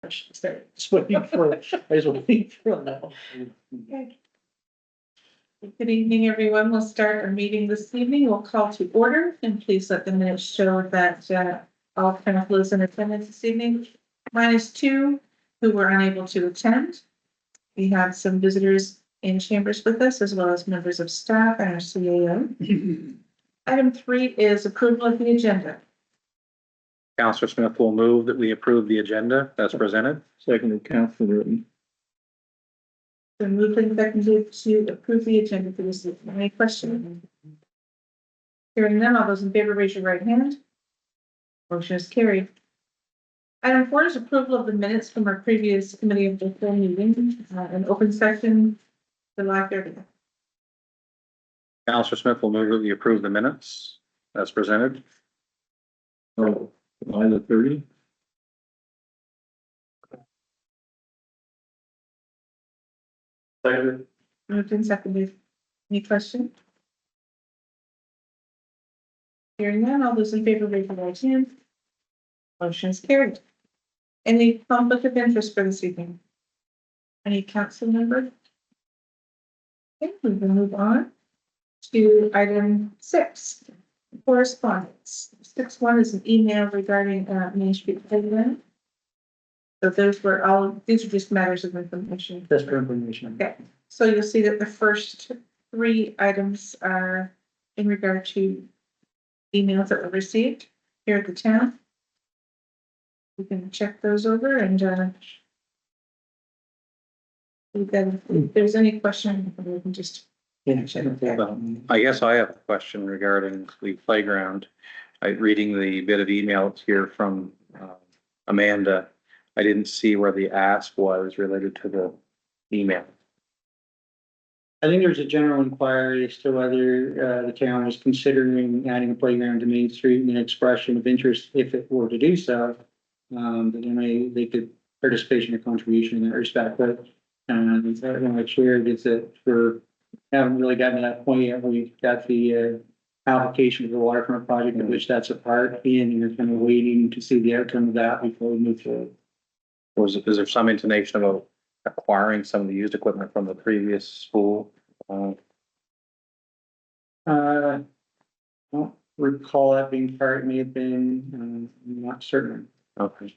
Just waiting for, I was waiting for that. Okay. Good evening, everyone. We'll start our meeting this evening. We'll call to order, and please let the minutes show that all councilors in attendance this evening, minus 2 who were unable to attend. We have some visitors in chambers with us, as well as members of staff and our CAO. Item 3 is approval of the agenda. Councillor Smith will move that we approve the agenda as presented. Seconded, Councillor Witten. So moved and seconded to approve the agenda for this evening. Any questions? Hearing none, all those in favor, raise your right hand. Motion is carried. Item 4 is approval of the minutes from our previous committee of the full meeting, an open session, July 30th. Councillor Smith will move that we approve the minutes as presented. Oh, July the 30th. Second. Moved and seconded. Any question? Hearing none, all those in favor, raise your right hand. Motion is carried. Any conflict of interest for this evening? Any council member? Okay, we will move on to item 6, correspondence. 6.1 is an email regarding Main Street playground. So these are just matters of information. That's for information. Okay, so you'll see that the first 3 items are in regard to emails that were received here at the town. We can check those over and if there's any question, we can just check it there. I guess I have a question regarding the playground. Reading the bit of emails here from Amanda, I didn't see where the ask was related to the email. I think there's a general inquiry as to whether the town is considering adding a playground to Main Street and an expression of interest if it were to do so. Then they could participation or contribution in that respect, but I shared is that haven't really gotten to that point yet. We've got the application of the waterfront project, of which that's a part in, and we're kind of waiting to see the outcome of that before we move forward. Is there some intonation about acquiring some of the used equipment from the previous school? I don't recall that being part, it may have been, I'm not certain. Okay.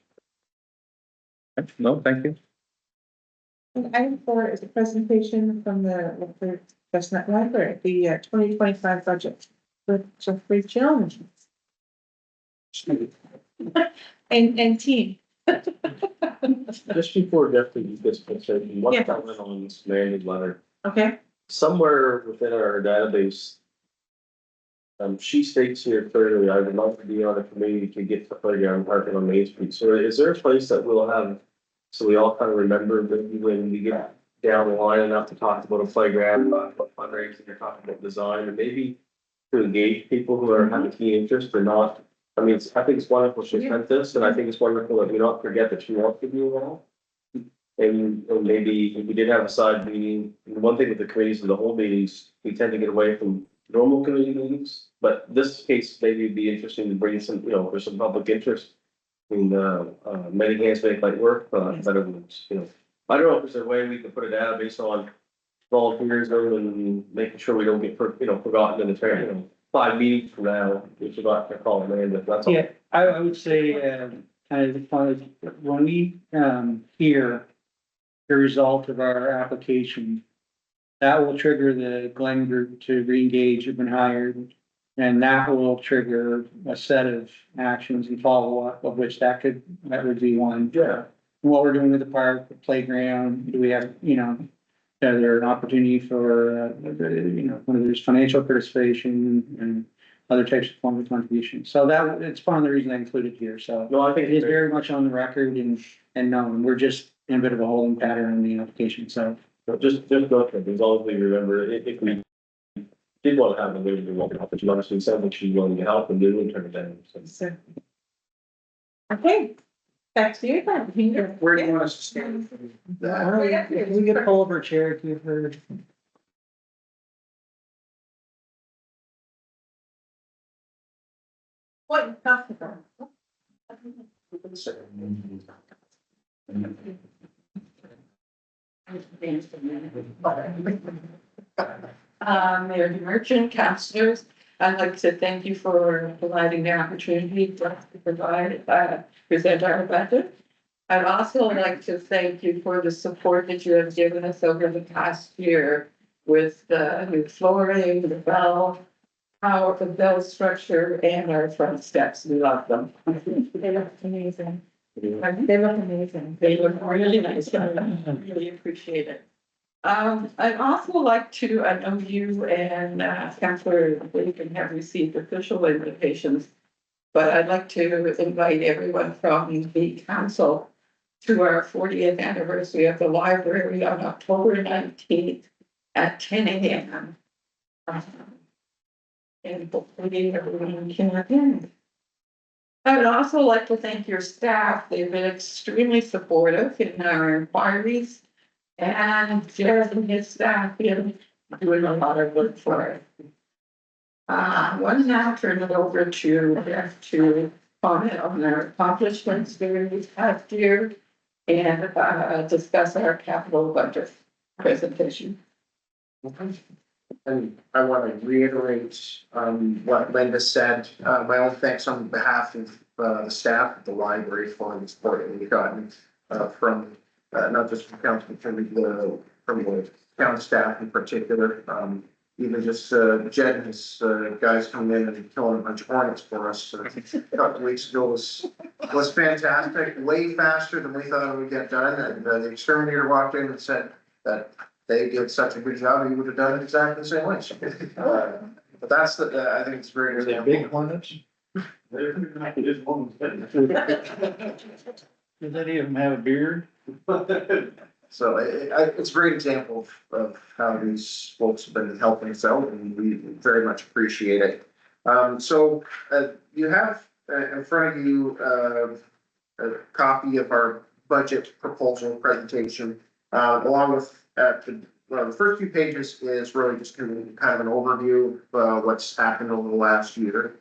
No, thank you. And item 4 is a presentation from the Chestnut Library, the 2025 budget with Jeffrey Jones and team. Just before Jeff gets presentation, one Yeah. comment on this Mary's letter. Okay, Somewhere within our database, she states here clearly, I would love to be on a committee to get the playground parking on Main Street. So is there a place that we'll have, so we all kind of remember maybe when we get down the line enough to talk about a playground, about fundraising, or talking about design, and maybe to engage people who are having key interest or not. I mean, I think it's wonderful she sent this, and I think it's wonderful that we don't forget that she wants to be involved. And maybe if we did have a side meeting, one thing with the committees and the whole meetings, we tend to get away from normal committee meetings. But this case, maybe it'd be interesting to bring some, for some public interest. In many hands make light work, better than, I don't know if there's a way we could put a database on volunteers and making sure we don't get, forgotten in the 5 meetings from now, we forgot to call them in, but that's all. Yeah, I would say, when we, hear the result of our application, that will trigger the Glen group to reengage, have been hired, and that will trigger a set of actions and follow-up, of which that would be one. Yeah. What we're doing with the park, the playground, do we have, is there an opportunity for, whether there's financial participation and other types of form of contribution. So it's one of the reasons I included here, so. No, I think It is very much on the record and known, we're just in a bit of a holding pattern in the application, so. Just go for it, as long as we remember, if we did want to have a meeting, we want to help, but you honestly said that she's willing to help and do and turn it down. so. Okay, back to you then. Where do you want us to stand? We get a pull over a chair if you've heard. What you talking about? Mayor Merchant, councilors, I'd like to thank you for providing the opportunity for us to provide, present our budget. I'd also like to thank you for the support that you have given us over the past year with the new flooring, the bell, the bell structure, and our front steps. We love them. They look amazing. They look amazing. They look really nice. I really appreciate it. I'd also like to, I know you and Councillor Bacon have received official invitations, but I'd like to invite everyone from the council to our 40th anniversary of the library on October 19th at 10 a.m. And hopefully everyone can attend. I would also like to thank your staff. They've been extremely supportive in our inquiries. And Jared and his staff been doing a lot of work for it. One now turn it over to Jeff to comment on our accomplishments during this past year and discuss our capital budget presentation. And I want to reiterate what Linda said. My own thanks on behalf of the staff at the library for the support that we've gotten from not just from council, but from the town staff in particular. Even just Jed and his guys coming in and killing a bunch of hornets for us a couple of weeks ago was fantastic. Way faster than we thought it would get done. And the exterminator walked in and said that they did such a good job, he would have done it exactly the same way. But that's I think it's very. Are they big hornets? Did any of them have a beard? So it's a great example of how these folks have been helping us out, and we very much appreciate it. So you have in front of you a copy of our budget proposal presentation, along with the first few pages is really just kind of an overview of what's happened over the last year.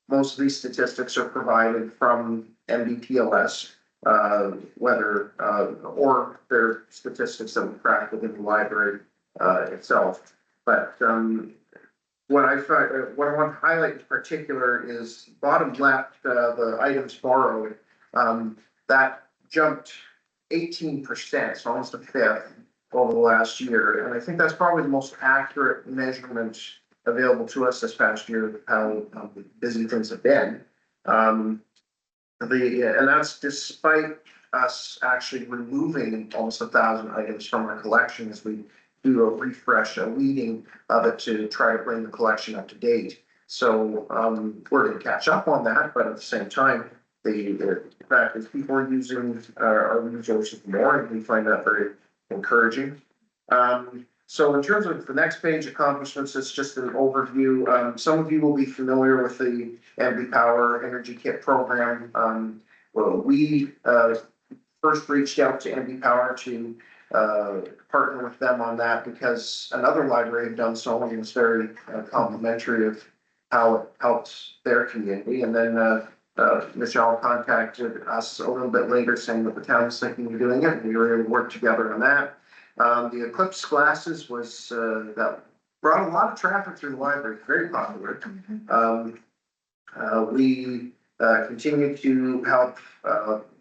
Most of these statistics are provided from MBPLS. Whether or their statistics that we track within the library itself. But what I want to highlight in particular is bottom left, the items borrowed, that jumped 18%, so almost a fifth over the last year. And I think that's probably the most accurate measurement available to us this past year of how busy things have been. And that's despite us actually removing almost 1,000 items from our collection as we do a refresh, a weeding of it to try to bring the collection up to date. So we're going to catch up on that, but at the same time, the fact is people are using our resources more, and we find that very encouraging. So in terms of the next page, accomplishments, it's just an overview. Some of you will be familiar with the MB Power Energy Kit program. Well, we first reached out to MB Power to partner with them on that because another library had done so, and it was very complimentary of how it helped their community. And then Michelle contacted us a little bit later saying that the town was thinking of doing it, and we were able to work together on that. The Eclipse glasses was that brought a lot of traffic through the library, very popular. We continue to help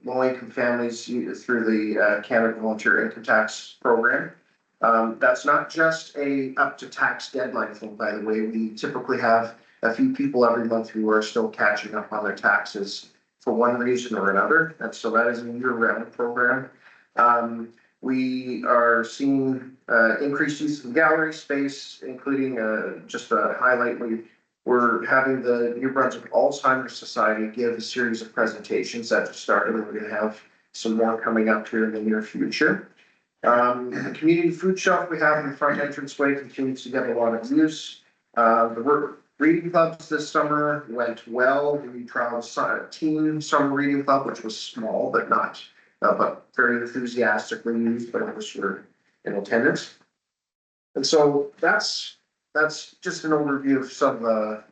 low-income families through the Canada Volunteer Income Tax Program. That's not just a up to tax deadline thing, by the way. We typically have a few people every month who are still catching up on their taxes for one reason or another, and so that is a year-round program. We are seeing increased use of gallery space, including just a highlight. We're having the New Brunswick Alzheimer's Society give a series of presentations that just started, and we're going to have some more coming up here in the near future. The community food shelf we have in the front entranceway continues to get a lot of use. The reading clubs this summer went well. We trialed a teen summer reading club, which was small, but not but very enthusiastically used by those who were in attendance. And so that's just an overview of some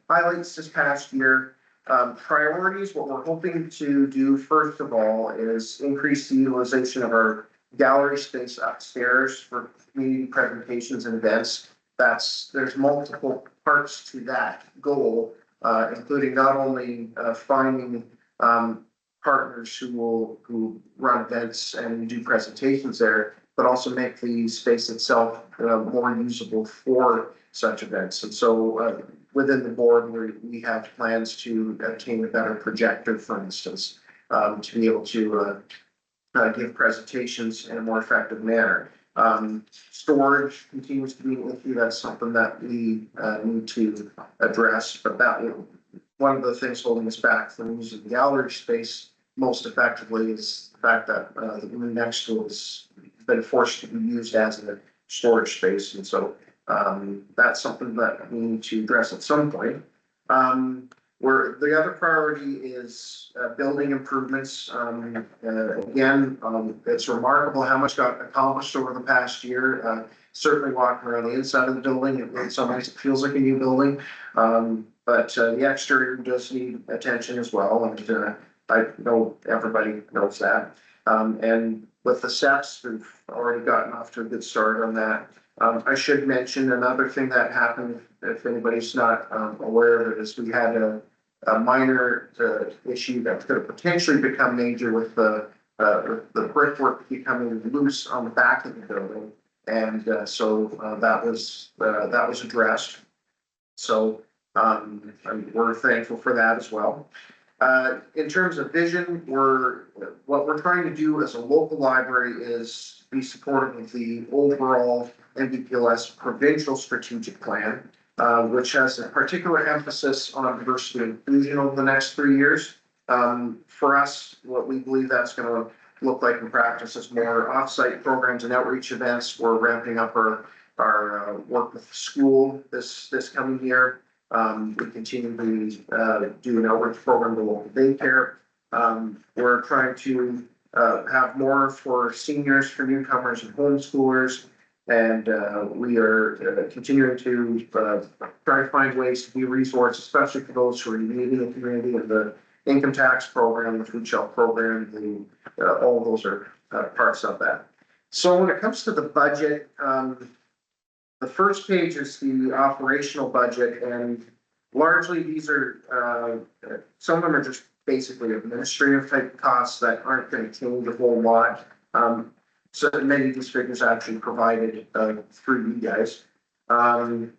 highlights this past year. Priorities, what we're hoping to do first of all is increase the utilization of our gallery space upstairs for community presentations and events. There's multiple parts to that goal, including not only finding partners who run events and do presentations there, but also make the space itself more usable for such events. And so within the board, we have plans to obtain a better projector, for instance, to be able to give presentations in a more effective manner. Storage continues to be an issue. That's something that we need to address, but one of the things holding us back from using the gallery space most effectively is the fact that the room next to it has been forced to be used as a storage space. And so that's something that we need to address at some point. Where the other priority is building improvements. Again, it's remarkable how much got accomplished over the past year. Certainly walking around the inside of the building, in some ways it feels like a new building. But the exterior does need attention as well, and I know everybody knows that. And with the steps, we've already gotten off to a good start on that. I should mention another thing that happened, if anybody's not aware of it, is we had a minor issue that could have potentially become major with the brickwork becoming loose on the back of the building. And so that was addressed. So we're thankful for that as well. In terms of vision, what we're trying to do as a local library is be supportive of the overall NBPLS provincial strategic plan, which has a particular emphasis on diversity and inclusion over the next 3 years. For us, what we believe that's going to look like in practice is more offsite programs and outreach events. We're ramping up our work with the school this coming year. We continue to do an outreach program with local daycare. We're trying to have more for seniors, for newcomers and homeschoolers. And we are continuing to try to find ways to be a resource, especially for those who are needing the community, and the income tax program, the food shelf program, all of those are parts of that. So when it comes to the budget, the first page is the operational budget, and largely these are, some of them are just basically administrative type costs that aren't going to change a whole lot. So many of these figures are actually provided through you guys. The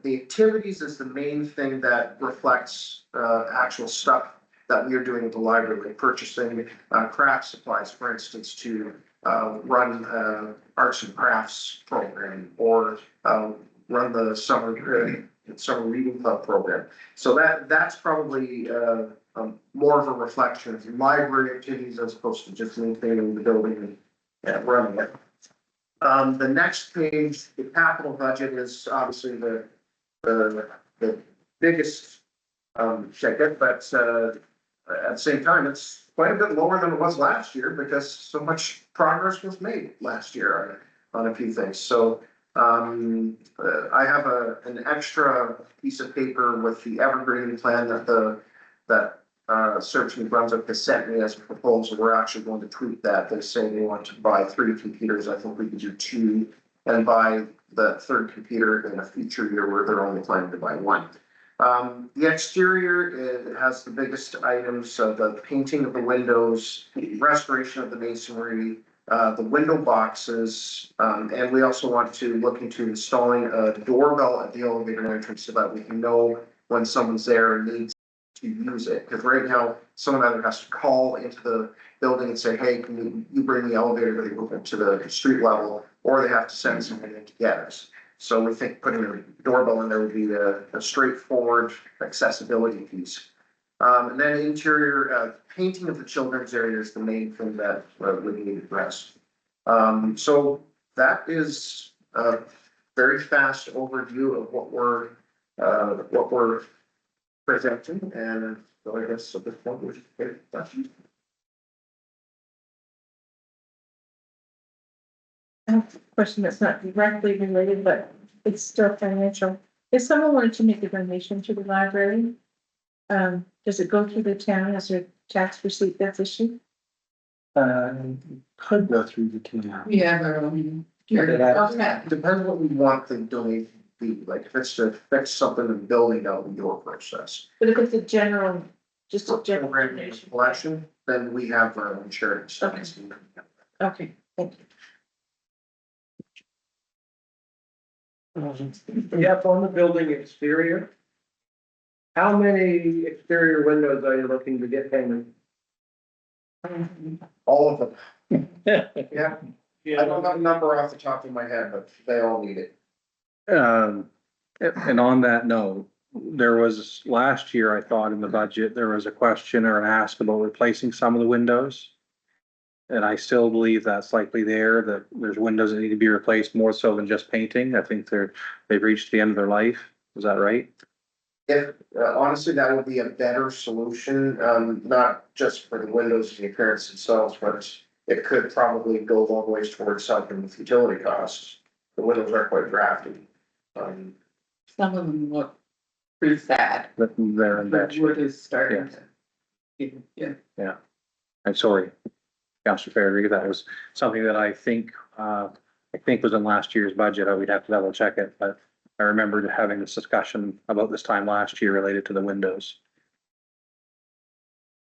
activities is the main thing that reflects actual stuff that we are doing at the library, like purchasing craft supplies, for instance, to run arts and crafts program, or run the summer reading club program. So that's probably more of a reflection of library activities as opposed to just maintaining the building and running it. The next page, the capital budget, is obviously the biggest ticket, but at the same time, it's quite a bit lower than it was last year because so much progress was made last year on a few things. So I have an extra piece of paper with the evergreen plan that Search New Brunswick has sent me as a proposal. We're actually going to tweak that. They say they want to buy 3 computers. I think we could do 2 and buy the 3rd computer in a future year where they're only planning to buy 1. The exterior, it has the biggest items of the painting of the windows, restoration of the masonry, the window boxes, and we also want to look into installing a doorbell at the elevator entrance so that we can know when someone's there and needs to use it. Because right now, someone either has to call into the building and say, hey, can you bring the elevator to move it to the street level, or they have to send someone in to get us. So we think putting a doorbell in there would be a straightforward accessibility piece. And then interior painting of the children's area is the main thing that we need addressed. So that is a very fast overview of what we're presenting, and so I guess at this point we should take questions. I have a question that's not directly related, but it's still financial. If someone wanted to make a donation to the library, Does it go through the town as a tax receipt that's issued? Could go through the town. We have our own. Okay. Depends what we want the donation to be, like if it's to fix something in the building, that would be your process. But if it's a general, just a general General donation. collection, then we have our insurance. Okay. Okay, thank you. Yep, on the building exterior. How many exterior windows are you looking to get painted? All of them. Yeah. Yeah, I don't have a number off the top of my head, but they all need it. And on that note, there was, last year, I thought in the budget, there was a question or an ask about replacing some of the windows. And I still believe that's likely there, that there's windows that need to be replaced more so than just painting. I think they've reached the end of their life. Is that right? If, honestly, that would be a better solution, not just for the windows and the appearance themselves, but it could probably go a long ways towards helping with utility costs. The windows are quite drafty. Some of them look pretty sad. That they're in bad shape. Wood is starting to. Yeah. I'm sorry, Councillor Fairtree, that was something that I think was in last year's budget. I would have to double check it, but I remembered having this discussion about this time last year related to the windows.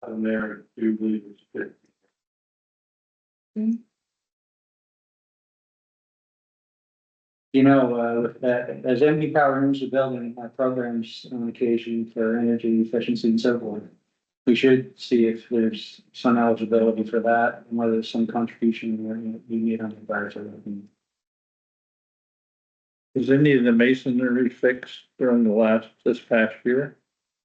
And there, do believe it's good. You know, with that, as MP Power owns the building, have programs on occasion for energy efficiency and so forth. We should see if there's some eligibility for that, and whether there's some contribution where you need on the fire to that. Is any of the masonry fixed during this past year?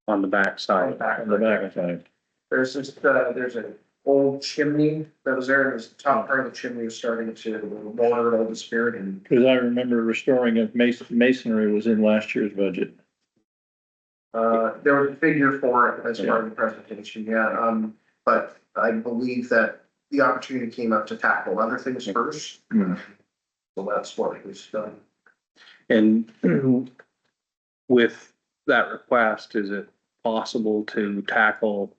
On the back side. On the back side? There's just, there's an old chimney that was there, and the top part of the chimney was starting to mold out of the spirit and. Cause I remember restoring of masonry was in last year's budget. There was a figure for it as part of the presentation, yeah, but I believe that the opportunity came up to tackle other things first. Hmm. So that's what was done. And with that request, is it possible to tackle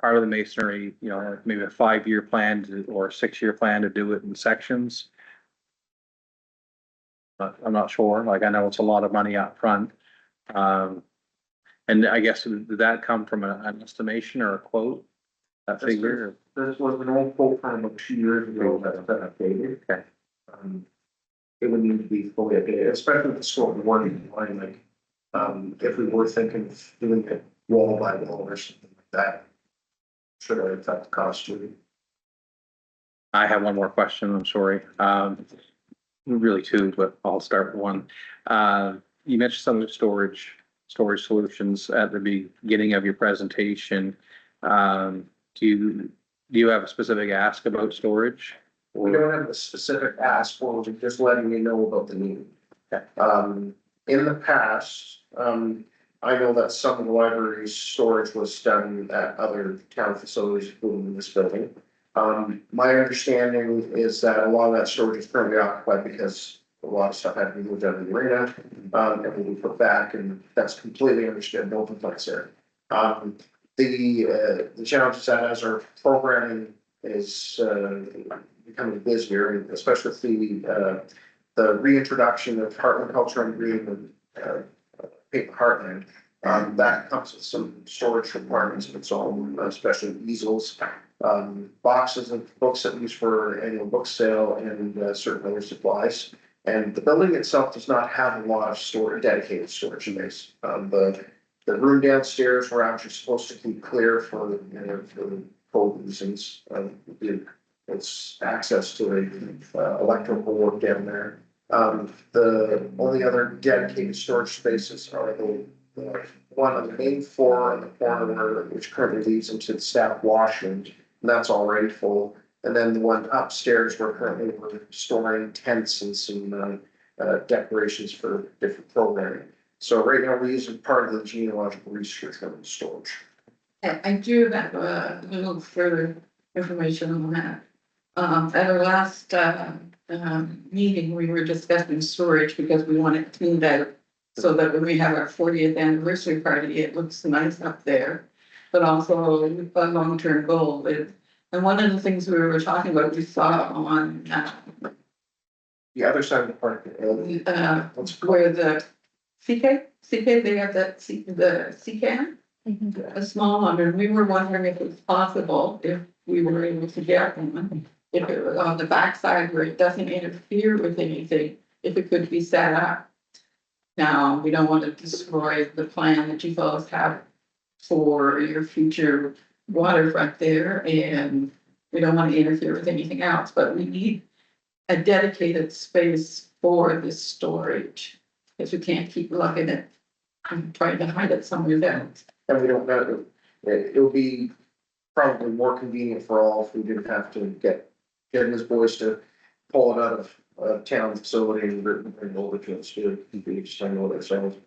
part of the masonry, you know, like maybe a 5-year plan or a 6-year plan to do it in sections? I'm not sure, like I know it's a lot of money up front. And I guess, did that come from an estimation or a quote? That figure? This was an old quote from about 2 years ago that's been updated. Okay. It would need to be fully updated, especially with the scope of work in line, like, if we were thinking of doing it wall by wall or something like that. Should have affect the cost too. I have one more question, I'm sorry. Really two, but I'll start with one. You mentioned some of the storage solutions at the beginning of your presentation. Do you have a specific ask about storage? We don't have a specific ask for, we're just letting you know about the need. Okay. In the past, I know that some of the library's storage was done at other town facilities, including this building. My understanding is that a lot of that storage is currently occupied because a lot of stuff had to be moved out of the arena, and will be put back, and that's completely understood, no complaints there. The challenge is that as our programming is becoming busier, and especially with the reintroduction of Hartland Culture and Green and Hartland, that comes with some storage requirements of its own, especially easels, boxes of books that we use for annual book sale, and certain other supplies. And the building itself does not have a lot of dedicated storage space. The room downstairs, we're actually supposed to keep clear for code reasons. It's access to a electrical board down there. The only other dedicated storage spaces are the one on the main floor on the corner, which currently leads into the staff washroom, and that's already full. And then the one upstairs, where currently we're storing tents and some decorations for different programming. So right now we're using part of the genealogical research for storage. I do have a little further information on that. At our last meeting, we were discussing storage because we want it cleaned out So that when we have our 40th anniversary party, it looks nice up there, but also a long-term goal with. And one of the things we were talking about, we saw on, The other side of the park, where the CK, they have that, the CCAN, a small one, and we were wondering if it's possible, if we were able to get one, if it was on the backside where it doesn't interfere with anything, if it could be set up. Now, we don't want to destroy the plan that you fellows have for your future waterfront there, and we don't want to interfere with anything else, but we need a dedicated space for this storage, because we can't keep looking at and trying to hide it somewhere else. and we don't know, it'll be probably more convenient for all if we didn't have to get his boys to pull it out of a town facility and bring over to us to be just handle it ourselves.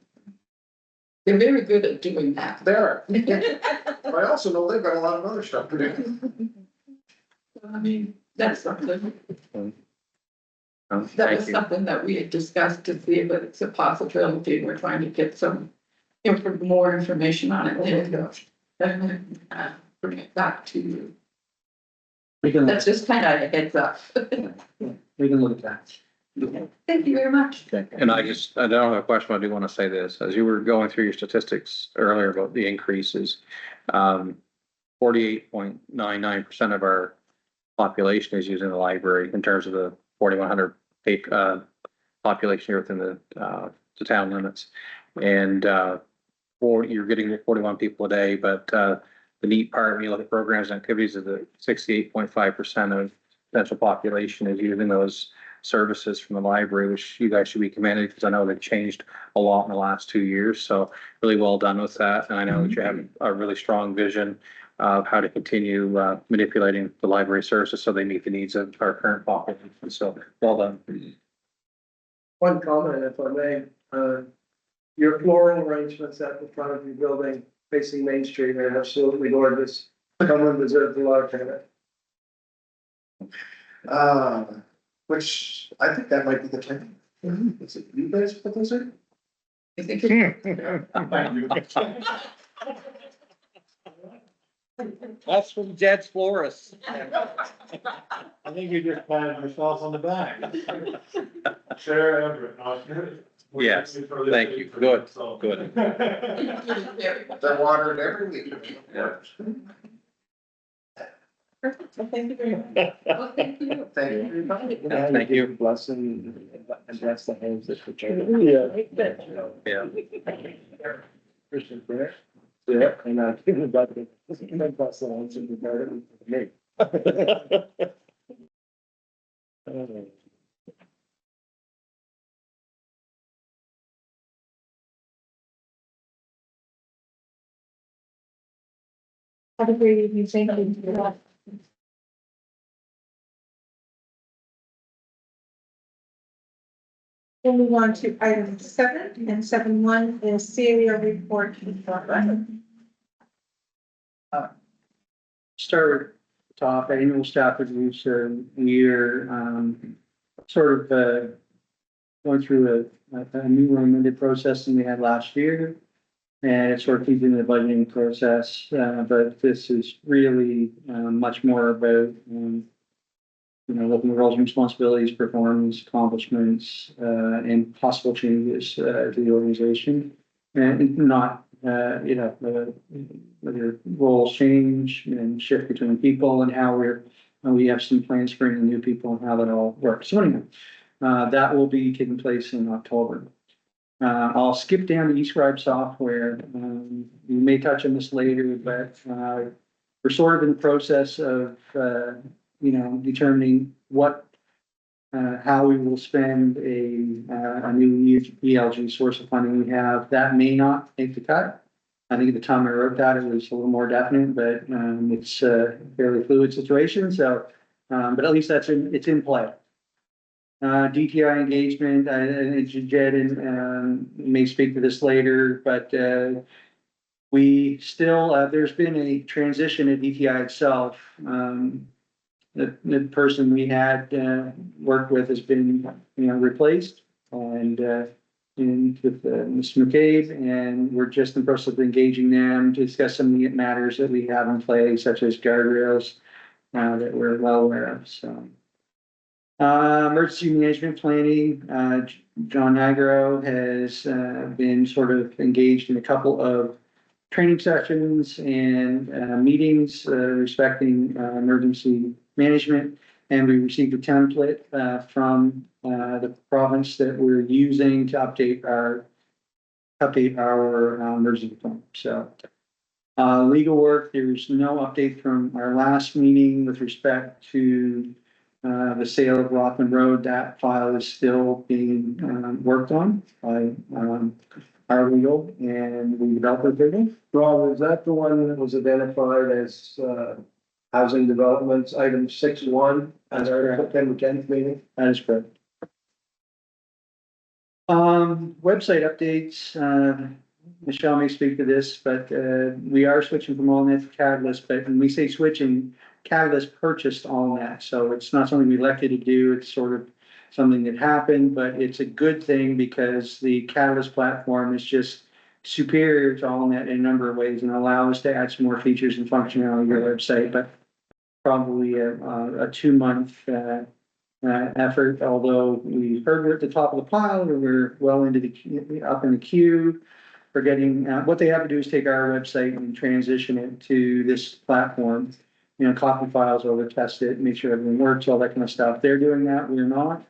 They're very good at doing that. They are. I also know they've got a lot of other stuff to do. I mean, that's something, that Thank was you. something that we had discussed to see if it's a possibility. We're trying to get some more information on it. And then, bring it back to you. We can, That's just kind of a heads up. we can look at that. Thank you very much. Okay, and I don't have a question, but I do want to say this, as you were going through your statistics earlier about the increases. 48.99% of our population is using the library in terms of the 4,100 population here within the town limits. And you're getting 41 people a day, but the neat part, when you look at programs and activities, is that 68.5% of potential population is using those services from the library, which you guys should be commended, because I know they've changed a lot in the last 2 years. So really well done with that. And I know that you have a really strong vision of how to continue manipulating the library services so they meet the needs of our current population. So well done. One comment, if I may, your floral arrangements at the front of your building facing Main Street are absolutely gorgeous. Someone deserves a lot of credit. Which I think that might be the time. Is it you guys put those in? I think it- That's from Jed's Florist. I think you just patted yourself on the back. Sure, Everett. Yes, thank you. Good, good. They're watered every week. Yeah. Perfect, well, thank you very much. Well, thank you. Thank you for your time. Yeah, thank you. Blessing and bless the hands that put Yeah. Christian prayer. Yeah, and I think about the bless the hands of the garden for me. Have a great evening, thank you. We'll move on to item 7, and 7.1 is CAO report. Start at the top, annual staff reviews, we're, sort of, going through a new amended process than we had last year. And it's sort of keeping the budgeting process, but this is really, much more about, looking at roles and responsibilities, performance, accomplishments, and possible changes, to the organization. And not, whether roles change and shift between people and how we have some plans for bringing new people and how that all works. So anyway, that will be taking place in October. I'll skip down to eScribe software. We may touch on this later, but, we're sort of in the process of, determining how we will spend a new ELG source of funding we have. That may not make the cut. I think at the time I wrote that, it was a little more definite, but, it's a fairly fluid situation. So, but at least it's in play. DTI engagement, Jed may speak to this later, but we still, there's been a transition at DTI itself. The person we had worked with has been, replaced, and in with Mr. McCabe, and we're just in the process of engaging them to discuss some of the matters that we have in play, such as guardrails, that we're well aware of, so. Emergency management planning, John Nigro has, been sort of engaged in a couple of training sessions and, meetings, respecting, emergency management. And we received a template, from, the province that we're using to update our emergency plan, so. Legal work, there's no update from our last meeting with respect to the sale of Rothman Road. That file is still being worked on by our legal and the developer division. Rob, is that the one that was identified as, housing developments, item 6.1 at our September 10th meeting? That is correct. Website updates, Michelle may speak to this, but we are switching from AllNet to Catalyst, but when we say switching, Catalyst purchased AllNet, so it's not something we elected to do, it's sort of something that happened, but it's a good thing because the Catalyst platform is just superior to AllNet in a number of ways and allows us to add some more features and functionality to your website, but probably a 2-month effort, although we heard we're at the top of the pile, or we're well into up in the queue for getting, what they have to do is take our website and transition it to this platform. You know, copy files over, test it, make sure everything works, all that kind of stuff. They're doing that, we're not,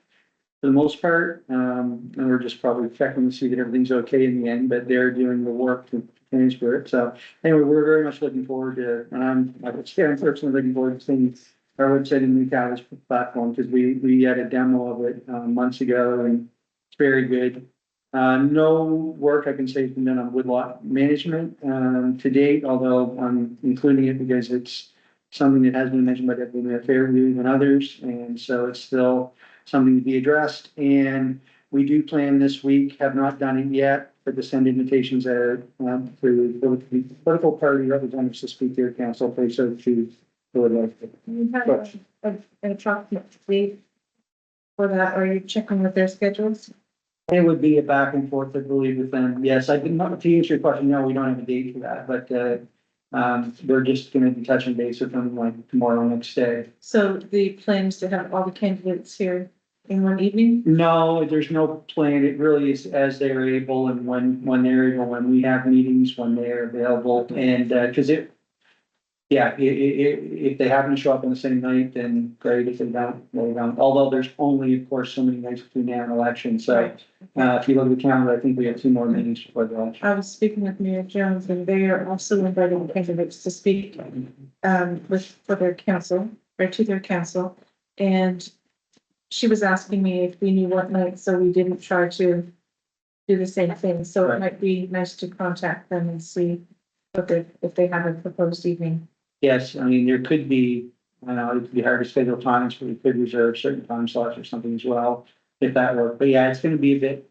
for the most part. And we're just probably checking to see that everything's okay in the end, but they're doing the work to transfer it. So anyway, we're very much looking forward to, and I'm personally looking forward to seeing our website in the new Catalyst platform, because we had a demo of it months ago, and it's very good. No work I can say has been done on woodlot management to date, although I'm including it because it's something that has been mentioned by Deputy Fairview and others, and so it's still something to be addressed. And we do plan this week, have not done it yet, but to send invitations to the political party representatives to speak to your council, please, so to. You have an approximate date for that, or are you checking with their schedules? It would be a back and forth, I believe, with them. Yes, I did not, to answer your question, no, we don't have a date for that, but we're just gonna be touching base with them like tomorrow, next day. So the plan is to have all the candidates here in one evening? No, there's no plan. It really is as they're able and when they're able, when we have meetings, when they're available, and because if they happen to show up on the same night, then great. If they don't, they don't. Although there's only, of course, so many nights between now and election. So if you look at the calendar, I think we have 2 more meetings before the election. I was speaking with Mayor Jones, and they are also inviting candidates to speak for their council, or to their council. And she was asking me if we knew what night, so we didn't try to do the same thing. So it might be nice to contact them and see if they have a proposed evening. Yes, I mean, there could be, I know it could be hard to schedule times, but we could reserve certain time slots or something as well, if that worked. But yeah, it's gonna be a bit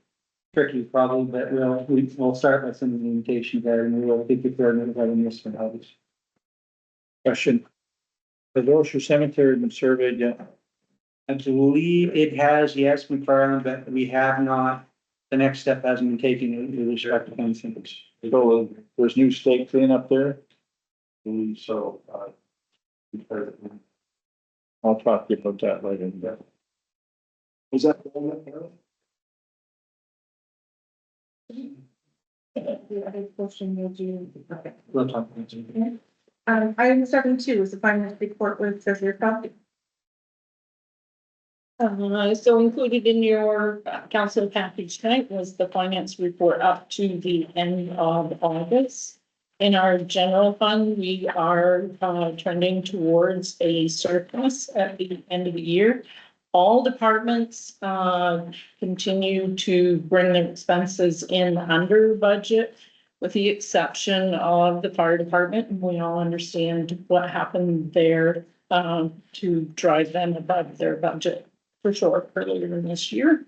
tricky probably, but we'll start with some invitation there, and we will take the coordinate with other municipalities. Question. Has Orchard Cemetery been surveyed yet? I believe it has, yes, McFarland, but we have not, the next step hasn't been taken with respect to fencing. So there's new stake clean up there? So, I'll talk to you about that later. Is that the one that? The other portion will do. Okay. We'll talk about it. Item 7.2 is the finance report with treasurer copy. So included in your council package tonight was the finance report up to the end of August. In our general fund, we are trending towards a surplus at the end of the year. All departments continue to bring their expenses in under budget, with the exception of the fire department. And we all understand what happened there to drive them above their budget for sure earlier in this year.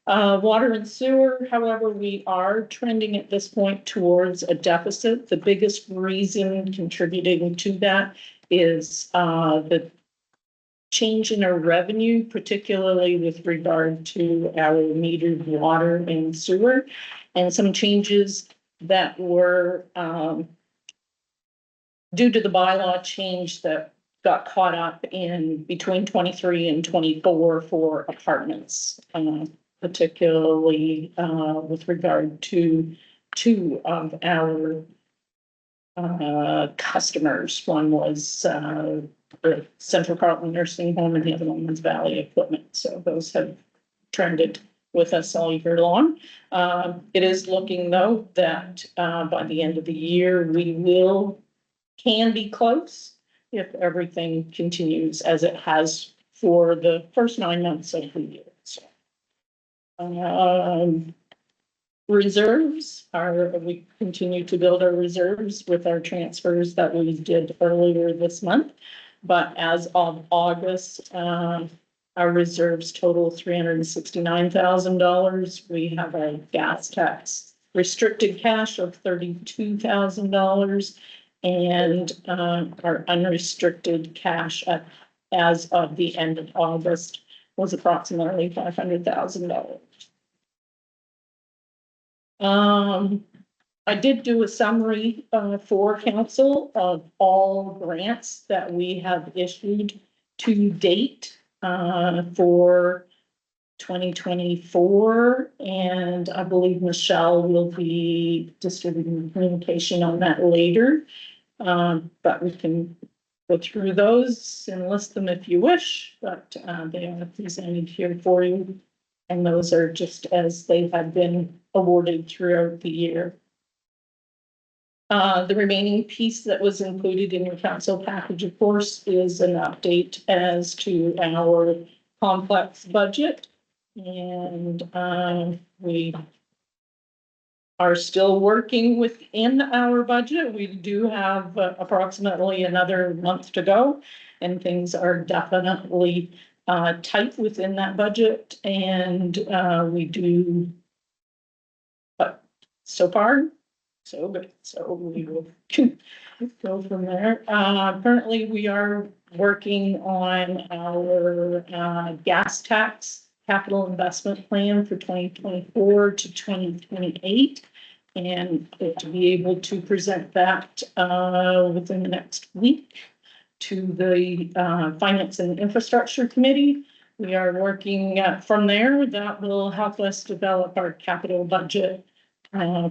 Water and sewer, however, we are trending at this point towards a deficit. The biggest reason contributing to that is the change in our revenue, particularly with regard to our metered water and sewer, and some changes that were due to the bylaw change that got caught up in between 23 and 24 for apartments, particularly with regard to two of our customers. One was the Central Carlton Nursing Home and the other one was Valley Equipment. So those have trended with us all year long. It is looking though that by the end of the year, can be close if everything continues as it has for the first 9 months of the year. So, reserves we continue to build our reserves with our transfers that we did earlier this month. But as of August, our reserves total $369,000. We have a gas tax restricted cash of $32,000. And our unrestricted cash as of the end of August was approximately $500,000. I did do a summary for council of all grants that we have issued to date for 2024, and I believe Michelle will be distributing communication on that later. But we can go through those and list them if you wish, but they are presented here for you. And those are just as they have been awarded throughout the year. The remaining piece that was included in your council package, of course, is an update as to our complex budget. And we are still working within our budget. We do have approximately another month to go, and things are definitely tight within that budget. And we do, but so far, so good. So we will go from there. Currently, we are working on our gas tax capital investment plan for 2024 to 2028, and to be able to present that within the next week to the Finance and Infrastructure Committee. We are working from there. That will help us develop our capital budget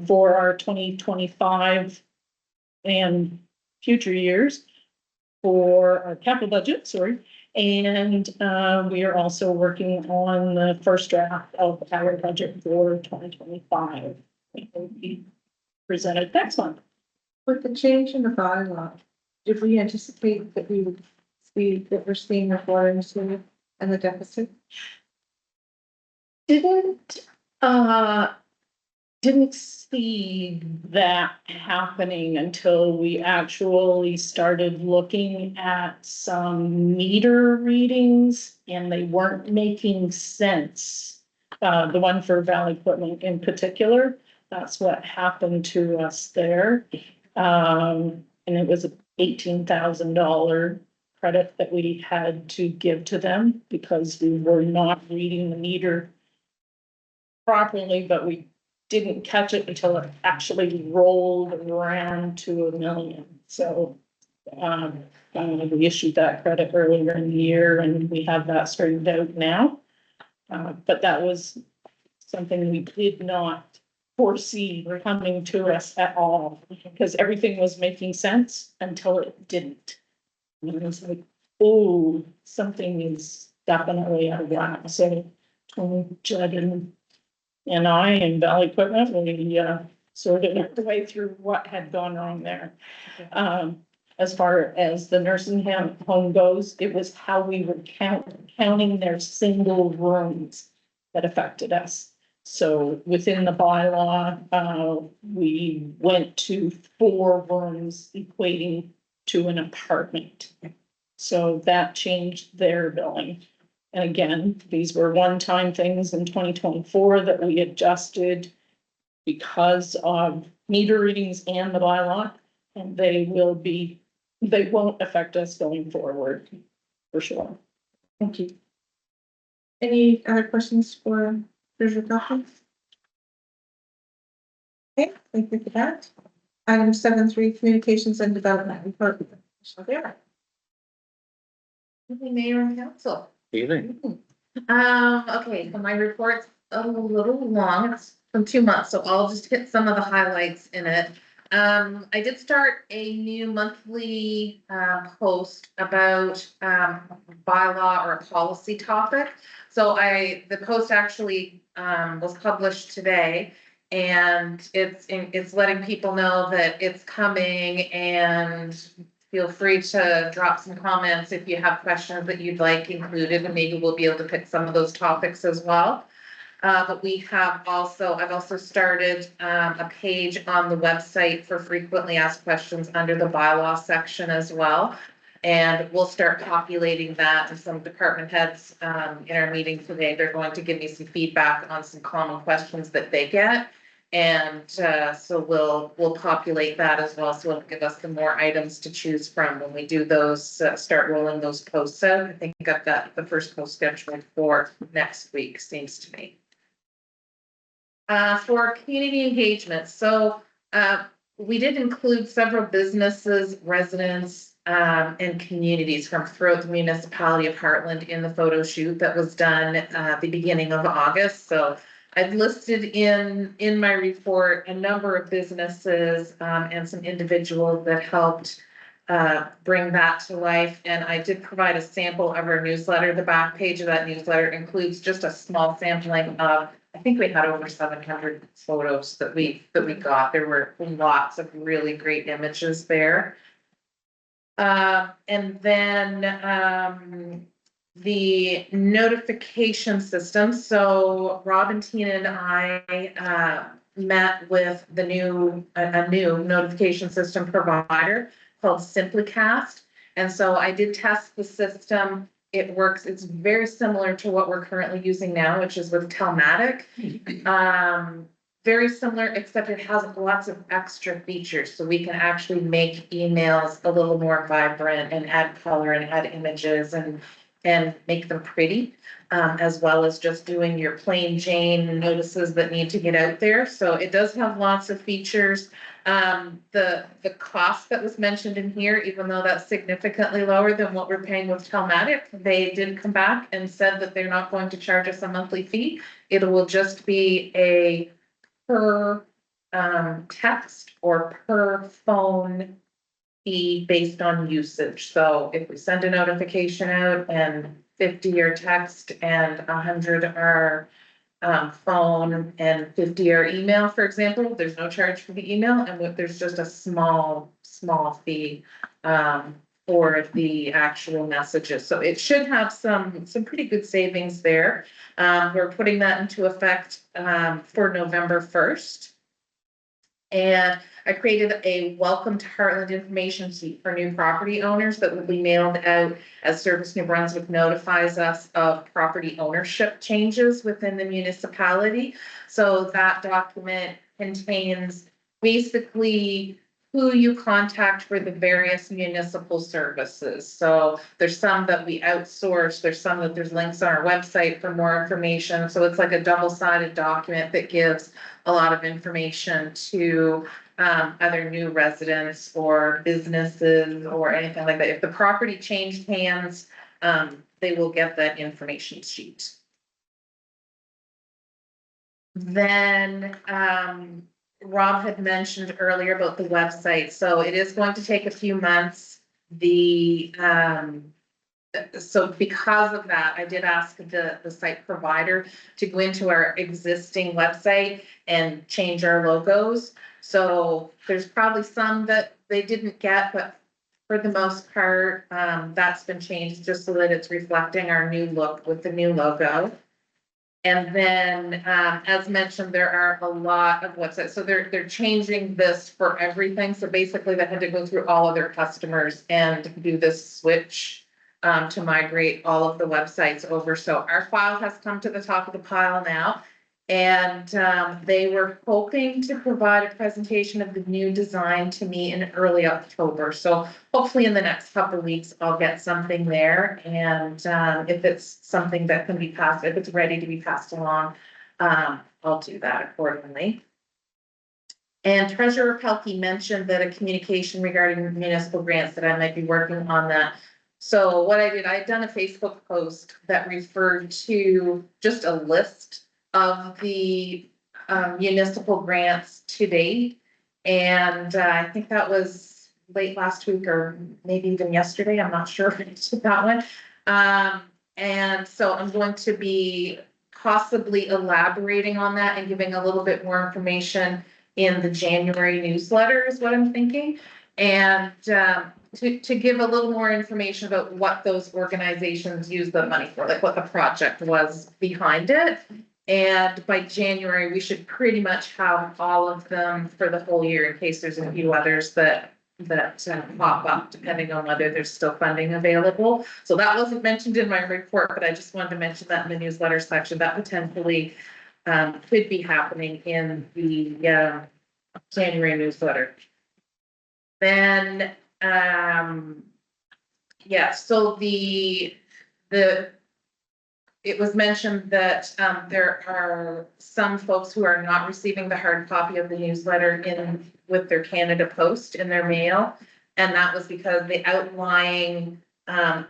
for our 2025 and future years for our capital budget, sorry. And we are also working on the first draft of our budget for 2025. It will be presented next month. With the change in the bylaw, did we anticipate that we would see that we're seeing the water and sewer and the deficit? Didn't see that happening until we actually started looking at some meter readings, and they weren't making sense. The one for Valley Equipment in particular, that's what happened to us there. And it was an $18,000 credit that we had to give to them because we were not reading the meter properly, but we didn't catch it until it actually rolled around to $1 million. So we issued that credit earlier in the year, and we have that straightened out now. But that was something we did not foresee coming to us at all, because everything was making sense until it didn't. And it was like, oh, something is definitely out of whack. So Judd and I and Valley Equipment, we sorted our way through what had gone wrong there. As far as the nursing home goes, it was how we were counting their single rooms that affected us. So within the bylaw, we went to 4 rooms equating to an apartment. So that changed their billing. And again, these were one-time things in 2024 that we adjusted because of meter readings and the bylaw, and they won't affect us going forward, for sure. Thank you. Any other questions for Treasurer Pelkey? Okay, thank you for that. Item 7.3, Communications and Development Report. Derrah. Mayor and Council. Evening. Okay, so my report's a little long, it's from 2 months, so I'll just hit some of the highlights in it. I did start a new monthly post about bylaw or a policy topic. So the post actually was published today, and it's letting people know that it's coming, and feel free to drop some comments if you have questions that you'd like included, and maybe we'll be able to pick some of those topics as well. But I've also started a page on the website for frequently asked questions under the bylaw section as well. And we'll start populating that, and some department heads in our meeting today, they're going to give me some feedback on some common questions that they get. And so we'll populate that as well. So it'll give us some more items to choose from when we do those, start rolling those posts out. I think I've got the first post scheduled for next week, seems to me. For community engagement, so we did include several businesses, residents, and communities from throughout the municipality of Hartland in the photo shoot that was done at the beginning of August. So I've listed in my report a number of businesses and some individuals that helped bring that to life. And I did provide a sample of our newsletter. The back page of that newsletter includes just a small sampling of, I think we had over 700 photos that we got. There were lots of really great images there. And then the notification system. So Rob and Tina and I met with a new notification system provider called Simplicast. And so I did test the system. It works. It's very similar to what we're currently using now, which is with Telmatic. Very similar, except it has lots of extra features. So we can actually make emails a little more vibrant and add color and add images and make them pretty, as well as just doing your plain Jane notices that need to get out there. So it does have lots of features. The cost that was mentioned in here, even though that's significantly lower than what we're paying with Telmatic, they did come back and said that they're not going to charge us a monthly fee. It will just be a per text or per phone fee based on usage. So if we send a notification out and 50 are text and 100 are phone and 50 are email, for example, there's no charge for the email, and there's just a small fee for the actual messages. So it should have some pretty good savings there. We're putting that into effect for November 1st. And I created a welcome to Hartland information sheet for new property owners that will be mailed out as Service New Brunswick notifies us of property ownership changes within the municipality. So that document contains basically who you contact for the various municipal services. So there's some that we outsource, there's some that there's links on our website for more information. So it's like a double-sided document that gives a lot of information to other new residents or businesses or anything like that. If the property changed hands, they will get that information sheet. Then Rob had mentioned earlier about the website. So it is going to take a few months. So because of that, I did ask the site provider to go into our existing website and change our logos. So there's probably some that they didn't get, but for the most part, that's been changed just so that it's reflecting our new look with the new logo. And then, as mentioned, there are a lot of websites. So they're changing this for everything. So basically they had to go through all of their customers and do this switch to migrate all of the websites over. So our file has come to the top of the pile now. And they were hoping to provide a presentation of the new design to me in early October. So hopefully in the next couple of weeks, I'll get something there. And if it's something that can be passed, if it's ready to be passed along, I'll do that accordingly. And Treasurer Pelkey mentioned that a communication regarding municipal grants that I might be working on that. So what I did, I had done a Facebook post that referred to just a list of the municipal grants to date. And I think that was late last week or maybe even yesterday. I'm not sure if I did that one. And so I'm going to be possibly elaborating on that and giving a little bit more information in the January newsletter is what I'm thinking. And to give a little more information about what those organizations use the money for, like what the project was behind it. And by January, we should pretty much have all of them for the whole year in case there's a few others that pop up, depending on whether there's still funding available. So that wasn't mentioned in my report, but I just wanted to mention that in the newsletter section that potentially could be happening in the January newsletter. Then, yeah, so it was mentioned that there are some folks who are not receiving the hard copy of the newsletter with their Canada Post in their mail. And that was because the outlying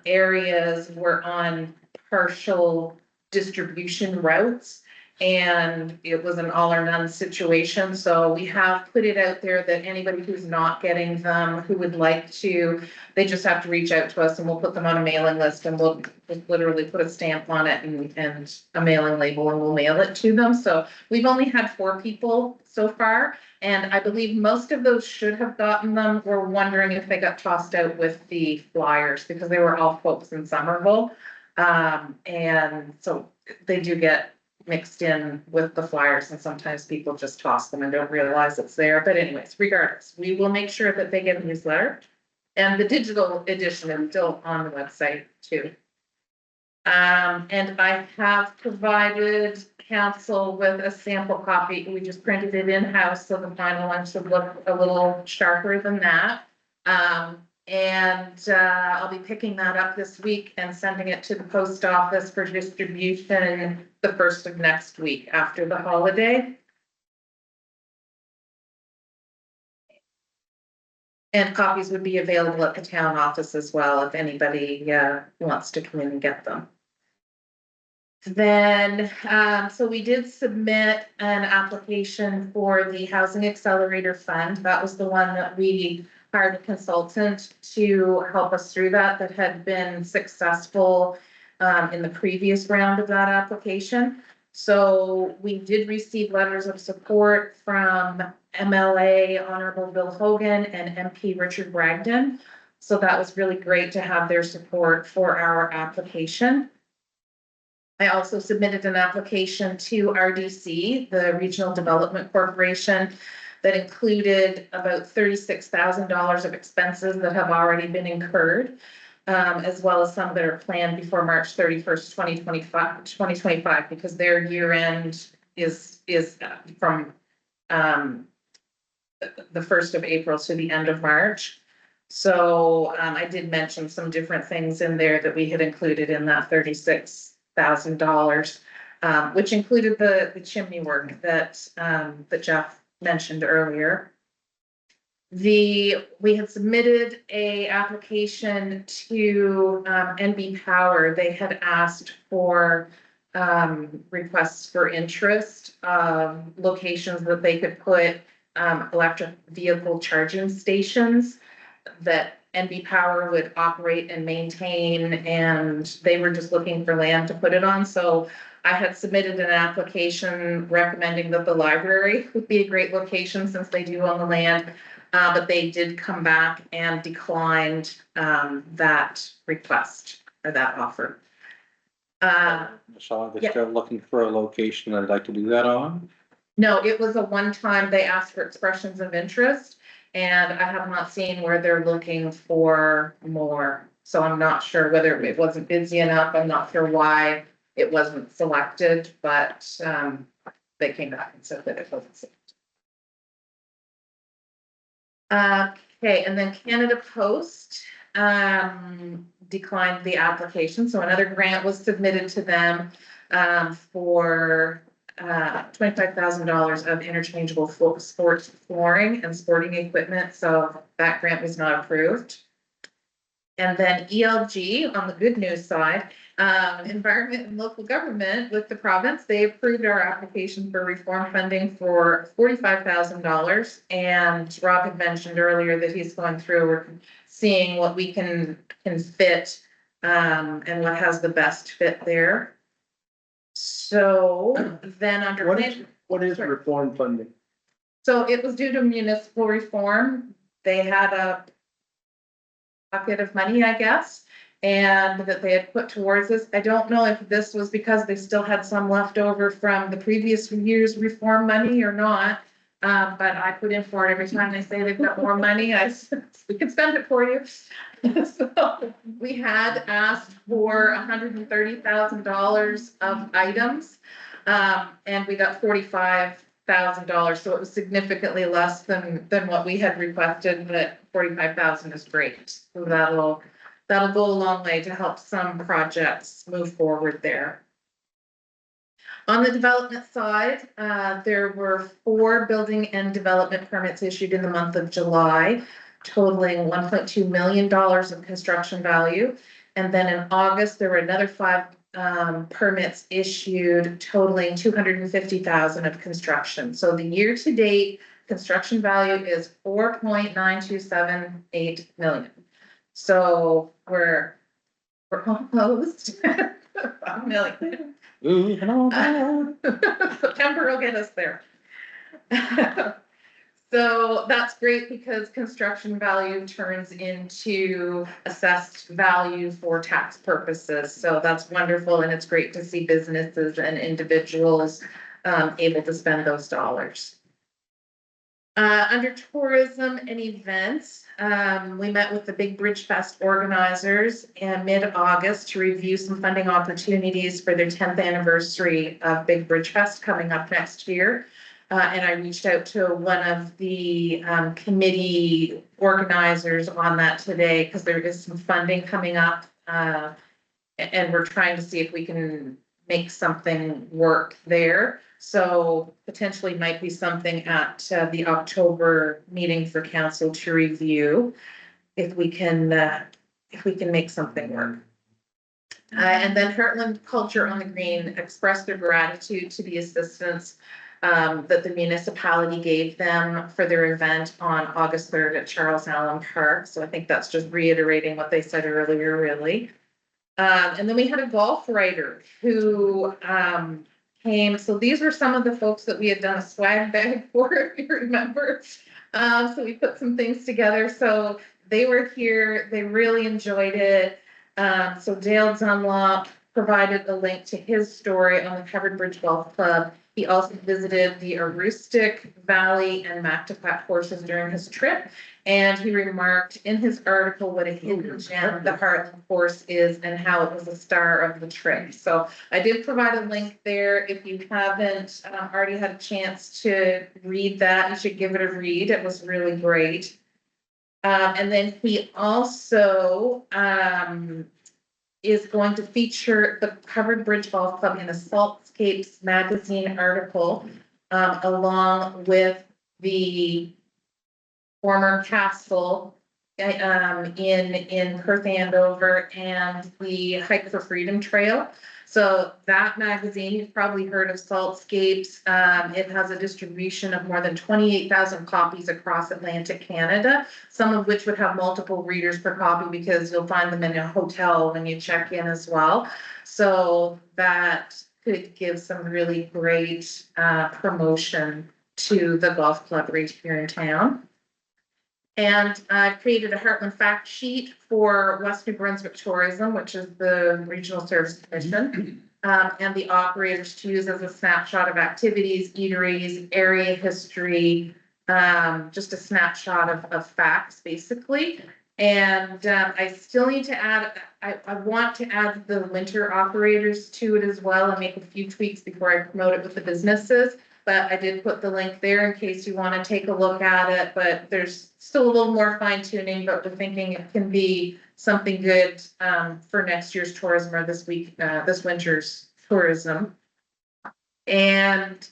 areas were on partial distribution routes. And it was an all or none situation. So we have put it out there that anybody who's not getting them, who would like to, they just have to reach out to us and we'll put them on a mailing list and we'll literally put a stamp on it and a mailing label and we'll mail it to them. So we've only had 4 people so far. And I believe most of those should have gotten them. We're wondering if they got tossed out with the flyers because they were all folks in Somerville. And so they do get mixed in with the flyers and sometimes people just toss them and don't realize it's there. But anyways, regardless, we will make sure that they get a newsletter and the digital edition is still on the website too. And I have provided council with a sample copy. We just printed it in-house, so the final one should look a little sharper than that. And I'll be picking that up this week and sending it to the post office for distribution the 1st of next week after the holiday. And copies would be available at the town office as well if anybody wants to come in and get them. Then, so we did submit an application for the Housing Accelerator Fund. That was the one that we hired a consultant to help us through that had been successful in the previous round of that application. So we did receive letters of support from MLA Honorable Bill Hogan and MP Richard Bragdon. So that was really great to have their support for our application. I also submitted an application to RDC, the Regional Development Corporation, that included about $36,000 of expenses that have already been incurred, as well as some that are planned before March 31st, 2025, because their year end is from the 1st of April to the end of March. So I did mention some different things in there that we had included in that $36,000, which included the chimney work that Jeff mentioned earlier. We had submitted a application to NB Power. They had asked for requests for interest, locations that they could put electric vehicle charging stations that NB Power would operate and maintain, and they were just looking for land to put it on. So I had submitted an application recommending that the library would be a great location since they do own the land, but they did come back and declined that request or that offer. So they're still looking for a location that I'd like to do that on? No, it was a one-time, they asked for expressions of interest, and I have not seen where they're looking for more. So I'm not sure whether it wasn't busy enough. I'm not sure why it wasn't selected, but they came back and said that it wasn't safe. Okay, and then Canada Post declined the application, so another grant was submitted to them for $25,000 of interchangeable sports flooring and sporting equipment, so that grant was not approved. And then ELG, on the good news side, Environment and Local Government with the province, they approved our application for reform funding for $45,000. And Rob had mentioned earlier that he's going through, seeing what we can fit, and what has the best fit there. So then under. What is reform funding? So it was due to municipal reform. They had a bucket of money, I guess, and that they had put towards this. I don't know if this was because they still had some left over from the previous year's reform money or not. But I put in for it every time they say they've got more money. We can spend it for you. So we had asked for $130,000 of items, and we got $45,000. So it was significantly less than what we had requested, but $45,000 is great. So that'll go a long way to help some projects move forward there. On the development side, there were 4 building and development permits issued in the month of July, totaling $1.2 million of construction value. And then in August, there were another 5 permits issued, totaling $250,000 of construction. So the year-to-date construction value is $4.9278 million. So we're almost $5 million. September will get us there. So that's great because construction value turns into assessed value for tax purposes. So that's wonderful, and it's great to see businesses and individuals able to spend those dollars. Under tourism and events, we met with the Big Bridge Fest organizers in mid-August to review some funding opportunities for their 10th anniversary of Big Bridge Fest coming up next year. And I reached out to one of the committee organizers on that today because there is some funding coming up, and we're trying to see if we can make something work there. So potentially might be something at the October meeting for council to review if we can make something work. And then Hartland Culture on the Green expressed their gratitude to the assistance that the municipality gave them for their event on August 3rd at Charles Allen Park. So I think that's just reiterating what they said earlier, really. And then we had a golf writer who came. So these were some of the folks that we had done a swag bag for, if you remember. So we put some things together. So they were here. They really enjoyed it. So Dale Dunlop provided a link to his story on the Covered Bridge Golf Club. He also visited the Aroostook Valley and Mactaquac courses during his trip. And he remarked in his article what a hidden gem the Hartland course is and how it was a star of the trip. So I did provide a link there. If you haven't already had a chance to read that, you should give it a read. It was really great. And then he also is going to feature the Covered Bridge Golf Club in a Saltscapes magazine article, along with the former castle in Perth Andover and the Hike for Freedom Trail. So that magazine, you've probably heard of Saltscapes. It has a distribution of more than 28,000 copies across Atlantic Canada, some of which would have multiple readers per copy because you'll find them in a hotel when you check in as well. So that could give some really great promotion to the golf club right here in town. And I created a Hartland fact sheet for West New Brunswick Tourism, which is the Regional Service Commission, and the operators to use as a snapshot of activities, eateries, area history, just a snapshot of facts, basically. And I still need to add, I want to add the winter operators to it as well and make a few tweaks before I promote it with the businesses. but I did put the link there in case you want to take a look at it, but there's still a little more fine tuning, but we're thinking it can be something good, for next year's tourism or this winter's tourism. And,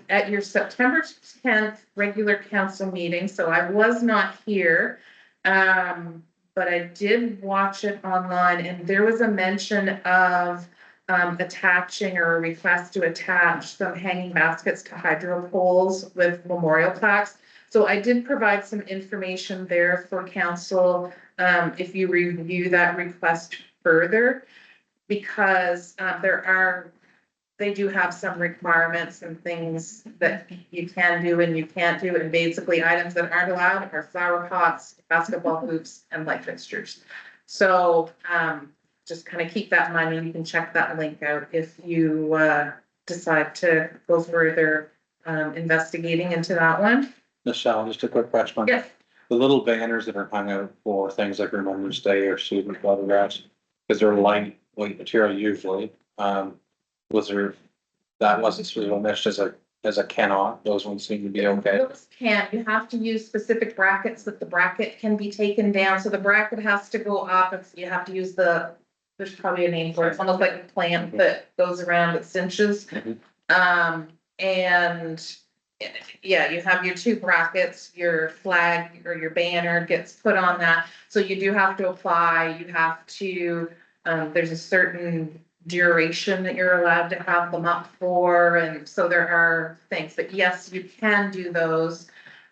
at your September 10th regular council meeting, so I was not here. But I did watch it online and there was a mention of attaching or a request to attach some hanging baskets to hydro poles with memorial plaques. So I did provide some information there for council, if you review that request further, because they do have some requirements and things that you can do and you can't do, and basically items that aren't allowed are flower pots, basketball hoops, and light fixtures. So, just kind of keep that in mind, and you can check that link out if you, decide to go further, investigating into that one. Michelle, just a quick question. Yes. The little banners that are hung out for things like Remembrance Day or student photographs, because they're lightweight material usually, that wasn't sort of omitted as a cannot, those ones seem to be okay. Those can't, you have to use specific brackets that the bracket can be taken down, so the bracket has to go up, you have to use there's probably a name for it, it's almost like a plant that goes around that cinches. And yeah, you have your two brackets, your flag or your banner gets put on that, so you do have to apply, you have to, there's a certain duration that you're allowed to have them up for, and so there are things, but yes, you can do those.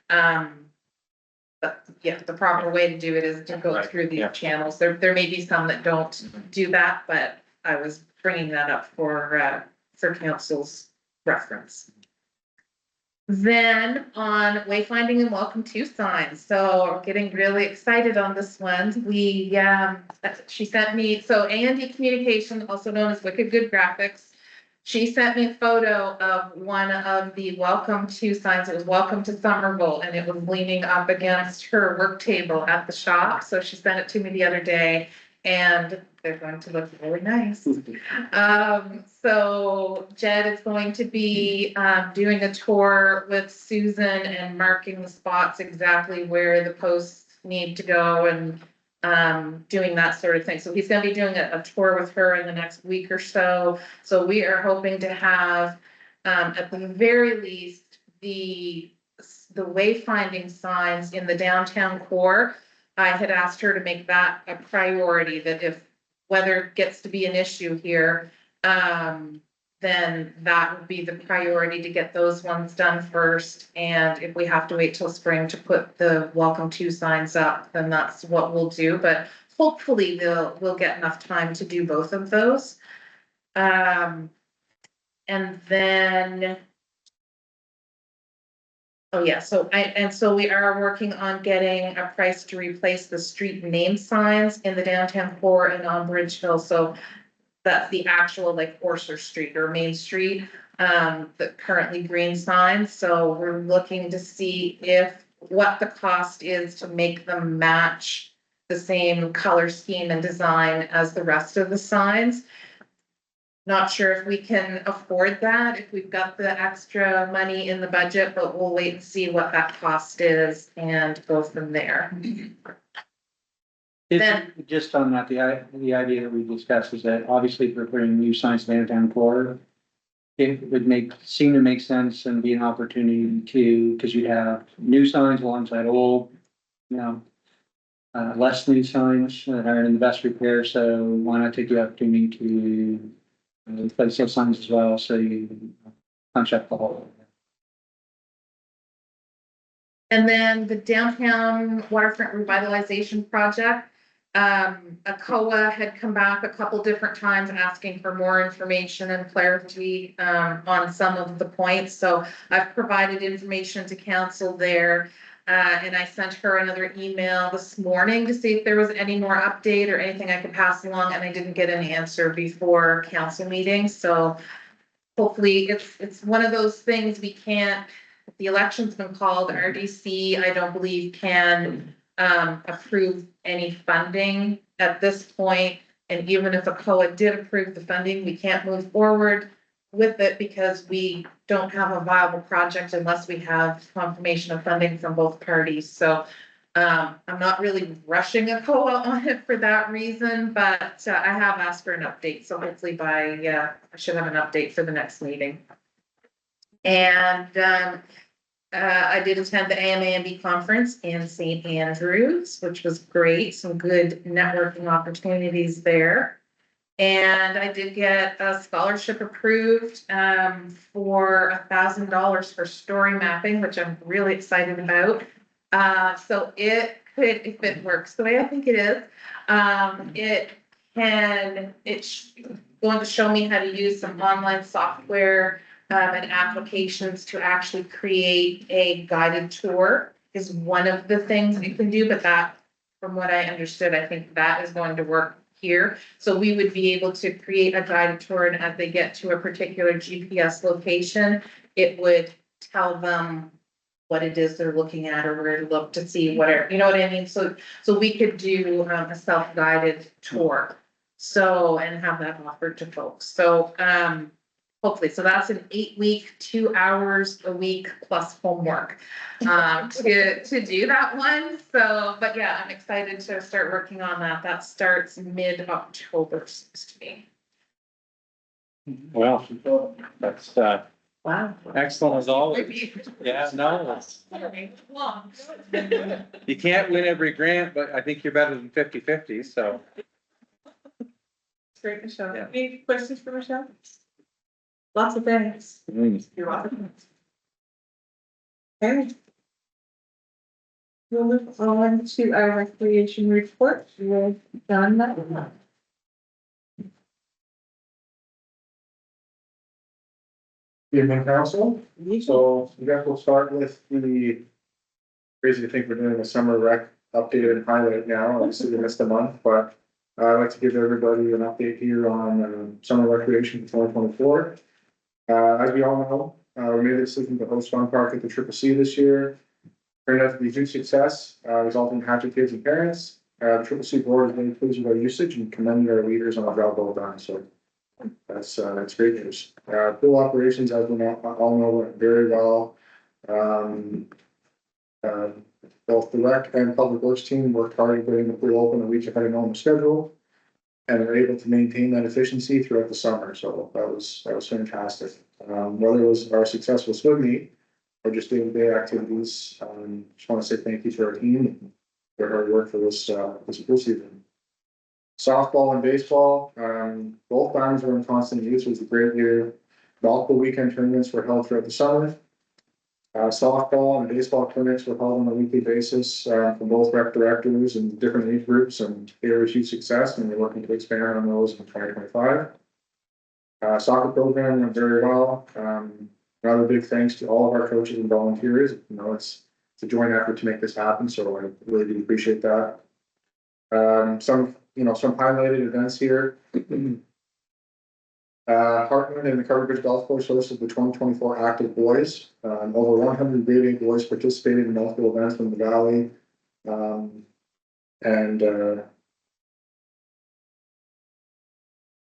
But yeah, the proper way to do it is to go through these channels. There may be some that don't do that, but I was bringing that up for council's reference. Then on wayfinding and welcome to signs, so getting really excited on this one. She sent me, so A&D Communication, also known as Wicked Good Graphics, she sent me a photo of one of the welcome to signs. It was welcome to Somerville, and it was leaning up against her work table at the shop. So she sent it to me the other day, and they're going to look really nice. So Jed is going to be doing a tour with Susan and marking the spots exactly where the posts need to go, and doing that sort of thing. So he's going to be doing a tour with her in the next week or so. So we are hoping to have, at the very least, the wayfinding signs in the downtown core. I had asked her to make that a priority, that if weather gets to be an issue here, then that would be the priority to get those ones done first. And if we have to wait till spring to put the welcome to signs up, then that's what we'll do. But hopefully we'll get enough time to do both of those. And then, oh yeah, so we are working on getting a price to replace the street name signs in the downtown core and on Bridge Hill. So that's the actual like Orser Street or Main Street, the currently green signs. So we're looking to see what the cost is to make them match the same color scheme and design as the rest of the signs. Not sure if we can afford that, if we've got the extra money in the budget, but we'll wait and see what that cost is and go from there. Just on that, the idea that we discussed is that obviously if we're putting new signs downtown core, it would seem to make sense and be an opportunity because you have new signs alongside old, less new signs that are in the best repair. So why not take the opportunity to place those signs as well, so you punch up the whole. And then the downtown waterfront revitalization project. A COA had come back a couple different times asking for more information and clarity on some of the points. So I've provided information to council there. And I sent her another email this morning to see if there was any more update or anything I could pass along, and I didn't get an answer before council meeting. So hopefully it's one of those things we can't, if the election's been called, RDC, I don't believe can approve any funding at this point. And even if a COA did approve the funding, we can't move forward with it because we don't have a viable project unless we have confirmation of funding from both parties. So I'm not really rushing a COA on it for that reason, but I have asked for an update. So hopefully I should have an update for the next meeting. And I did attend the AMANB conference in St. Andrews, which was great. Some good networking opportunities there. And I did get a scholarship approved for $1,000 for story mapping, which I'm really excited about. So it could, if it works the way I think it is, it's going to show me how to use some online software and applications to actually create a guided tour is one of the things you can do, but that, from what I understood, I think that is going to work here. So we would be able to create a guided tour, and as they get to a particular GPS location, it would tell them what it is they're looking at or where to look to see whatever, you know what I mean? So we could do a self-guided tour. So, and have that offered to folks. So, hopefully, so that's an 8-week, 2 hours a week plus homework, to do that one. So, but yeah, I'm excited to start working on that. That starts mid-October, seems to be. Well, that's, Wow. excellent as always. Yeah, no, Long. you can't win every grant, but I think you're better than 50-50, so. Great, Michelle. Yeah. Any questions for Michelle? Lots of thanks. You're welcome. Okay. We'll move on to our recreation report. We're done that. Evening, council. So I guess we'll start with the crazy to think we're doing a summer rec update and highlight now. Obviously, we missed a month, but I'd like to give everybody an update here on summer recreation for 2024. As we all know, we made the decision to host Fun Park at the CCC this year. Turned out to be a huge success, resulting in happy kids and parents. The CCC board is very pleased with our usage and commended our leaders on the job well done. So that's great news. Pool operations, as we all know, went very well. Both the rec and public works team worked hard at getting the pool open a week ahead of normal schedule, and were able to maintain that efficiency throughout the summer. So that was fantastic. Whether it was our successful swim meet or just day-to-day activities, just want to say thank you to our team and their hard work for this pool season. Softball and baseball, both times were in constant use. It was a great year. Multiple weekend tournaments were held throughout the summer. Softball and baseball clinics were held on a weekly basis from both rec directors and different age groups, and they were a huge success, and we're looking to expand on those in 2025. Soccer program went very well. Another big thanks to all of our coaches and volunteers. You know, it's a joint effort to make this happen, so I really do appreciate that. Some highlighted events here. Hartland and the Covered Bridge Golf Course hosted the 2024 Active Boys. Over 100 grade 8 boys participated in multiple events from the valley.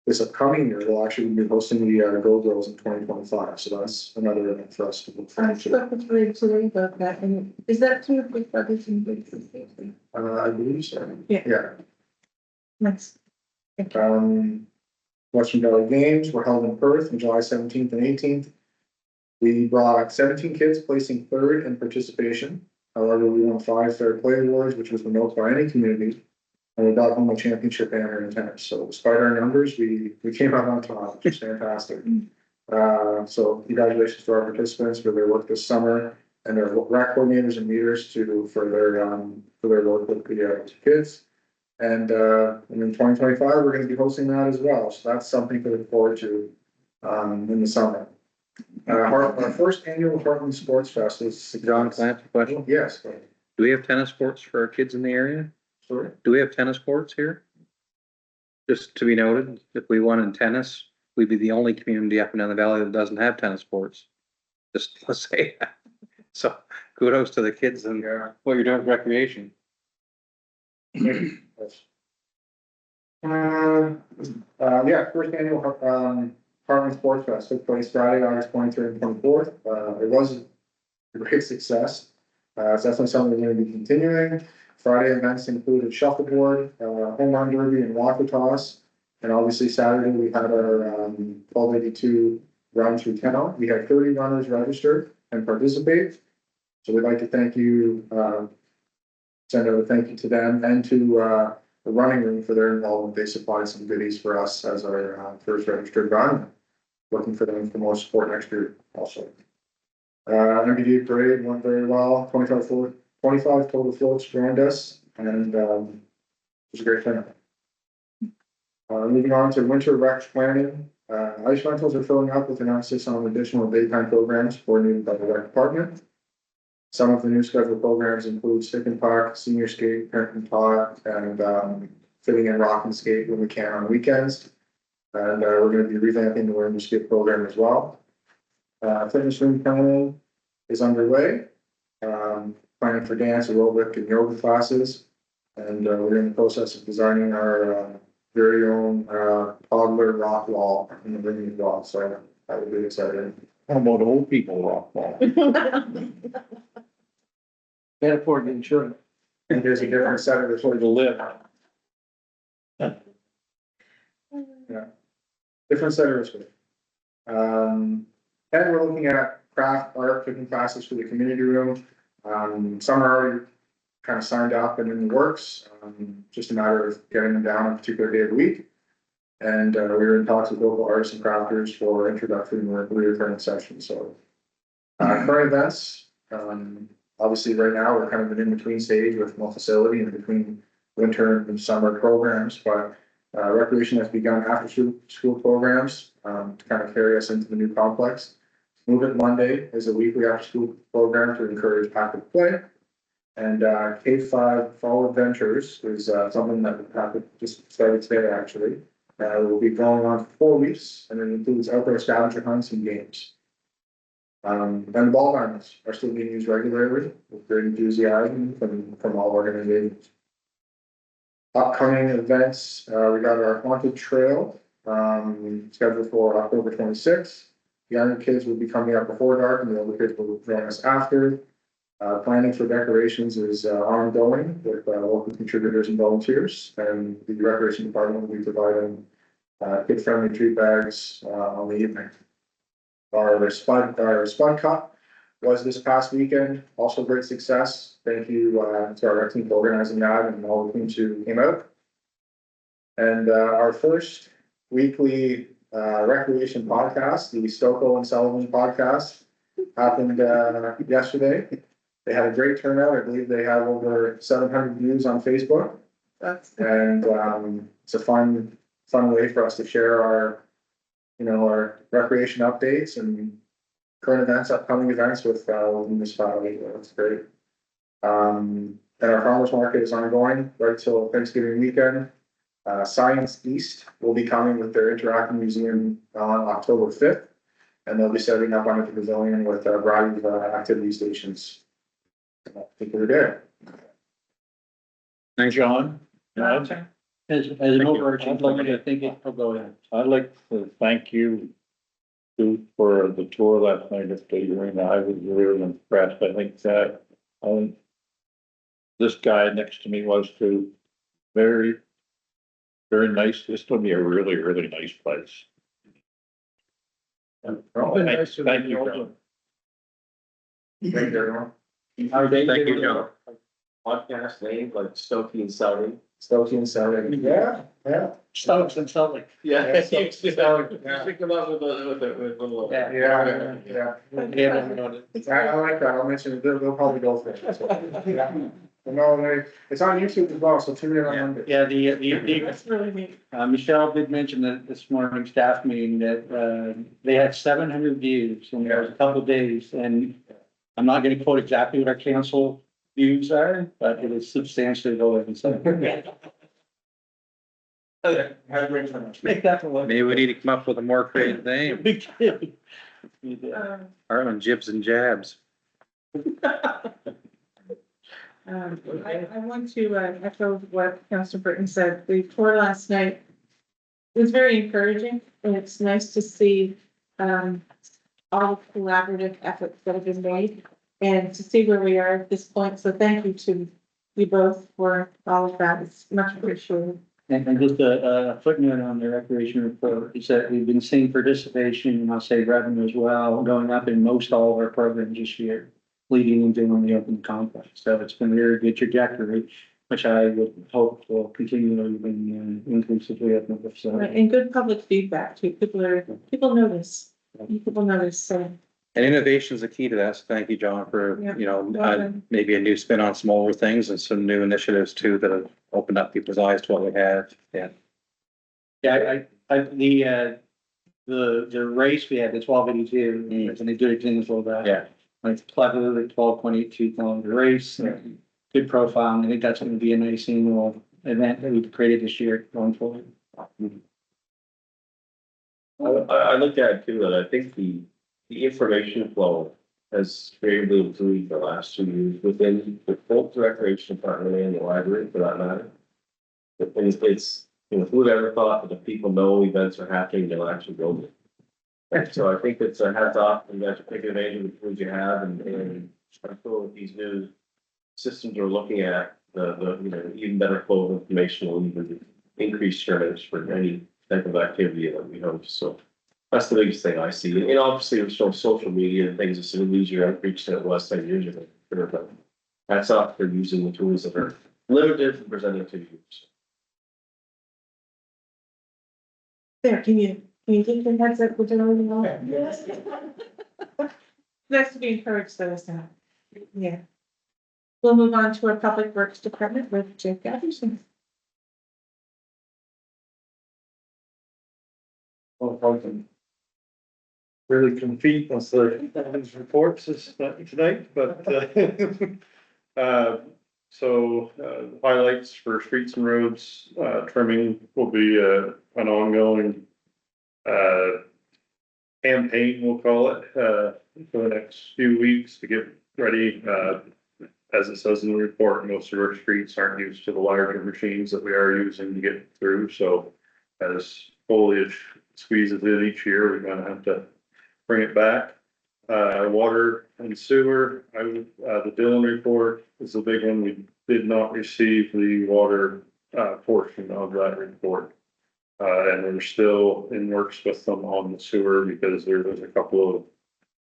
This upcoming year, we'll actually be hosting the Go Girls in 2025. So that's another event for us to look I forward to. spoke with Ray today about that, and is that two of the brothers and big sisters? I believe so. Yeah. Nice. Thank you. Western Valley Games were held in Perth on July 17th and 18th. We brought 17 kids, placing third in participation. However, we won 5 Fair Play Awards, which was the most by any community, and we got home a championship banner in tennis. So despite our numbers, we came out on top, which is fantastic. So congratulations to our participants for their work this summer, and their rec coordinators and leaders for their work with the kids. And in 2025, we're going to be hosting that as well. So that's something to look forward to in the summer. Our first annual Hartland Sports Fest is John, can I ask a question? Yes. Do we have tennis courts for our kids in the area? Sorry. Do we have tennis courts here? Just to be noted, if we won in tennis, we'd be the only community up and down the valley that doesn't have tennis courts. Just let's say that. So kudos to the kids and what you're doing with recreation. First annual Hartland Sports Fest took place Friday, August 23rd and 24th. It was a great success. It's definitely something we're gonna be continuing. Friday events included shuffleboard, home run derby and water toss. And obviously Saturday, we had our 1282 run through Kennel. We had 30 runners registered and participate. So we'd like to thank you, send out a thank you to them and to the running room for their involvement. They supplied some goodies for us as our first registered run. Looking for them for more support next year also. MBD parade went very well. 25 total floats joined us, and it was a great turnout. Moving on to winter rec planning. Ice rentals are filling up with an emphasis on additional daytime programs coordinated by the rec department. Some of the new scheduled programs include stick and puck, senior skate, parent and tot, and fitting in rock and skate when we can on weekends. And we're going to be revamping the learn to skate program as well. Fitness room planning is underway. Planning for dance, aerobic, and yoga classes. And we're in the process of designing our very own toddler rock wall in the room as well. So that would be exciting. How about old people rock wall? Can't afford the insurance. And there's a different set of Sort of live. different set of restrictions. And we're looking at craft art cooking classes for the community room. Some are already kind of signed up and in the works. Just a matter of getting them down on a particular day of the week. And we were in talks with local artists and crafters for introductory and recurring sessions. So current events, obviously right now we're kind of an in-between stage with no facility in between winter and summer programs, but recreation has begun after school programs to kind of carry us into the new complex. Move It Monday is a weekly after school program to encourage active play. And K-5 Fall Adventures is something that happened just started today actually. Will be going on for 4 weeks, and it includes outdoor scavenger hunts and games. And the ball diamonds are still being used regularly with great enthusiasm from all organizations. Upcoming events, we got our Haunted Trail scheduled for October 26th. The younger kids will be coming up before dark, and the older kids will join us after. Planning for decorations is ongoing with local contributors and volunteers, and the recreation department will be providing kid-friendly treat bags on the evening. Our Spud Cup was this past weekend, also great success. Thank you to our rec team for organizing that and all the teams who came out. And our first weekly recreation podcast, the Stocco and Sullivan podcast, happened yesterday. They had a great turnout. I believe they have over 700 views on Facebook. And it's a fun way for us to share our recreation updates and current events, upcoming events with the municipality. That's great. And our farmers market is ongoing right till Thanksgiving weekend. Science East will be coming with their interactive museum on October 5th, and they'll be setting up under the pavilion with a variety of activity stations. I think we're good. Thanks, John. As an overarching point, I think I'll go ahead. I'd like to thank you too for the tour last night at the arena. I was really impressed. I think that this guy next to me was too. Very, very nice. This will be a really, really nice place. Been nice to Thank meet you, you. John. Thank you, everyone. Thank you, John. Podcast name like Stokey and Sully. Stokey and Sully. Yeah. Stokes and Sully. Yeah. Yeah, Stokey, Sully, yeah. Pick them up with a little. Yeah. Yeah. I like that. I'll mention it. They'll probably go for it. Yeah. No, it's on YouTube as well, so tune in on Monday. Yeah, That's really neat. Michelle did mention that this morning staff meeting that they had 700 views in there was a couple of days, and I'm not gonna quote exactly what our council views are, but it is substantially lower than 700. Make that one. Maybe we need to come up with a more creative name. Big deal. Hartland Jibs and Jabs. I want to echo what Councillor Britton said. The tour last night It was very encouraging, and it's nice to see, all the collaborative efforts that have been made, and to see where we are at this point, so thank you to you both for all of that, it's much appreciated. And just a footnote on the recreation report is that we've been seeing participation, and I'll say revenue as well, going up in most all of our programs this year, leading into when we open the complex. So it's been a very good trajectory, which I would hope will continue to even increase as we open the Right, facility. and good public feedback too, people notice, so. And innovation is the key to that. So thank you, John, for, Yeah. you know, Well done. maybe a new spin on some older things and some new initiatives too that have opened up people's eyes to what we have. Yeah. Yeah, the race we had, the 1282, and they did example of that. Yeah. Like clever, the 12.82 kilometer race, good profile, and I think that's gonna be a nice annual event that we've created this year going forward. I looked at it too, and I think the information flow has greatly improved the last 2 years within the both the recreation department and the library for that matter. And it's, you know, who would ever thought that if people know events are happening, they'll actually go there. So I think it's a heads off, and you have to take advantage of the tools you have, and I feel with these new systems we're looking at, the, you know, even better flow of information will even increase turnovers for any type of activity that we host, so. That's the biggest thing I see, and obviously there's no social media and things, it's an easier outreach than it was 10 years ago, sure, but. That's off for using the tools that are limited and presented to you. There, can you give your heads up, would you know? Yes. Nice to be encouraged, though, isn't it? Yeah. We'll move on to our Public Works Department with Jake Giberson. Well, if I can really compete with the reports tonight, but, highlights for streets and roads, trimming will be, an ongoing, campaign, we'll call it, for the next few weeks to get ready. As it says in the report, most of our streets aren't used to the larger machines that we are using to get through, so as foliage squeezes in each year, we're gonna have to bring it back. Water and sewer, the Dillon report is a big one. We did not receive the water, portion of that report. And we're still in works with them on the sewer because there was a couple of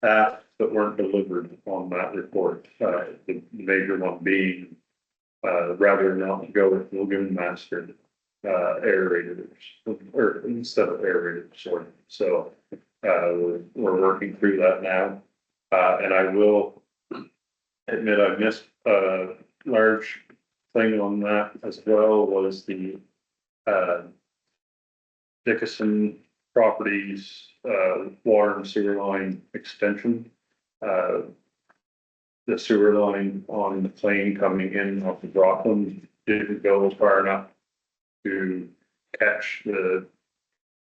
tasks that weren't delivered on that report. The major one being, rather not go with Lagoon Master, aerators, or instead of aerators, sorry. So, we're working through that now. And I will admit I missed a large thing on that as well, was the, Dickinson Properties, water and sewer line extension. The sewer line on the plane coming in off of Rockland didn't go far enough to catch the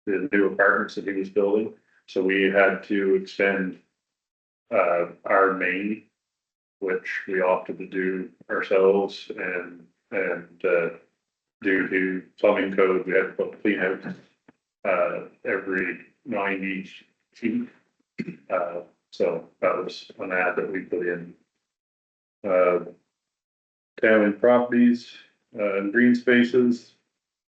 new apartments that he was building. So we had to extend, our main, which we opted to do ourselves, and due to plumbing code, we had to put clean out every 90 feet. So that was an ad that we put in. Town and properties, and green spaces,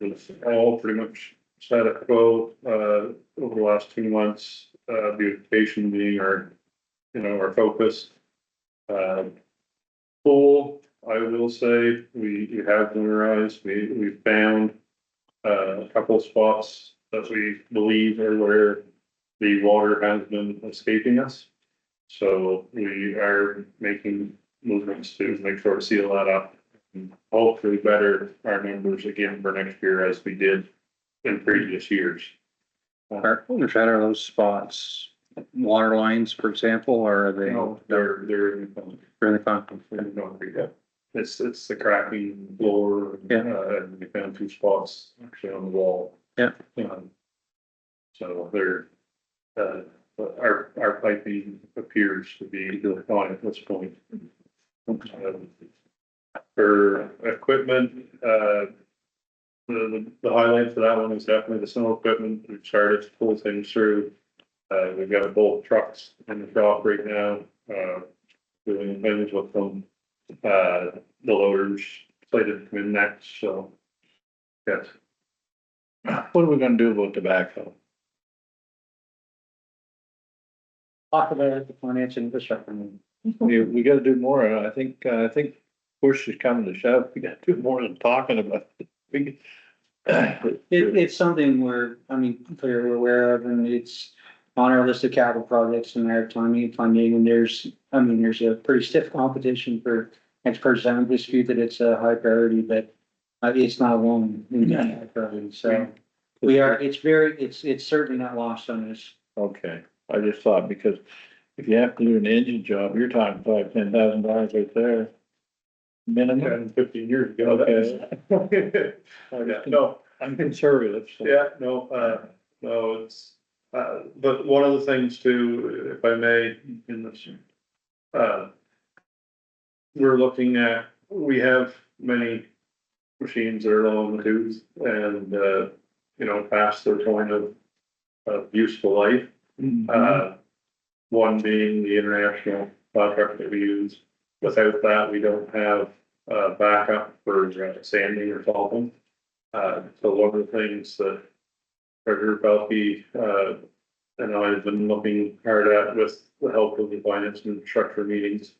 it's all pretty much status quo, over the last 2 months, beautification being our, you know, our focus. Pool, I will say, we have winterized, we found a couple of spots that we believe are where the water has been escaping us. So we are making movements to make sure to seal that up. And hopefully better our numbers again for next year as we did in previous years. Are those spots water lines, for example, or are they? No, they're in the concrete. It's the cracking floor. Yeah. And we found 2 spots actually on the wall. Yeah. So they're, our piping appears to be fine at this point. For equipment, the the highlight for that one is definitely the snow equipment. We've started to pull things through. We've got both trucks in the shop right now, doing things with them. The loaders slated to come in next, so. Yes. What are we gonna do about tobacco? Talk about it at the finance and infrastructure meeting. We gotta do more. I think push is coming to shove. We gotta do more than talking about it. It's something we're aware of, and it's on our list of capital projects and our timing and funding, and there's a pretty stiff competition for experts. I don't dispute that it's a high priority, but it's not alone in that high priority, so it's certainly not lost on us. Okay, I just thought because if you have to do an engine job, you're talking $5,000-10,000 right there. Minimum. 10, 15 years ago. Okay. Yeah, no, I'm conservative, so. yeah, no, it's, but one of the things too, if I may, in this, we're looking at, we have many machines that are low in the tooth and, past their point of useful life. One being the international contract that we use. Without that, we don't have backup for sanding or salting. So one of the things that Treasurer Pelkey and I have been looking hard at with the help of the finance and infrastructure meetings.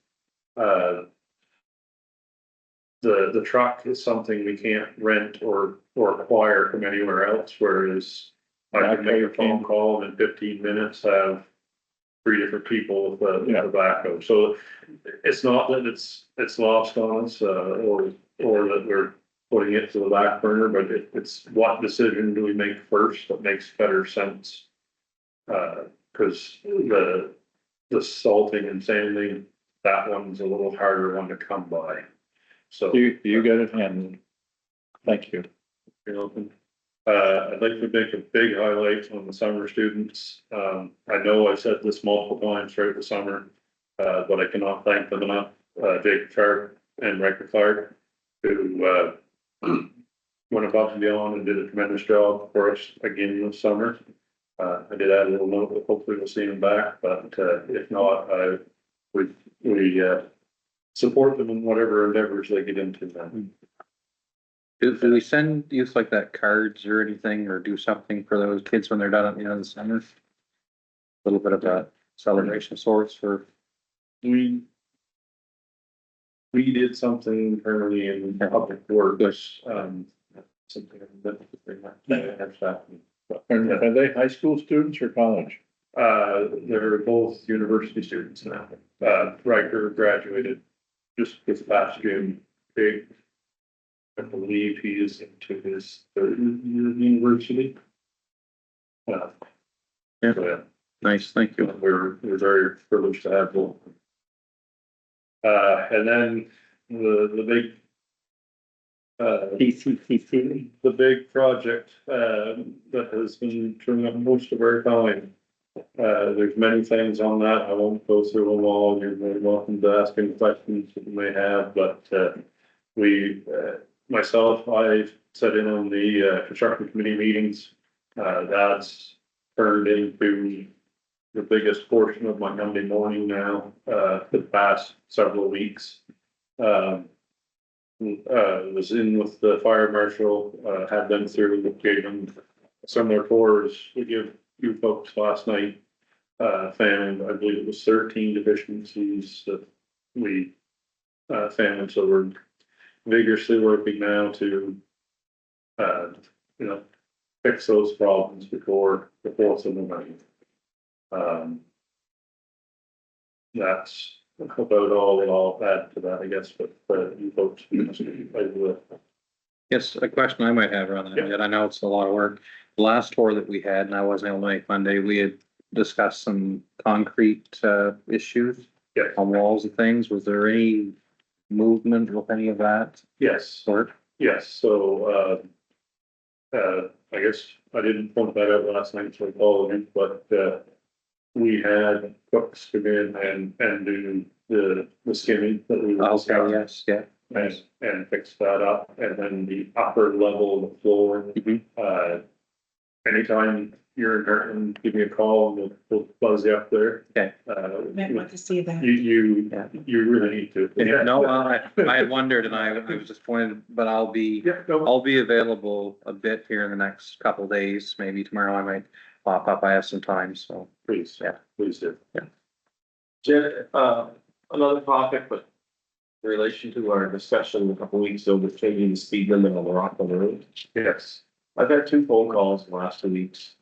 The truck is something we can't rent or acquire from anywhere else, whereas I can make a phone call and in 15 minutes have 3 different people with tobacco. So it's not that it's lost on us, or that we're putting it to the back burner, but it's what decision do we make first that makes better sense? Cause the salting and sanding, that one's a little harder one to come by. So. You got it handled. Thank you. You're welcome. I'd like to make a big highlight on the summer students. I know I've said this multiple times throughout the summer, but I cannot thank them enough. Jacob Sharp and Riker Clark, who went above and beyond and did a tremendous job for us again this summer. I did add a little note that hopefully we'll see them back, but if not, we support them in whatever endeavors they get into then. Do we send youth like that cards or anything, or do something for those kids when they're done at the end of the summer? A little bit of a celebration of sorts for. We did something internally in public works, something that. Are they high school students or college? They're both university students now. Riker graduated just this past June. I believe he is into his 3rd year of university. Yeah. Nice, thank you. We're very privileged to have both. And then the big CCCC. the big project that has been turning up most of our time. There's many things on that. I won't go through them all. You're very welcome to ask any questions that you may have, but myself, I sat in on the construction committee meetings. That's turned into the biggest portion of my Monday morning now, the past several weeks. Was in with the fire marshal, had been through, gave them similar tours we give you folks last night. Found, I believe it was 13 deficiencies that we found, so we're vigorously working now to fix those problems before the 4th of November. That's about all I'll add to that, I guess, but you folks. Yes, a question I might have around that, and I know it's a lot of work. The last tour that we had, and I wasn't able to make Monday, we had discussed some concrete issues on walls and things. Was there any movement with any of that? Yes. Sort? Yes, so I guess I didn't point that out last night, so I apologize, but we had cooks come in and do the skimming that we were discussing. Yes, yeah. and fix that up, and then the upper level of the floor. Anytime you're in Hartland, give me a call, and we'll buzz you up there. Okay. Might want to see that. You Yeah. really need to. No, I had wondered and I was disappointed, but I'll be available a bit here in the next couple of days, maybe tomorrow I might pop up, I have some time, so. Please, Yeah. please do. Jen, another topic, but in relation to our discussion a couple weeks ago with changing the speed limit on the Rockland Road. Yes. I've had 2 phone calls in the last 2 weeks,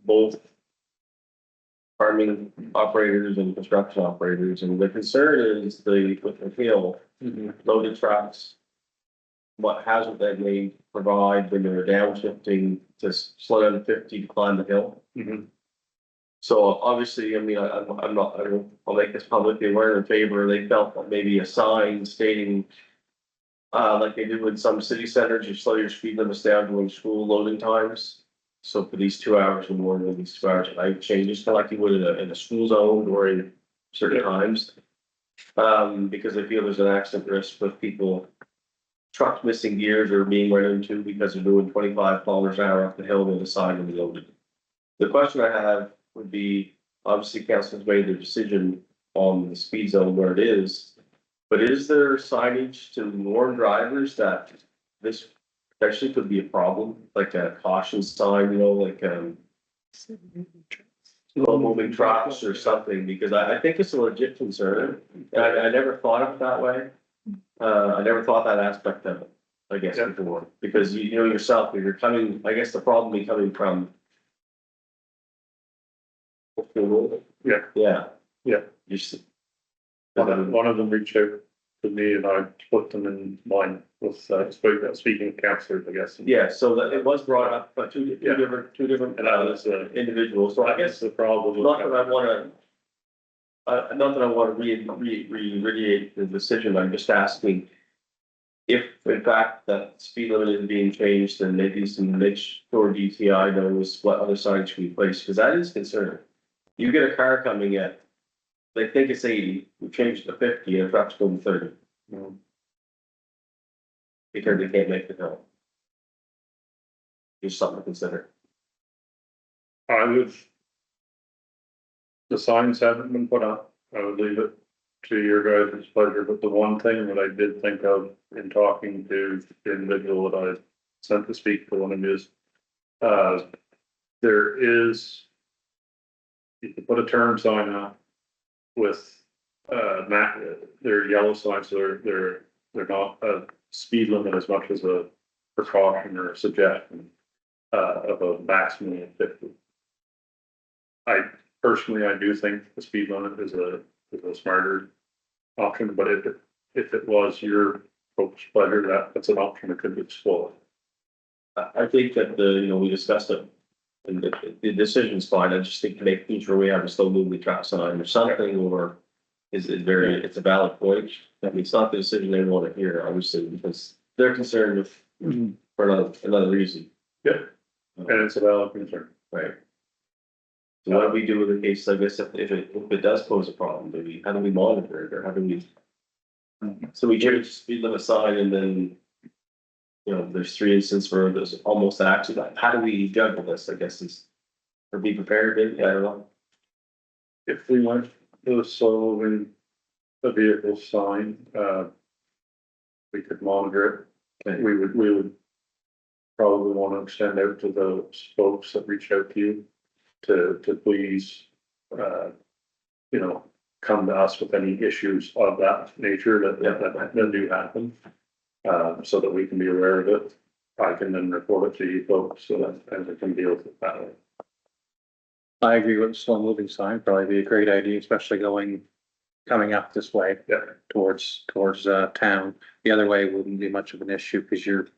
both farming operators and construction operators, and the concern is with the hill, loaded trucks. What hazard that may provide when they're downshifting to slow down to 50 to climb the hill. So obviously, I mean, I'll make this public, they weren't in favor, they felt that maybe a sign stating. Like they do in some city centers, you slow your speed limits down during school loading times. So for these 2 hours and more than these 2 hours, I change just like you would in a school zone during certain times. Because they feel there's an accident risk with people. Trucks missing gears or being run into because they're doing 25 kilometers an hour up the hill with the sign and loaded. The question I have would be, obviously council's made their decision on the speed zone where it is. But is there signage to warn drivers that this potentially could be a problem, like a caution sign, you know, like, slow moving trucks or something, because I think it's a legit concern. And I never thought of it that way. I never thought that aspect of it, I guess, before, because you know yourself, when you're coming, I guess the problem be coming from. Yeah. Yeah. Yeah. You see. One of them reached out to me and I put them in line with, speaking of counselors, I guess. Yeah, so that it was brought up by two different, And that was, individuals, so I guess, the problem. not that I wanna. Not that I wanna reiterate the decision, I'm just asking. If in fact that speed limit is being changed, then maybe make sure DTI knows what other signs should be placed, because that is concerning. You get a car coming in. They think it's 80, we changed it to 50 and a truck's going 30. Because they can't make the hill. Just something to consider. I would. The signs haven't been put up, I would leave it to your guys' pleasure, but the one thing that I did think of in talking to the individual that I sent to speak to one of his. There is. You can put a turn sign up. With, they're yellow signs, so they're not a speed limit as much as a precaution or a suggestion, of a maximum of 50. I do think the speed limit is a smarter option, but if it was your folks' pleasure, that's an option that could be explored. I think that we discussed it. And the decision's fine, I just think making sure we have a slow moving truck sign or something, or it's a valid point. I mean, it's not the decision they want to hear, obviously, because they're concerned with, for another reason. Yeah, and it's a valid concern. Right. So what do we do with the case, I guess, if it does pose a problem, how do we monitor it, or how do we? So we change the speed limit sign and then. There's 3 instances where there's almost an accident. How do we juggle this, I guess, or be prepared, maybe, I don't know. If we went to the slow moving the vehicle sign, we could monitor it. Okay. We would probably want to extend out to those folks that reached out to you to please, come to us with any issues of that nature that do happen. So that we can be aware of it. I can then report it to you folks so that we can deal with it that way. I agree with the slow moving sign, probably be a great idea, especially coming up this way. Yeah. Towards town. The other way wouldn't be much of an issue because you're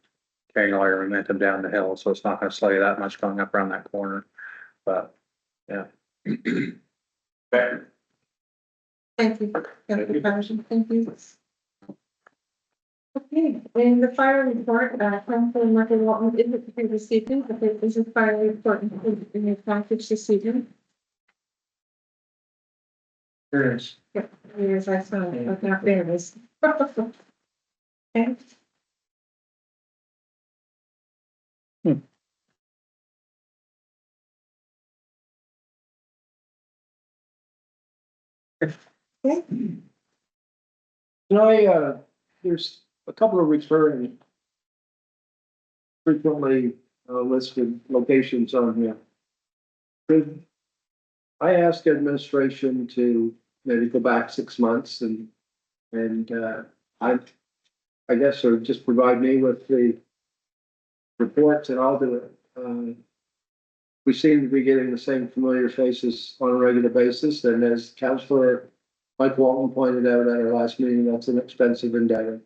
carrying all your momentum down the hill, so it's not gonna slow you that much going up around that corner. But, yeah. Okay. Thank you. Thank you. Okay, in the fire report, Council Michael Walton isn't here this evening, but there is a fire report included in your package this evening. There is. Yeah, here's I saw it, but now there it is. Okay. There's a couple of recurring frequently listed locations on here. Could I ask administration to maybe go back 6 months and I guess, or just provide me with the reports and I'll do it. We seem to be getting the same familiar faces on a regular basis, and as Councillor Mike Walton pointed out at our last meeting, that's an expensive endeavor.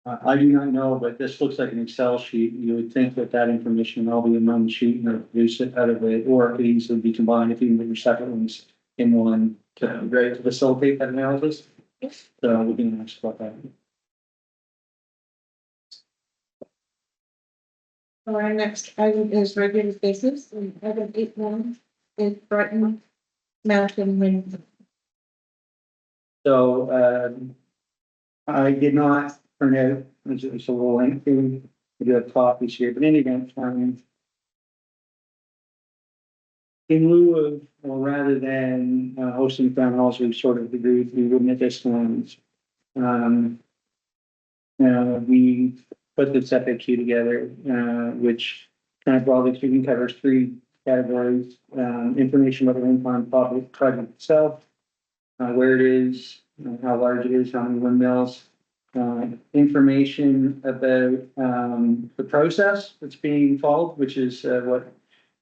I do not know, but this looks like an Excel sheet. You would think that that information would all be in one sheet and produce it out of it, or it could easily be combined if you can get your separate ones in one to facilitate that analysis. So we can ask about that. Our next item is regular business, and item 8.1 is Brighton Mountain Wind. So, I did not print out, it's a little lengthy, we do have copies here, but in any event, in lieu of, or rather than hosting town halls, we've sort of agreed we wouldn't at this point. We put this FAQ together, which kind of broadly speaking covers 3 categories: information about the wind farm project itself, where it is, how large it is, how many windmills, information about the process that's being followed, which is what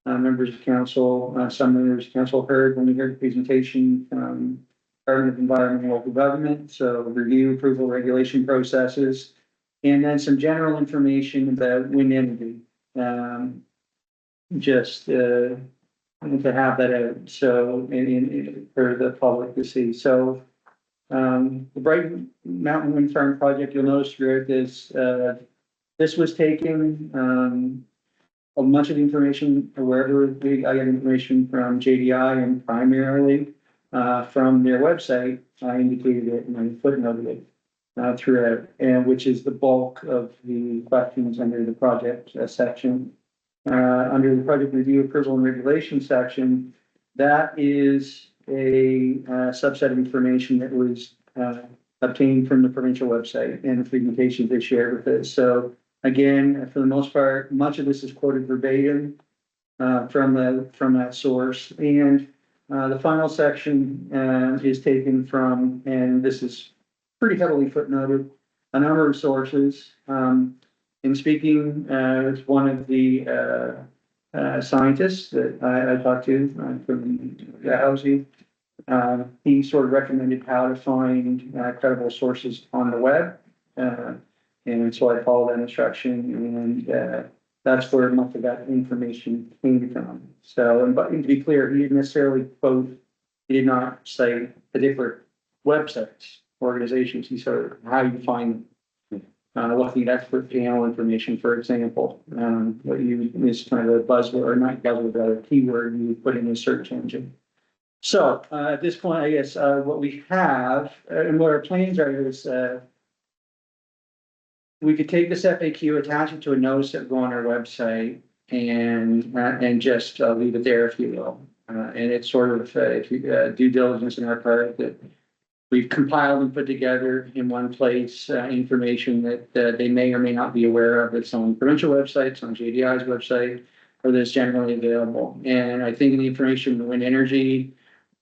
members of council, some members of council heard when we heard the presentation from Department of Environment and Local Government. So review, approval, regulation processes, and then some general information about wind energy. Just to have that out, so for the public to see. So the Brighton Mountain Wind Farm project, you'll notice throughout this, this was taken, much of the information, or wherever I get information from JDI and primarily from their website. I indicated it and I footnoted it throughout, and which is the bulk of the questions under the project section. Under the project review, approval and regulation section, that is a subset of information that was obtained from the provincial website and the presentations they shared with us. So again, for the most part, much of this is quoted verbatim from that source. And the final section is taken from, and this is pretty heavily footnoted, a number of sources. In speaking with one of the scientists that I talked to from the housing, he sort of recommended how to find credible sources on the web. And so I followed that instruction, and that's where much of that information came from. So, but to be clear, he didn't necessarily quote, he did not cite particular websites, organizations. He said how you find them. Looking at expert panel information, for example, what you is kind of a buzzword, or not buzzword, but a keyword you put in a search engine. So at this point, I guess what we have and what our plans are is we could take this FAQ, attach it to a notice that will go on our website, and just leave it there, if you will. And it's sort of due diligence in our part that we've compiled and put together in one place information that they may or may not be aware of. It's on provincial websites, on JDI's website, or that's generally available. And I think the information on wind energy,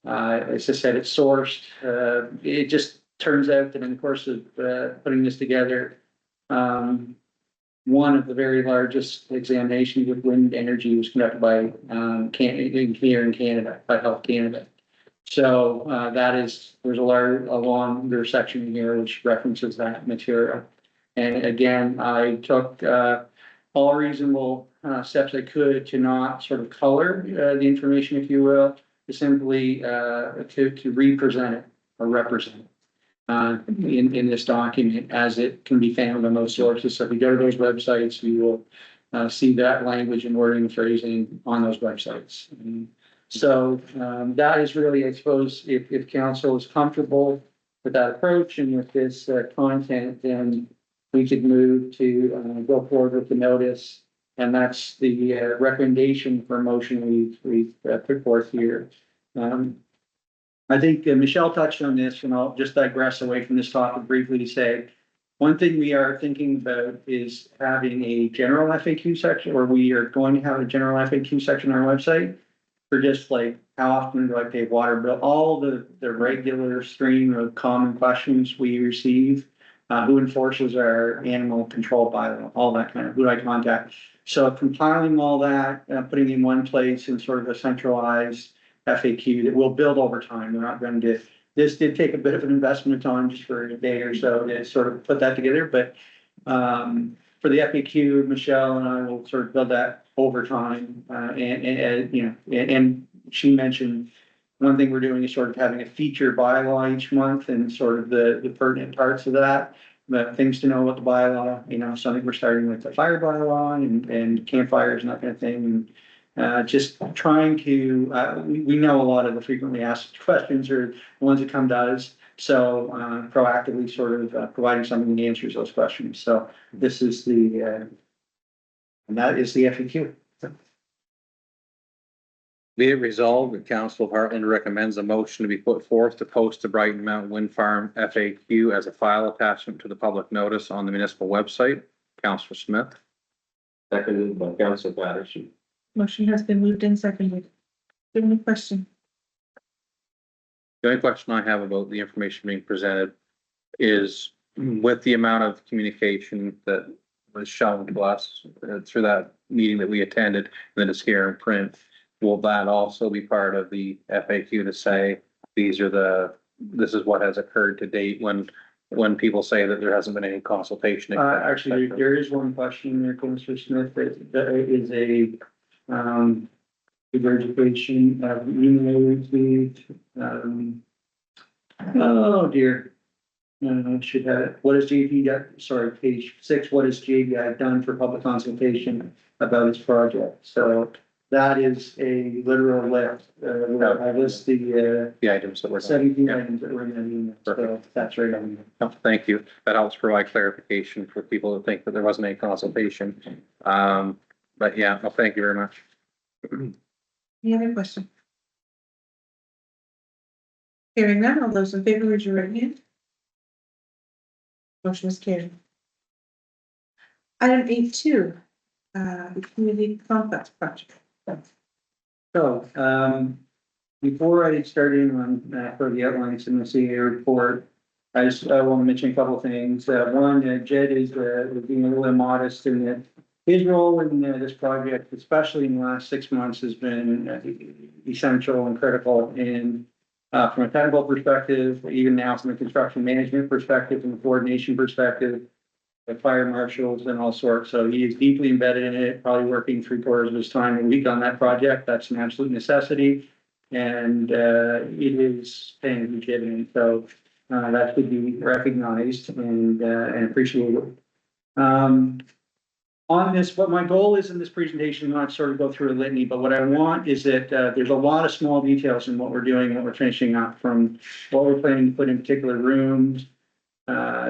as I said, it's sourced. It just turns out that in the course of putting this together, one of the very largest examinations of wind energy was conducted by here in Canada, by Health Canada. So that is, there's a longer section here which references that material. And again, I took all reasonable steps I could to not sort of color the information, if you will, to simply to represent it or represent it in this document as it can be found on those sources. So if you go to those websites, you will see that language and wording and phrasing on those websites. So that is really, I suppose, if council is comfortable with that approach and with this, content, then we could move to, go forward with the notice. And that's the, recommendation for motion we've put forth here. I think Michelle touched on this, and I'll just digress away from this topic briefly to say, one thing we are thinking about is having a general FAQ section, or we are going to have a general FAQ section on our website for just like, how often do I pay water bill? All the regular stream of common questions we receive. Who enforces our animal control bylaw, all that kind of, who do I contact? So compiling all that, putting in one place in sort of a centralized FAQ that will build over time. We're not going to, this did take a bit of an investment of time just for a day or so to sort of put that together, but for the FAQ, Michelle and I will sort of build that over time. And you know, and she mentioned one thing we're doing is sort of having a feature bylaw each month and sort of the pertinent parts of that. But things to know about the bylaw, you know, so I think we're starting with the fire bylaw and campfires and that kind of thing. And just trying to, we know a lot of the frequently asked questions are the ones that come to us. So proactively sort of providing something that answers those questions. So this is the, and that is the FAQ. Be it resolved, the Council of Hartland recommends a motion to be put forth to post the Brighton Mountain Wind Farm FAQ as a file attachment to the public notice on the municipal website. Councillor Smith. Seconded by Councillor Patterson. Motion has been moved and seconded. Do you have any question? The only question I have about the information being presented is with the amount of communication that was shown to us through that meeting that we attended, and then it's here in print, will that also be part of the FAQ to say, this is what has occurred to date when people say that there hasn't been any consultation? Actually, there is one question there, Councillor Smith, that is a, regurgitation of email received. Oh dear. Should have it. What is sorry, page 6, what has JBI done for public consultation about its project? So that is a literal list. Where I list the items that were 17 items that were in that email. So that's right on there. Oh, thank you. That helps provide clarification for people that think that there wasn't any consultation. But yeah, well, thank you very much. Any other question? Hearing none, all those in favor, raise your right hand. Motion is carried. Item 8.2, the community complex project. So, before I start in on, for the outlines in the CAO report, I just, want to mention a couple of things. One, Jed is, being a little modest in that his role in this project, especially in the last 6 months, has been essential and critical in, from a technical perspective, even now from a construction management perspective and coordination perspective, the fire marshals and all sorts. So he is deeply embedded in it, probably working 3/4 of his time a week on that project. That's an absolute necessity. And it is paying a huge dividend. So that should be recognized and appreciated. On this, what my goal is in this presentation, not sort of go through a litany, but what I want is that there's a lot of small details in what we're doing, what we're finishing up, from what we're planning to put in particular rooms,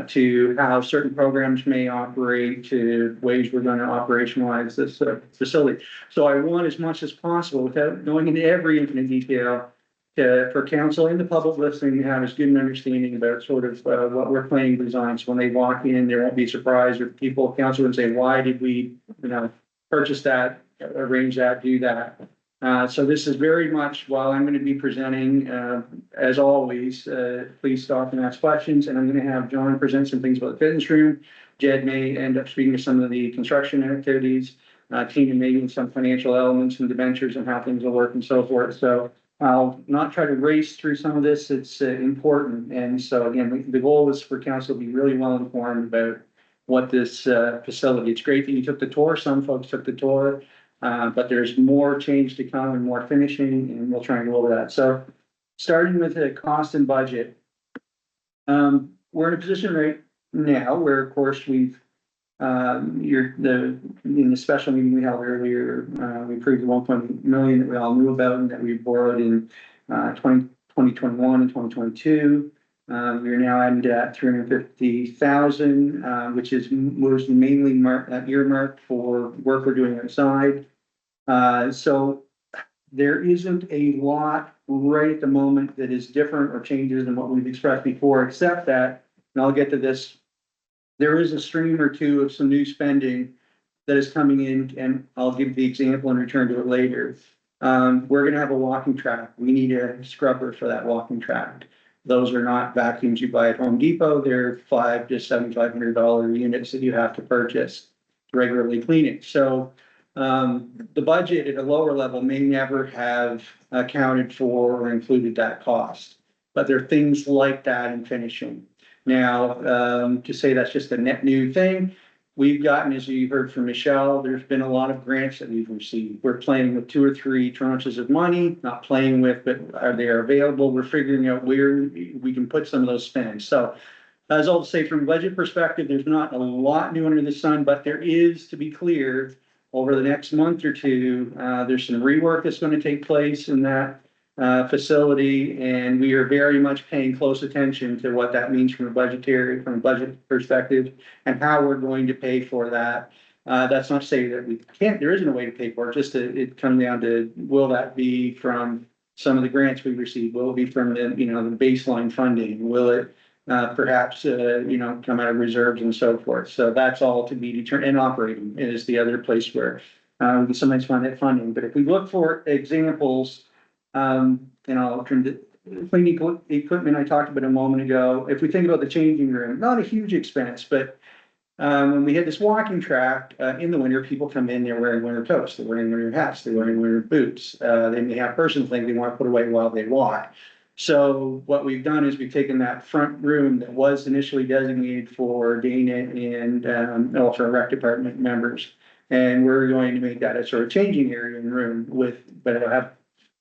to how certain programs may operate, to ways we're going to operationalize this facility. So I want, as much as possible, without going into every infinite detail, for council and the public listening to have as good an understanding about sort of what we're planning to design. So when they walk in, they won't be surprised, or people, council would say, why did we, purchase that, arrange that, do that? So this is very much, while I'm going to be presenting, as always, please stop and ask questions, and I'm going to have John present some things about the fitness room. Jed may end up speaking to some of the construction activities, Tina maybe some financial elements and debentures and how things will work and so forth. So I'll not try to race through some of this. It's important. And so again, the goal is for council to be really well informed about what this facility. It's great that you took the tour. Some folks took the tour. But there's more change to come and more finishing, and we'll try and go over that. So starting with the cost and budget, we're in a position right now where, of course, we've, in the special meeting we held earlier, we approved the 1.8 million that we all knew about and that we borrowed in 2021 and 2022. We're now at 350,000, which was mainly earmarked for work we're doing outside. So there isn't a lot right at the moment that is different or changes than what we've expressed before, except that, and I'll get to this, there is a stream or two of some new spending that is coming in, and I'll give the example and return to it later. We're gonna have a walking track. We need a scrubber for that walking track. Those are not vacuums you buy at Home Depot. They're $500 to $7,500 units that you have to purchase to regularly clean it. So the budget at a lower level may never have accounted for or included that cost. But there are things like that in finishing. Now, to say that's just a net new thing, we've gotten, as you heard from Michelle, there's been a lot of grants that we've received. We're playing with 2 or 3 tranches of money, not playing with, but they are available. We're figuring out where we can put some of those spends. So as I'll say, from a budget perspective, there's not a lot new under the sun, but there is, to be clear, over the next month or two, there's some rework that's going to take place in that facility, and we are very much paying close attention to what that means from a budget perspective and how we're going to pay for that. That's not to say that we can't, there isn't a way to pay for it, just it comes down to, will that be from some of the grants we receive? Will it be from the, the baseline funding? Will it perhaps, come out of reserves and so forth? So that's all to be determined. And operating is the other place where we can sometimes find that funding. But if we look for examples, and I'll turn to cleaning equipment I talked about a moment ago. If we think about the changing room, not a huge expense, but when we had this walking track in the winter, people come in, they're wearing winter coats, they're wearing winter hats, they're wearing winter boots. They may have personal things they want to put away while they walk. So what we've done is we've taken that front room that was initially designated for Dana and also our rec department members, and we're going to make that a sort of changing area in the room but it'll have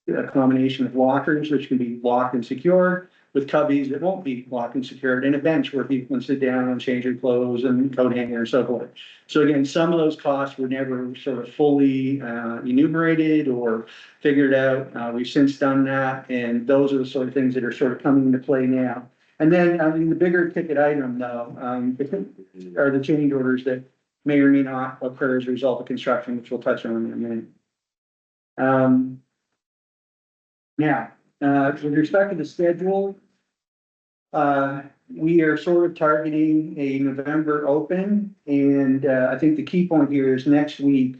a combination of lockers, which can be locked and secured, with cubbies that won't be locked and secured, and a bench where people can sit down and change their clothes and coat hanger and so forth. So again, some of those costs were never sort of fully enumerated or figured out. We've since done that, and those are the sort of things that are sort of coming into play now. And then, the bigger ticket item though, are the change orders that may or may not occur as a result of construction, which we'll touch on in a minute. Now, with respect to the schedule, we are sort of targeting a November open, and I think the key point here is next week.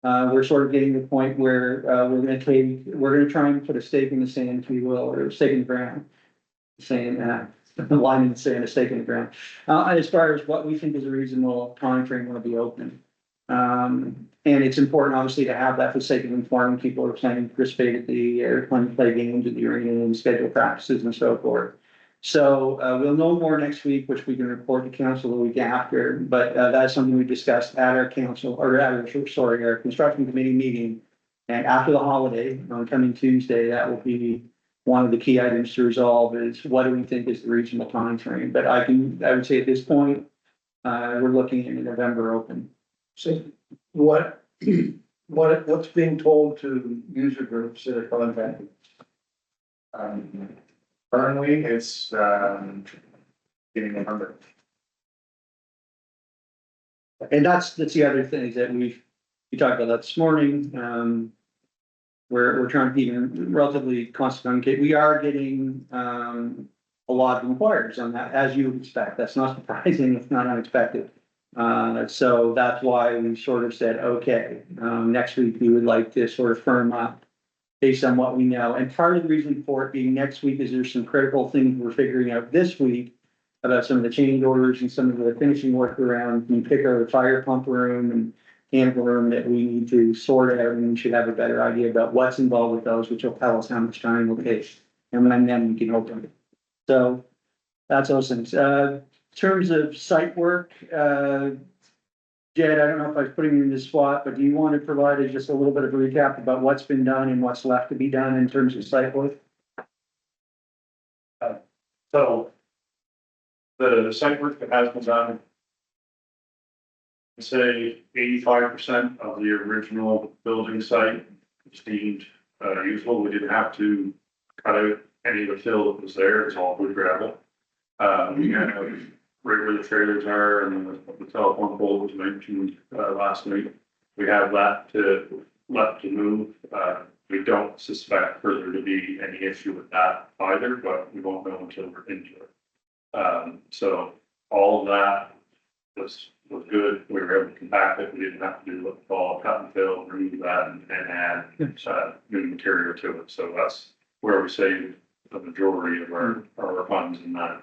We're sort of getting to the point where we're going to try and put a stake in the sand, if you will, or a stake in the ground. Saying the line in the sand, a stake in the ground. As far as what we think is a reasonable time frame will be open. And it's important, obviously, to have that for the sake of informing people who are planning to participate at the airplane play games at the arena and schedule practices and so forth. So we'll know more next week, which we can report to council the week after. But that's something we discussed at our our construction committee meeting. And after the holiday, on coming Tuesday, that will be one of the key items to resolve is what do we think is the reasonable time frame. But I would say at this point, we're looking at a November open. So what's being told to user groups that are contracting? Currently, it's getting a number. And that's the other thing that we talked about that this morning. We're trying to be relatively constant. We are getting a lot of inquiries on that, as you would expect. That's not surprising. It's not unexpected. So that's why we sort of said, okay, next week we would like to sort of firm up based on what we know. And part of the reason for it being next week is there's some critical things we're figuring out this week about some of the change orders and some of the finishing work around in particular the fire pump room and mechanical room that we need to sort out, and we should have a better idea about what's involved with those, which will tell us how much time will take. And then we can open it. So that's those things. In terms of site work, Jed, I don't know if I was putting you in this spot, but do you want to provide us just a little bit of a recap about what's been done and what's left to be done in terms of site work? So the site work that has been done, I'd say 85% of the original building site is deemed usable. We didn't have to cut out any of the fill that was there. It's all good gravel. We have right where the trailers are and the telephone pole was mentioned, last night. We have that left to move. We don't suspect further to be any issue with that either, but we won't know until we're into it. So all of that was good. We were able to compact it. We didn't have to do what we call cut and fill, remove that and add, new material to it. So that's where we save the majority of our funds in that.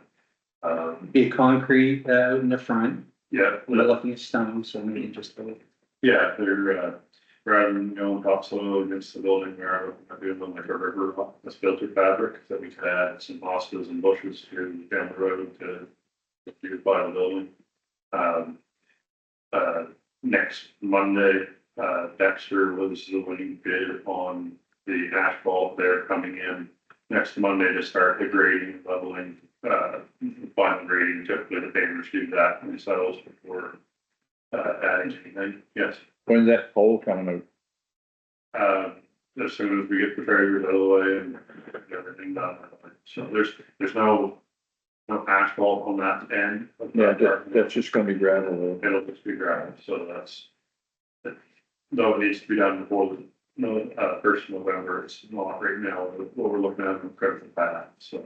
Be concrete, in the front, Yeah, we're looking at stone, so maybe just a. yeah, they're, rather than going topsoil against the building, we're looking at doing them like a river, this filtered fabric that we could add some hostas and bushes to down the road to beautify the building. Next Monday, Dexter was the winning bid on the asphalt. They're coming in next Monday to start the grading, leveling, final grading. Typically the pavers do that themselves before adding anything. Yes. When's that pole coming out? As soon as we get the trailers out of the way and everything done. So there's no asphalt on that end. Yeah, that's just gonna be gravel. It'll just be gravel, so that's, though it needs to be done before the first of November, it's not right now, what we're looking at in critical path, so.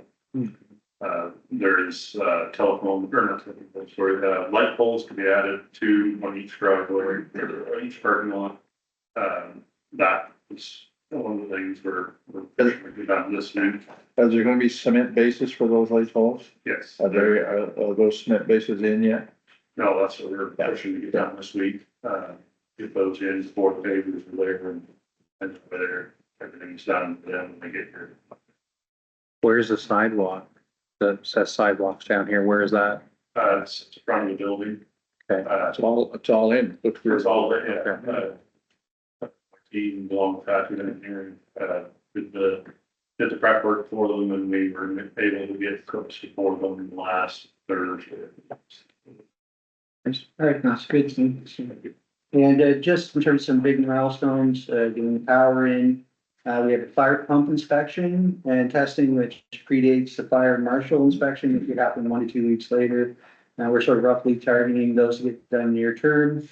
There's, telephone, or not telephone, sorry, light poles to be added to on each driveway, or each parking lot. That is one of the things we're done listening. Is there gonna be cement bases for those light poles? Yes. Are those cement bases in yet? No, that's what we're pushing to get done this week, get those in before the pavers are there and whether everything's done for them when they get here. Where's the sidewalk? That says sidewalks down here. Where is that? It's in front of the building. Okay. It's all in. Looks good. It's all, yeah. Team along with that engineering, did the prep work for them and we were able to get cooks for them last Thursday. All right, that's good. And just in terms of some big milestones, getting the power in, we have a fire pump inspection and testing, which predates the fire marshal inspection, which would happen 1 to 2 weeks later. We're sort of roughly targeting those to get done near term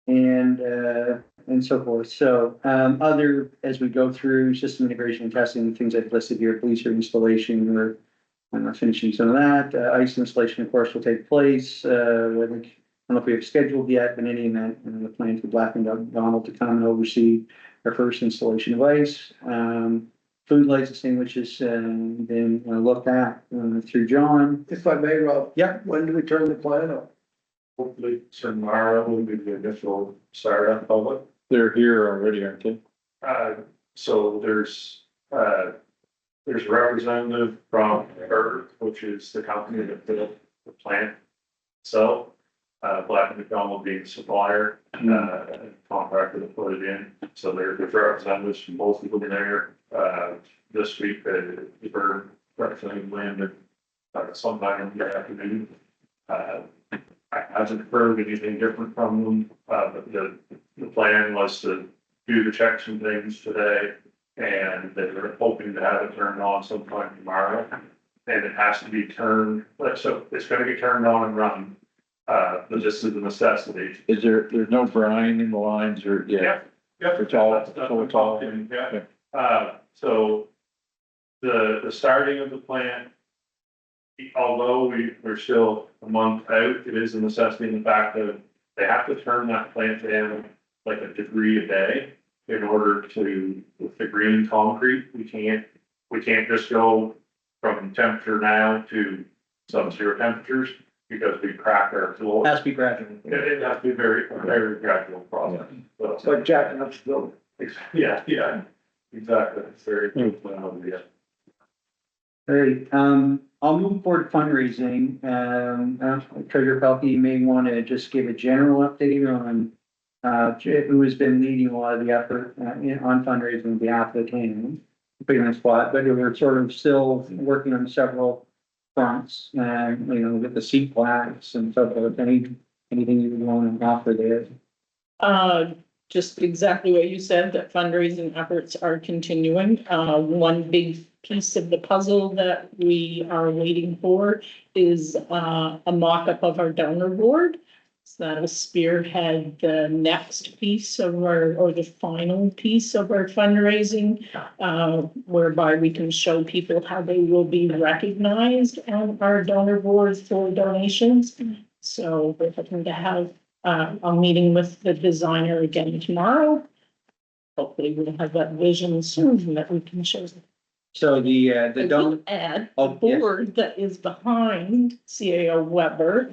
and so forth. So, other, as we go through system integration and testing, things I've listed here, police installation, we're finishing some of that. Ice installation, of course, will take place. I don't know if we have scheduled yet, but in any event, the plan for Black and Donald to come and oversee our first installation of ice. Food lights extinguishers been looked at through John. If I may, Rob. Yeah. When do we turn the plan on? Hopefully tomorrow will be the initial startup of it. They're here already, aren't they? So there's a representative from Earth, which is the company that built the plant itself. Black and McDonald being the supplier, contractor to put it in. So there's representatives from both of them there. This week, the bird representative landed sometime in the afternoon. I haven't heard anything different from them, but the plan was to do the checks and things today. And they were hoping to have it turned on sometime tomorrow. And it has to be turned, so it's gonna be turned on and run. But this is a necessity. There's no brine in the lines or, yeah. Yep. It's all, That's so it's all. Yeah. So the starting of the plant, although we're still a month out, it is a necessity in the fact that they have to turn that plant down like a degree a day in order to, with the green concrete, we can't just go from temperature now to sub-zero temperatures because we crack our floor. Has to be gradual. It has to be very, very gradual process. So, It's like jacking up the building. yeah, exactly. It's very good. Yeah. All right, I'll move forward to fundraising. Treasurer Pelkey, you may want to just give a general update on who has been leading a lot of the effort on fundraising on behalf of the town. Putting on the spot, but we're sort of still working on several fronts, with the seat plaques and so forth. Anything you would want to offer there? just exactly what you said, that fundraising efforts are continuing. One big piece of the puzzle that we are waiting for is a mock-up of our donor board. So that'll spearhead the next piece of or the final piece of our fundraising, whereby we can show people how they will be recognized on our donor boards for donations. So we're hoping to have a meeting with the designer again tomorrow. Hopefully we'll have that vision soon that we can show them. So the I donor. will add, the Oh, yes. board that is behind CAO Weber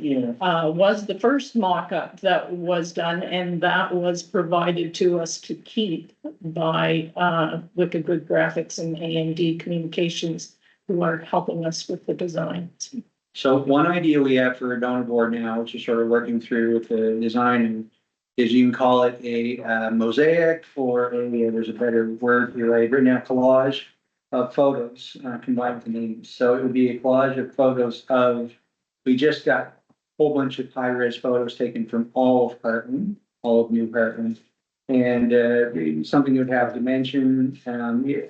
was the first mock-up that was done, and that was provided to us to keep by Wicked Good Graphics and AMD Communications, who are helping us with the design. So one idea we have for a donor board now, which is sort of working through with the design, is you can call it a mosaic, or there's a better word here, a written out collage of photos combined with the names. So it would be a collage of photos of, we just got a whole bunch of high-res photos taken from all of Hartland, all of New Hartland. And something you would have to mention,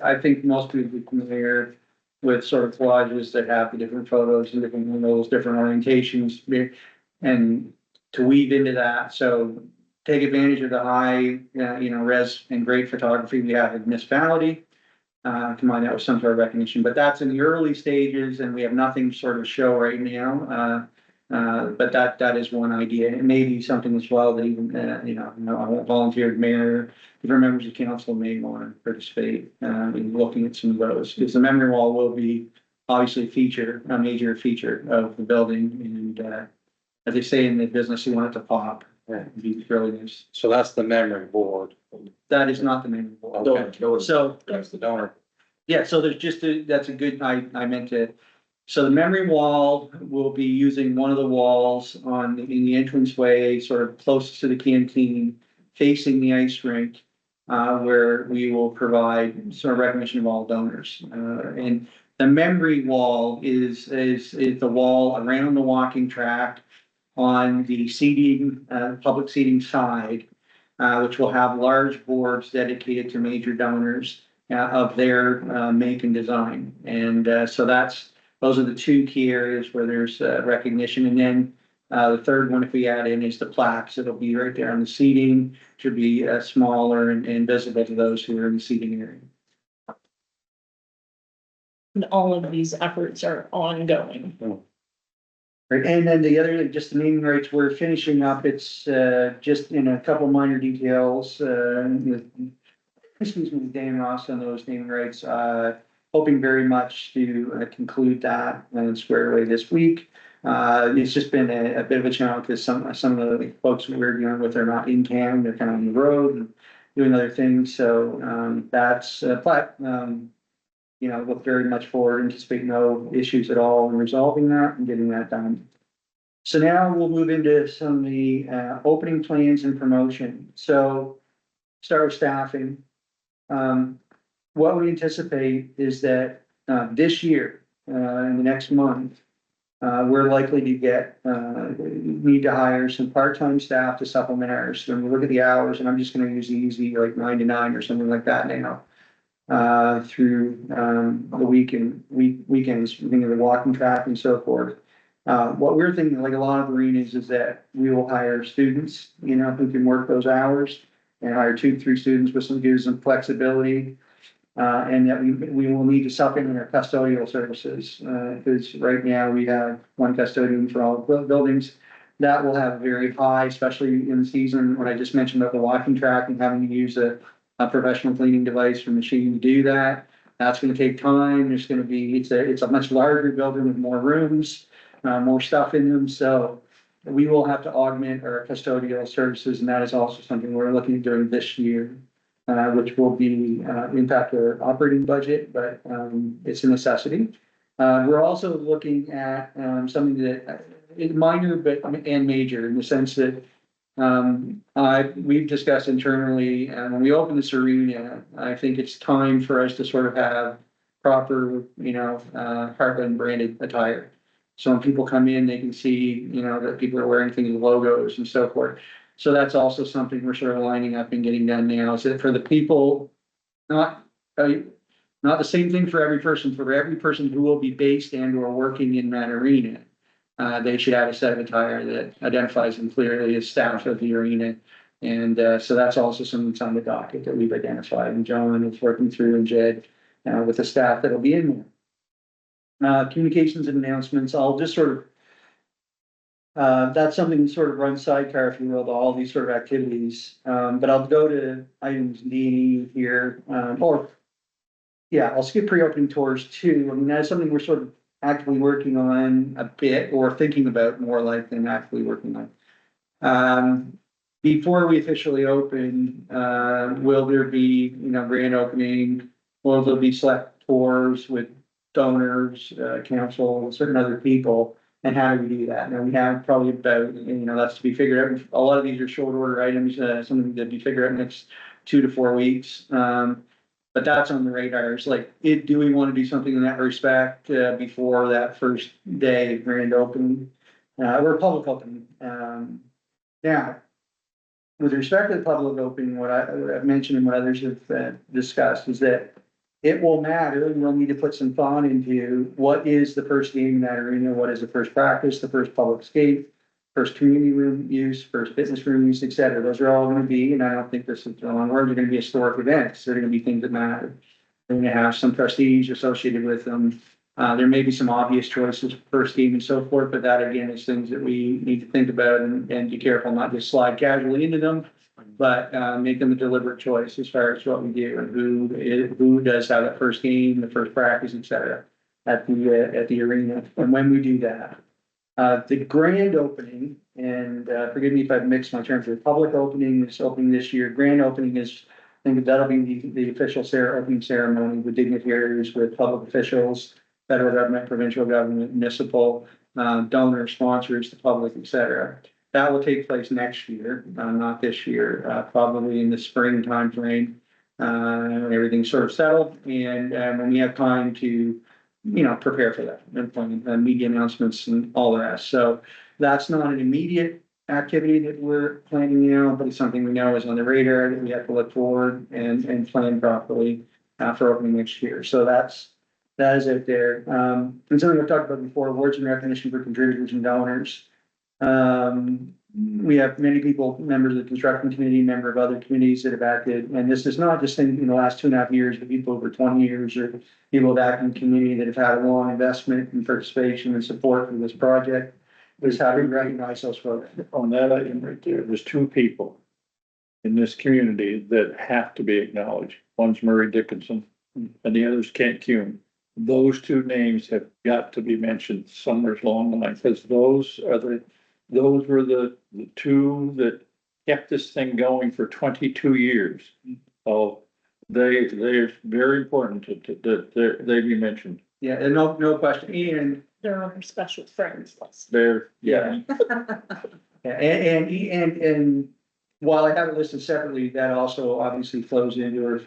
I think most people would be familiar with sort of collages that have the different photos and different windows, different orientations, and to weave into that. So take advantage of the high, res and great photography we have in the municipality. Combine that with some sort of recognition, but that's in the early stages and we have nothing sort of show right now. But that is one idea. It may be something as well that even, I won't volunteer, mayor, different members of council may want to participate in looking at some of those, because the memory wall will be obviously a major feature of the building. And as they say in the business, you want it to pop. It'd be really nice. So that's the memory board. That is not the memory wall. Okay. So That's the donor. yeah, so there's just that's a good, I meant to. So the memory wall will be using one of the walls in the entranceway, sort of closest to the canteen, facing the ice rink, where we will provide sort of recognition of all donors. And the memory wall is the wall around the walking track on the seating, public seating side, which will have large boards dedicated to major donors of their make and design. And so those are the two key areas where there's recognition. And then the third one, if we add in, is the plaques. It'll be right there on the seating, should be smaller and visible to those who are in the seating area. And all of these efforts are ongoing. Right, and then the other, just the naming rights, we're finishing up. It's just in a couple minor details. Excuse me, Dan Ross on those naming rights. Hoping very much to conclude that and square away this week. It's just been a bit of a challenge because some of the folks we're dealing with are not in town. They're kind of on the road and doing other things. So that's but look very much forward, anticipate no issues at all in resolving that and getting that done. So now we'll move into some of the opening plans and promotion. So start with staffing. What we anticipate is that this year, in the next month, we're likely to need to hire some part-time staff to supplement ours. When we look at the hours, and I'm just gonna use easy, like 9 to 9 or something like that now. Through the weekends, thinking of the walking track and so forth. What we're thinking, like a lot of arenas, is that we will hire students, who can work those hours, and hire 2 to 3 students with gives them flexibility. And that we will need to supplement our custodial services, because right now we have 1 custodian for all buildings. That will have very high, especially in the season, what I just mentioned about the walking track and having to use a professional cleaning device or machine to do that. That's gonna take time. There's gonna be, it's a much larger building with more rooms, more stuff in them. So we will have to augment our custodial services, and that is also something we're looking at doing this year, which will be impact our operating budget, but it's a necessity. We're also looking at something that is minor and major, in the sense that we've discussed internally, and when we open this arena, I think it's time for us to sort of have proper, Hartland branded attire. So when people come in, they can see, that people are wearing things with logos and so forth. So that's also something we're sort of lining up and getting done now, is that for the people, not, not the same thing for every person who will be based and or working in that arena. They should have a set of attire that identifies them clearly as staff of the arena. And, so that's also something that's on the docket that we've identified, and John is working through, and Jed, with the staff that'll be in there. Communications and announcements, I'll just sort of, that's something that sort of runs sidecar, if you will, to all these sort of activities. But I'll go to items D and E here, I'll skip pre-opening tours too. I mean, that's something we're sort of actively working on a bit, or thinking about more like than actively working on. Before we officially open, will there be, grand opening? Will there be select tours with donors, council, certain other people? And how do we do that? Now, we have probably about, that's to be figured out. A lot of these are short order items, something to be figured out next 2 to 4 weeks. But that's on the radar. It's like, do we want to do something in that respect, before that first day of grand opening, or public opening? Now, with respect to the public opening, what I've mentioned and what others have discussed is that it will matter, and we'll need to put some thought into what is the first game in that arena, what is the first practice, the first public skate, first community room use, first business room use, et cetera. Those are all gonna be, and I don't think this is the wrong word, they're gonna be historic events. They're gonna be things that matter. They're gonna have some prestige associated with them. There may be some obvious choices, first game and so forth, but that again is things that we need to think about and be careful, not just slide casually into them, but make them a deliberate choice as far as what we do and who does have that first game, the first practice, et cetera, at the arena, and when we do that. The grand opening, and forgive me if I've mixed my terms, the public opening is opening this year. Grand opening is, I think that'll be the official opening ceremony with dignitaries, with public officials, federal government, provincial government, municipal, donors, sponsors, the public, et cetera. That will take place next year, not this year, probably in the spring timeframe. When everything's sort of settled, and when we have time to, prepare for that, and plan media announcements and all the rest. So that's not an immediate activity that we're planning now, but it's something we know is on the radar that we have to look forward and plan properly for opening next year. So that is out there. And something I've talked about before, awards and recognition for contributors and donors. We have many people, members of the construction committee, member of other committees that have acted, and this is not just in the last 2.5 years, but people over 20 years, or people have acted in the community that have had a long investment and participation and support for this project. Is how we recognize those folks. On that item right there, there's 2 people in this community that have to be acknowledged. One's Murray Dickinson and the other's Kent Kuhn. Those 2 names have got to be mentioned somewhere along the line, because those were the 2 that kept this thing going for 22 years. So they're very important that they be mentioned. Yeah, and no question. And They're on our special friends list. They're, yeah. And while I have it listed separately, that also obviously flows into,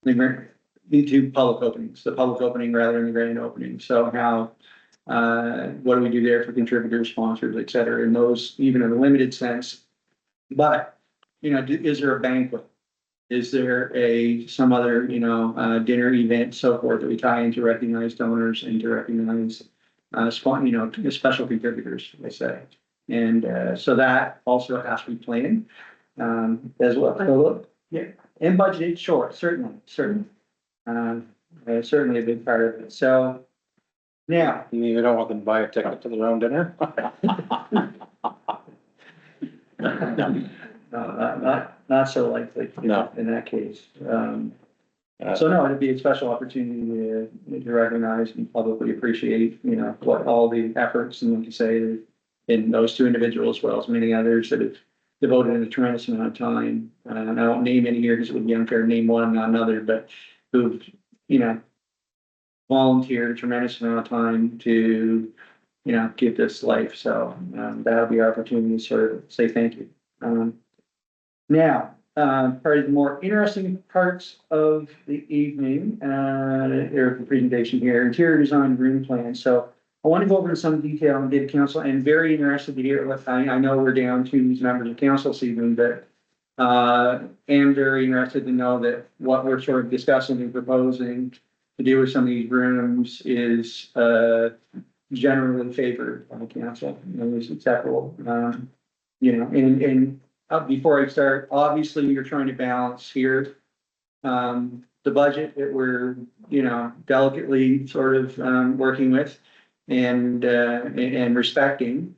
into public openings, the public opening rather than the grand opening. So how, what do we do there for contributors, sponsors, et cetera, and those even in a limited sense. But, is there a banquet? Is there some other, dinner event, so forth, that we tie in to recognize donors and to recognize, special contributors, I say. And, so that also has to be planned, as well. So, yeah, and budgeted, sure, certainly. Certainly a big part of it. So now. You don't want them to buy a ticket to their own dinner? No, not so likely. No. In that case. So no, it'd be a special opportunity to recognize and publicly appreciate, what all the efforts, and like you say, in those 2 individuals, as well as many others that have devoted a tremendous amount of time. And I won't name any here because it would be unfair to name one and not another, but who've, volunteered a tremendous amount of time to, give this life. So that'll be our opportunity to sort of say thank you. Now, probably the more interesting parts of the evening, or the presentation here, interior design room plan. So I want to go over in some detail and give council, and very interested to hear what, I know we're down to these members of council this evening, but am very interested to know that what we're sort of discussing and proposing to do with some of these rooms is, generally favored by the council, is acceptable. Before I start, obviously, you're trying to balance here, the budget that we're, delicately sort of, working with and respecting.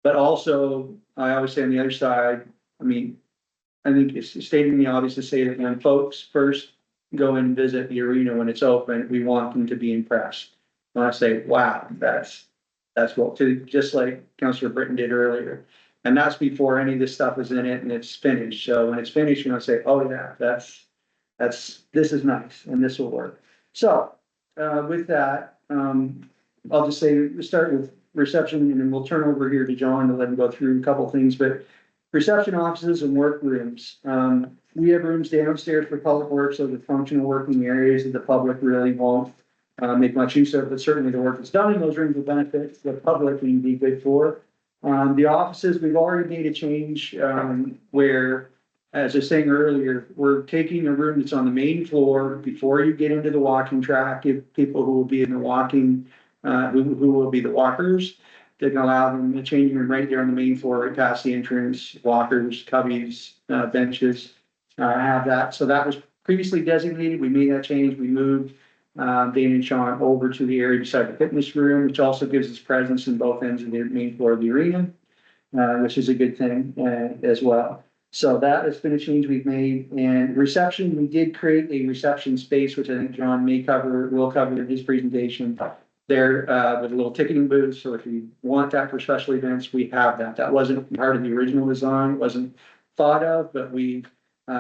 But also, I always say on the other side, I mean, I think it's stating the obvious to say that when folks first go and visit the arena when it's open, we want them to be impressed. When I say, wow, that's what, just like Councillor Britton did earlier. And that's before any of this stuff is in it and it's finished. So when it's finished, say, oh yeah, this is nice and this will work. So, with that, I'll just say, we start with reception and then we'll turn over here to John to let him go through a couple things, but reception offices and workrooms. We have rooms downstairs for public works, so the functional working areas that the public really won't make much use of, but certainly the work that's done in those rooms will benefit the public and be good for. The offices, we've already made a change where, as I was saying earlier, we're taking a room that's on the main floor before you get into the walking track, give people who will be in the walking, who will be the walkers, they can allow them a changing room right there on the main floor, right past the entrance, walkers, cubbies, benches, have that. So that was previously designated. We made that change. We moved Dana and Sean over to the area beside the fitness room, which also gives us presence in both ends of the main floor of the arena, which is a good thing as well. So that has been a change we've made. And reception, we did create a reception space, which I think John will cover in his presentation. There with a little ticketing booth. So if you want that for special events, we have that. That wasn't part of the original design, wasn't thought of, but we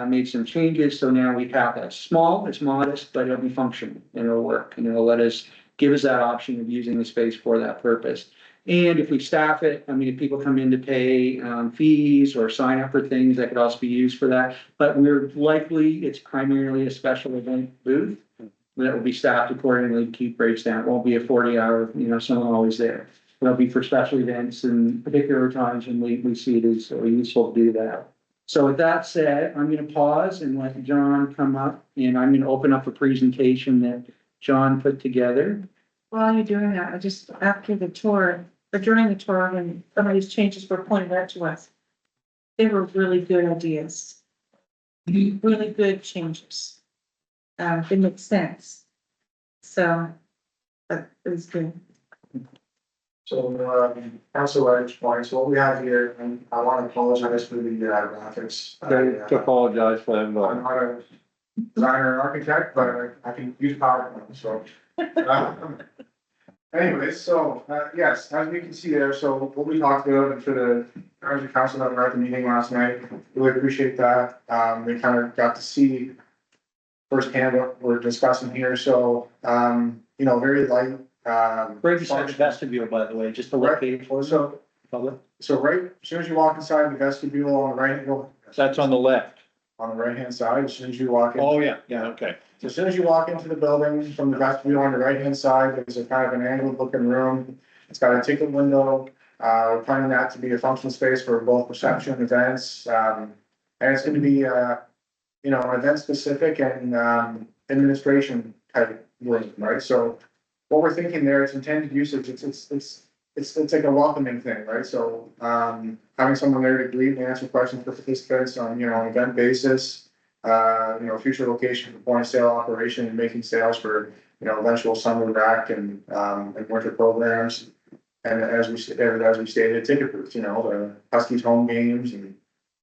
made some changes. So now we have that. Small, it's modest, but it'll be functional and it'll work and it'll give us that option of using the space for that purpose. And if we staff it, if people come in to pay fees or sign up for things, that could also be used for that. But it's primarily a special event booth that will be staffed accordingly to keep rates down. It won't be a 40-hour, someone always there. It'll be for special events and particular times when we see it as useful to do that. So with that said, I'm going to pause and let John come up, and I'm going to open up a presentation that John put together. While you're doing that, after the tour, or during the tour, when some of these changes were pointed out to us, they were really good ideas. Really good changes. They make sense. So, that is good. So, Councilor Edge points, what we have here, and I want to apologize for the graphics. To apologize for them. I'm not a designer or architect, but I can use PowerPoint, so. Anyways, so, yes, as we can see there, so what we talked about, and for the members of council that were at the meeting last night, really appreciate that. They kind of got to see firsthand what we're discussing here, so, very light. Right beside the vestibule, by the way, just to locate for So, public. so right, as soon as you walk inside the vestibule on the right, That's on the left. on the right-hand side, as soon as you walk in. Oh, yeah, okay. So as soon as you walk into the building from the vestibule on the right-hand side, there's a kind of an angled looking room. It's got a ticket window. We're planning that to be a functional space for both reception events. And it's going to be, event specific and, administration type room, right? So what we're thinking there, it's intended usage. It's like a welcoming thing, right? So, having someone there to greet and answer questions for participants on, an event basis, future location for point of sale operation and making sales for, eventual summer rec and winter programs. And as we stated, ticket booths, the Huskies home games and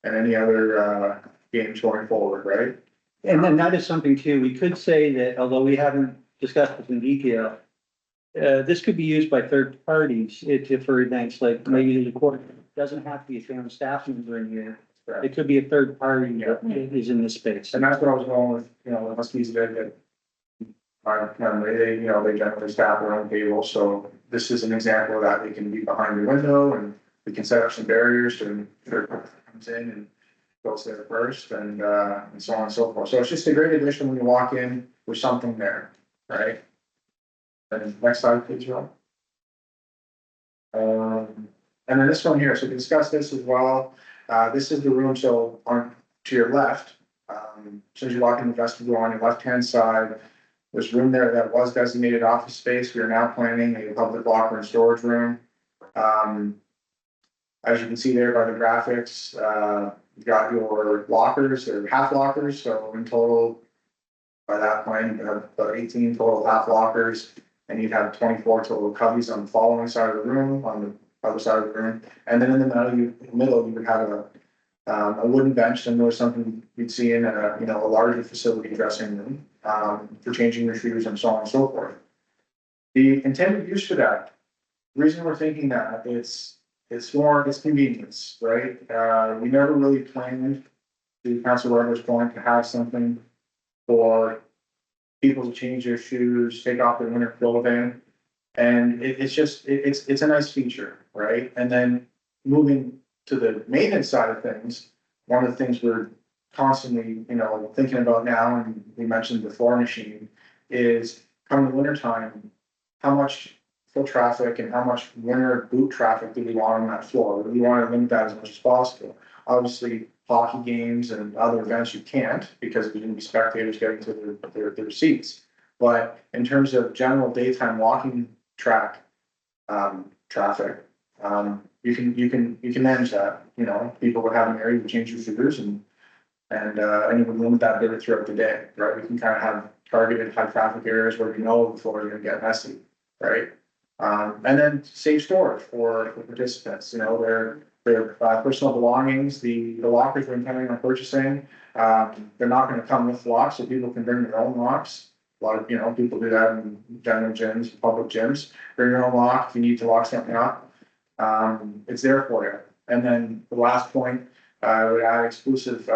any other, games going forward, right? And then that is something too, we could say that although we haven't discussed this in detail, this could be used by third parties for events like maybe the court. Doesn't have to be a family staff member in here. It could be a third party that is in this space. And that's what I was going with, the Huskies did that. They generally staff their own table, so this is an example of that. They can be behind the window and we can set up some barriers to whoever comes in and goes there first and so on and so forth. So it's just a great addition when you walk in with something there, right? And next slide, please, Rob. And then this one here, so we can discuss this as well. This is the room, so on to your left, as soon as you walk in the vestibule on your left-hand side, there's room there that was designated office space. We are now planning a public locker and storage room. As you can see there by the graphics, you've got your lockers, they're half lockers, so in total, by that point, you have about 18 total half lockers, and you'd have 24 total cubbies on the following side of the room, on the other side of the room. And then in the middle, you would have a wooden bench, similar to something you'd see in a, you know, a larger facility dressing room, for changing your shoes and so on and so forth. The intended use for that, the reason we're thinking that, it's convenience, right? We never really planned, to Council Weber's point, to have something for people to change their shoes, take off their winter clothing. And it's just, it's a nice feature, right? And then moving to the maintenance side of things, one of the things we're constantly, you know, thinking about now, and we mentioned the floor machine, is come the winter time, how much foot traffic and how much winter boot traffic do we want on that floor? We want to limit that as much as possible. Obviously, hockey games and other events you can't, because there's going to be spectators getting to their seats. But in terms of general daytime walking track traffic, you can manage that. You know, people would have an area to change their shoes and you would limit that bit throughout the day, right? We can kind of have targeted high traffic areas where we know the floor is going to get messy, right? And then safe storage for participants. You know, their personal belongings, the lockers we're intending on purchasing, they're not going to come with locks, so people can bring their own locks. A lot of, you know, people do that in general gyms, public gyms. Bring your own lock if you need to lock something up. It's there for you. And then the last point, we add exclusive,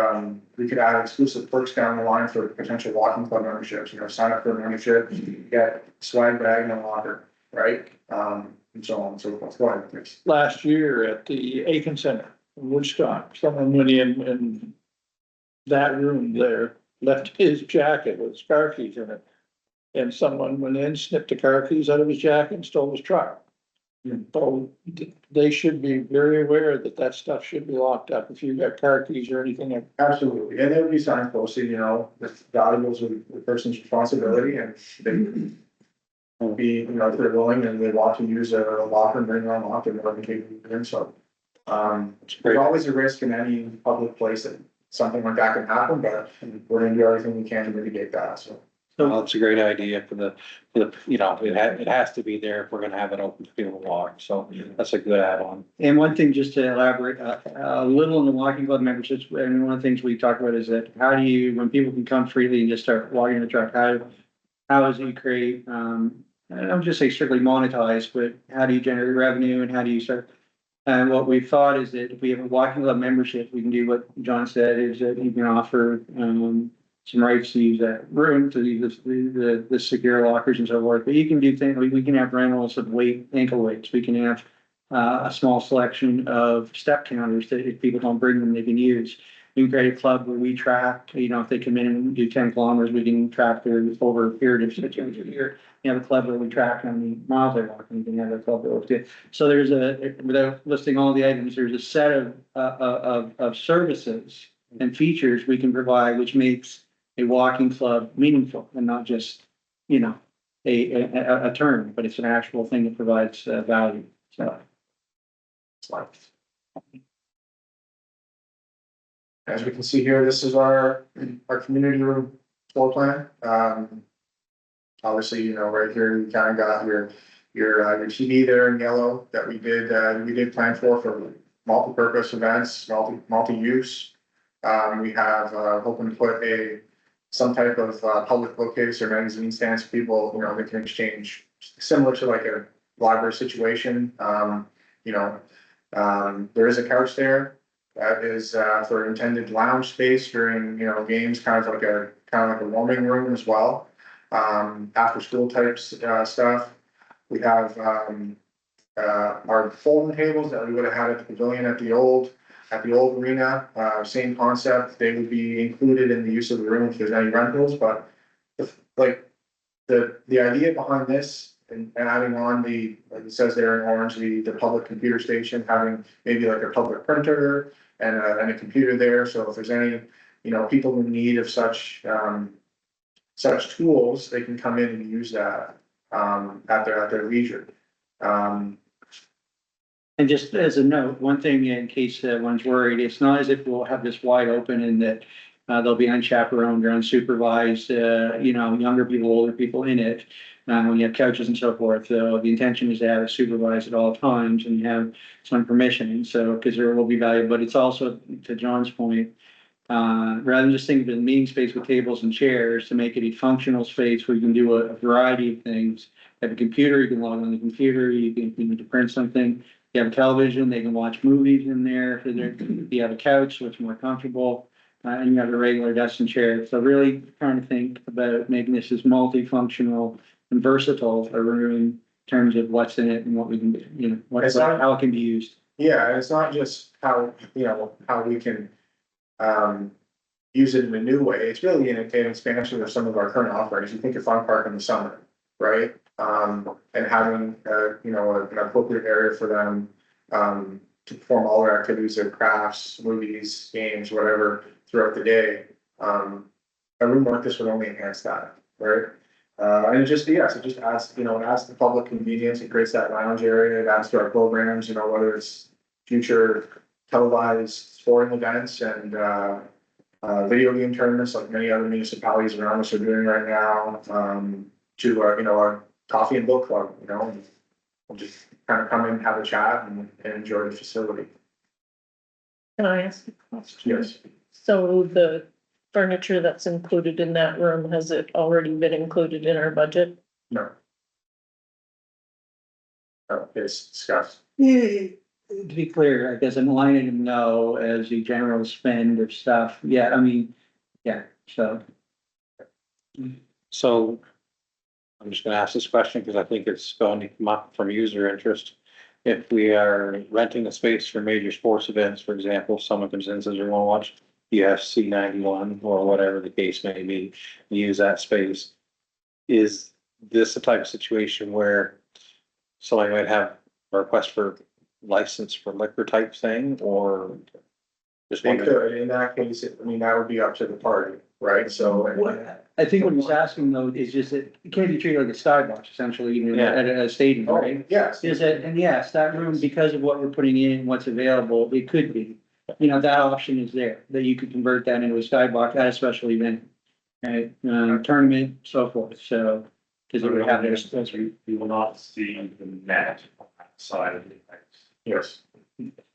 we could add exclusive perks down the line for potential walking club memberships. You know, sign up for a membership, you get swag bag and a locker, right? And so on and so forth. Go ahead, please. Last year at the Aiken Center in Woodstock, someone went in that room there, left his jacket with his car keys in it. And someone went in, snipped the car keys out of his jacket and stole his truck. So they should be very aware that that stuff should be locked up if you've got car keys or anything. Absolutely, and there would be signs posted, you know, the valuables of the person's responsibility, and they will be, you know, if they're willing and they want to use a locker and bring their own locker, they're going to be doing so. There's always a risk in any public place that something like that can happen, but we're going to do everything we can to mitigate that, so. Well, it's a great idea for the, you know, it has to be there if we're gonna have an open field walk, so that's a good add-on. And one thing, just to elaborate a little on the walking club memberships, and one of the things we talk about is that how do you, when people can come freely and just start walking the track, how does you create, I don't just say strictly monetize, but how do you generate revenue and how do you start? And what we've thought is that if we have a walking club membership, we can do what John said, is that you can offer, some rights to use that room, to use the secure lockers and so forth, but you can do things, we can have rentals of ankle weights, we can have a small selection of step counters that if people don't bring them, they can use. We can create a club where we track, you know, if they come in and do 10 kilometers, we can track their over a period of 6 years. You have a club where we track how many miles they walk, and you can have a club that looks good. So there's without listing all the items, there's a set of services and features we can provide, which makes a walking club meaningful and not just, you know, a term, but it's an actual thing that provides value. So. As we can see here, this is our community room floor plan. Obviously, you know, right here, you kind of got your TV there in yellow that we did plan for multi-purpose events, multi-use. We have hoping to put some type of public bookcase or magazine stands for people, you know, that can exchange, similar to like a library situation. You know, there is a couch there that is for intended lounge space during, you know, games, kind of like a warming room as well. After school types stuff. We have our folding tables that we would have had at the pavilion at the old arena, same concept. They would be included in the use of the room if there's any rentals, but the idea behind this and adding on the, like it says there in orange, the public computer station, having maybe like a public printer and a computer there, so if there's any, you know, people in need of such, such tools, they can come in and use that, at their leisure. And just as a note, one thing in case one's worried, it's not as if we'll have this wide open and that they'll be unchaperoned or unsupervised, you know, younger people, older people in it. When you have couches and so forth, the intention is to have it supervised at all times and have some permission. So, because there will be value, but it's also, to John's point, rather than just think of it as a meeting space with tables and chairs, to make it a functional space where you can do a variety of things. Have a computer, you can log on the computer, you need to print something. You have a television, they can watch movies in there. You have a couch, so it's more comfortable, and you have a regular desk and chair. So really trying to think about making this as multifunctional and versatile a room in terms of what's in it and what we can, you know, how it can be used. Yeah, it's not just how, you know, how we can, use it in a new way. It's really an expansion of some of our current offerings. You think of Fun Park in the summer, right? And having, you know, an appropriate area for them, to perform all their activities, their crafts, movies, games, whatever, throughout the day. A room like this would only enhance that, right? And it just, yes, it just adds, you know, it adds the public convenience, it creates that lounge area, it adds to our programs, you know, whether it's future televised sporting events and, video game tournaments like many other municipalities around us are doing right now, to, you know, our coffee and book club, you know, and we'll just kind of come in, have a chat and enjoy the facility. Can I ask a question? Yes. So the furniture that's included in that room, has it already been included in our budget? No. It's discussed. Yeah, to be clear, I guess I'm lining them no as the general spend of stuff. Yeah, I mean, yeah, so. So I'm just gonna ask this question because I think it's going to come up from user interest. If we are renting a space for major sports events, for example, someone comes in and says, we want to watch UFC 91 or whatever the case may be, use that space. Is this the type of situation where somebody might have a request for license for liquor type thing, or just They wondering? could, in that case, I mean, that would be up to the party, right? So. What, I think what he's asking though is just that it can't be treated like a skybox essentially, you know, Yeah. at a stadium, Oh, right? yes. Is it, and yes, that room, because of what we're putting in, what's available, it could be. You know, that option is there, that you could convert that into a skybox at a special event. Right, tournament, so forth, so. Cause it would have this. You will not see the net side of the ice. Yes.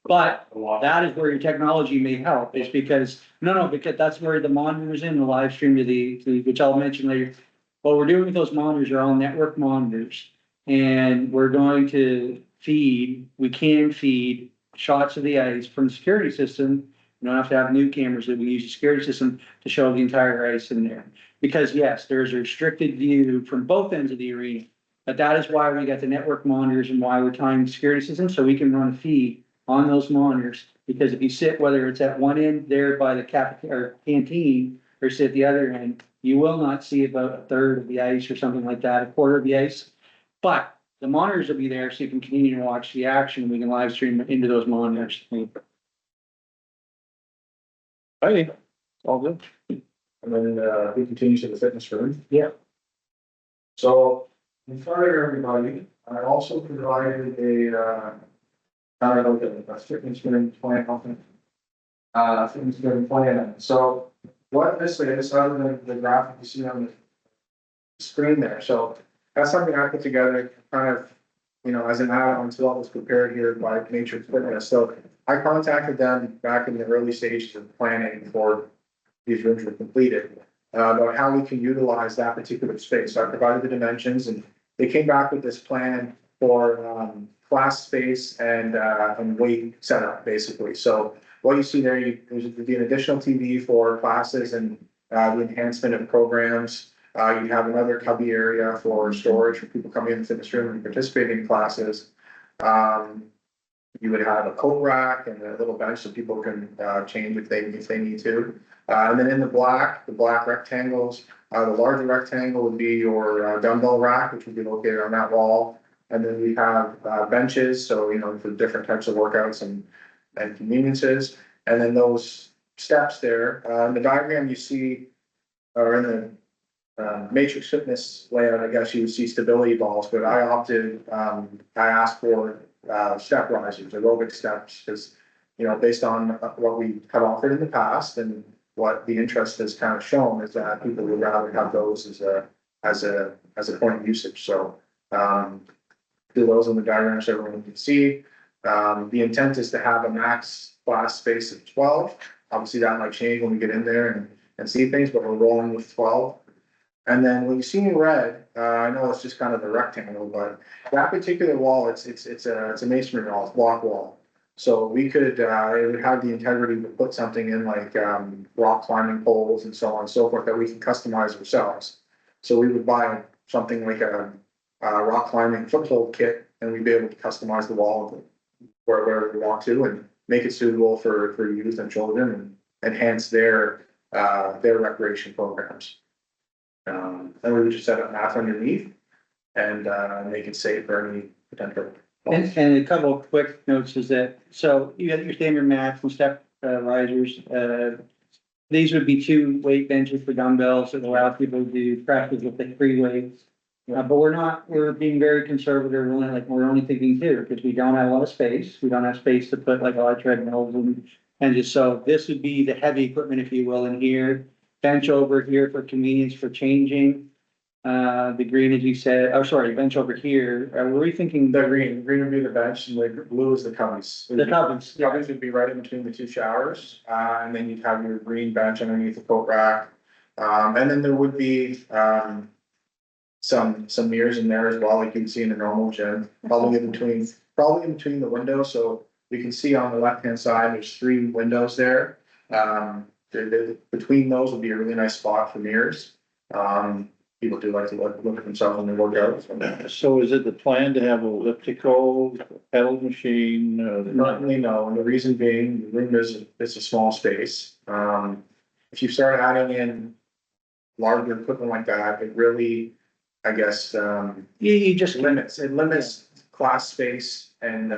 But that is where your technology may help, is because, because that's where the monitors in the live stream to the, which I'll mention later. What we're doing with those monitors are all network monitors. And we're going to we can feed shots of the ice from the security system. You don't have to have new cameras, that we use the security system to show the entire ice in there. Because yes, there's a restricted view from both ends of the arena. But that is why we got the network monitors and why we're tying the security system, so we can run a feed on those monitors. Because if you sit, whether it's at one end there by the cafeteria or canteen, or sit at the other end, you will not see about a third of the ice or something like that, a quarter of the ice. But the monitors will be there, so you can continue to watch the action. We can live stream into those monitors. Hey, all good. And then, we continue to the fitness room. Yeah. So, in front of everybody, I also provided a, I don't know, a fitness room plan, fitness room plan. So what this is, other than the graphic you see on the screen there, so that's something I put together kind of, you know, as an add-on to what was prepared here by Matrix Fitness. So I contacted them back in the early stages of planning before these rooms were completed, about how we can utilize that particular space. So I provided the dimensions, and they came back with this plan for class space and weight setup, basically. So what you see there, there's be an additional TV for classes and the enhancement of programs. You have another cubby area for storage for people coming in the fitness room and participating in classes. You would have a coat rack and a little bench so people can, change if they need to. And then in the black rectangles, the larger rectangle would be your dumbbell rack, which would be located on that wall. And then we have, benches, so, for different types of workouts and conveniences. And then those steps there, in the diagram you see, or in the matrix fitness layout, I guess you would see stability balls, but I asked for step risers, aerobic steps, because, based on what we have offered in the past and what the interest has kind of shown is that people would rather have those as a point of usage. So, do those in the diagram so everyone can see. The intent is to have a max class space of 12. Obviously that might change when we get in there and see things, but we're rolling with 12. And then when you see in red, I know it's just kind of a rectangle, but that particular wall, it's a masonry wall, it's block wall. So we could, it would have the integrity to put something in like rock climbing poles and so on and so forth that we can customize ourselves. So we would buy something like a rock climbing foothold kit, and we'd be able to customize the wall wherever we want to and make it suitable for youth and children and enhance their recreation programs. And we would just set up mats underneath and make it safe for any potential. And a couple of quick notes is that, so you got your standard mats and step risers. These would be 2 weight benches for dumbbells that allow people to do practice with the free weights. But we're being very conservative, we're only thinking 2, because we don't have a lot of space. We don't have space to put like a lot of treadmills and just, so this would be the heavy equipment, if you will, in here. Bench over here for convenience for changing. The green, as you said, bench over here. Were we thinking? The green would be the bench and the blue is the cubbies. The cubbies. Cubbies would be right in between the 2 showers. And then you'd have your green bench underneath the coat rack. And then there would be, some mirrors in there as well, like you can see in a normal gym, probably in between the windows. So we can see on the left-hand side, there's 3 windows there. Between those would be a really nice spot for mirrors. People do like to look at themselves when they work out. So is it the plan to have elliptical, pedal machine? Not really, no, and the reason being, the room it's a small space. If you start adding in larger equipment like that, it really, I guess, You just limits class space and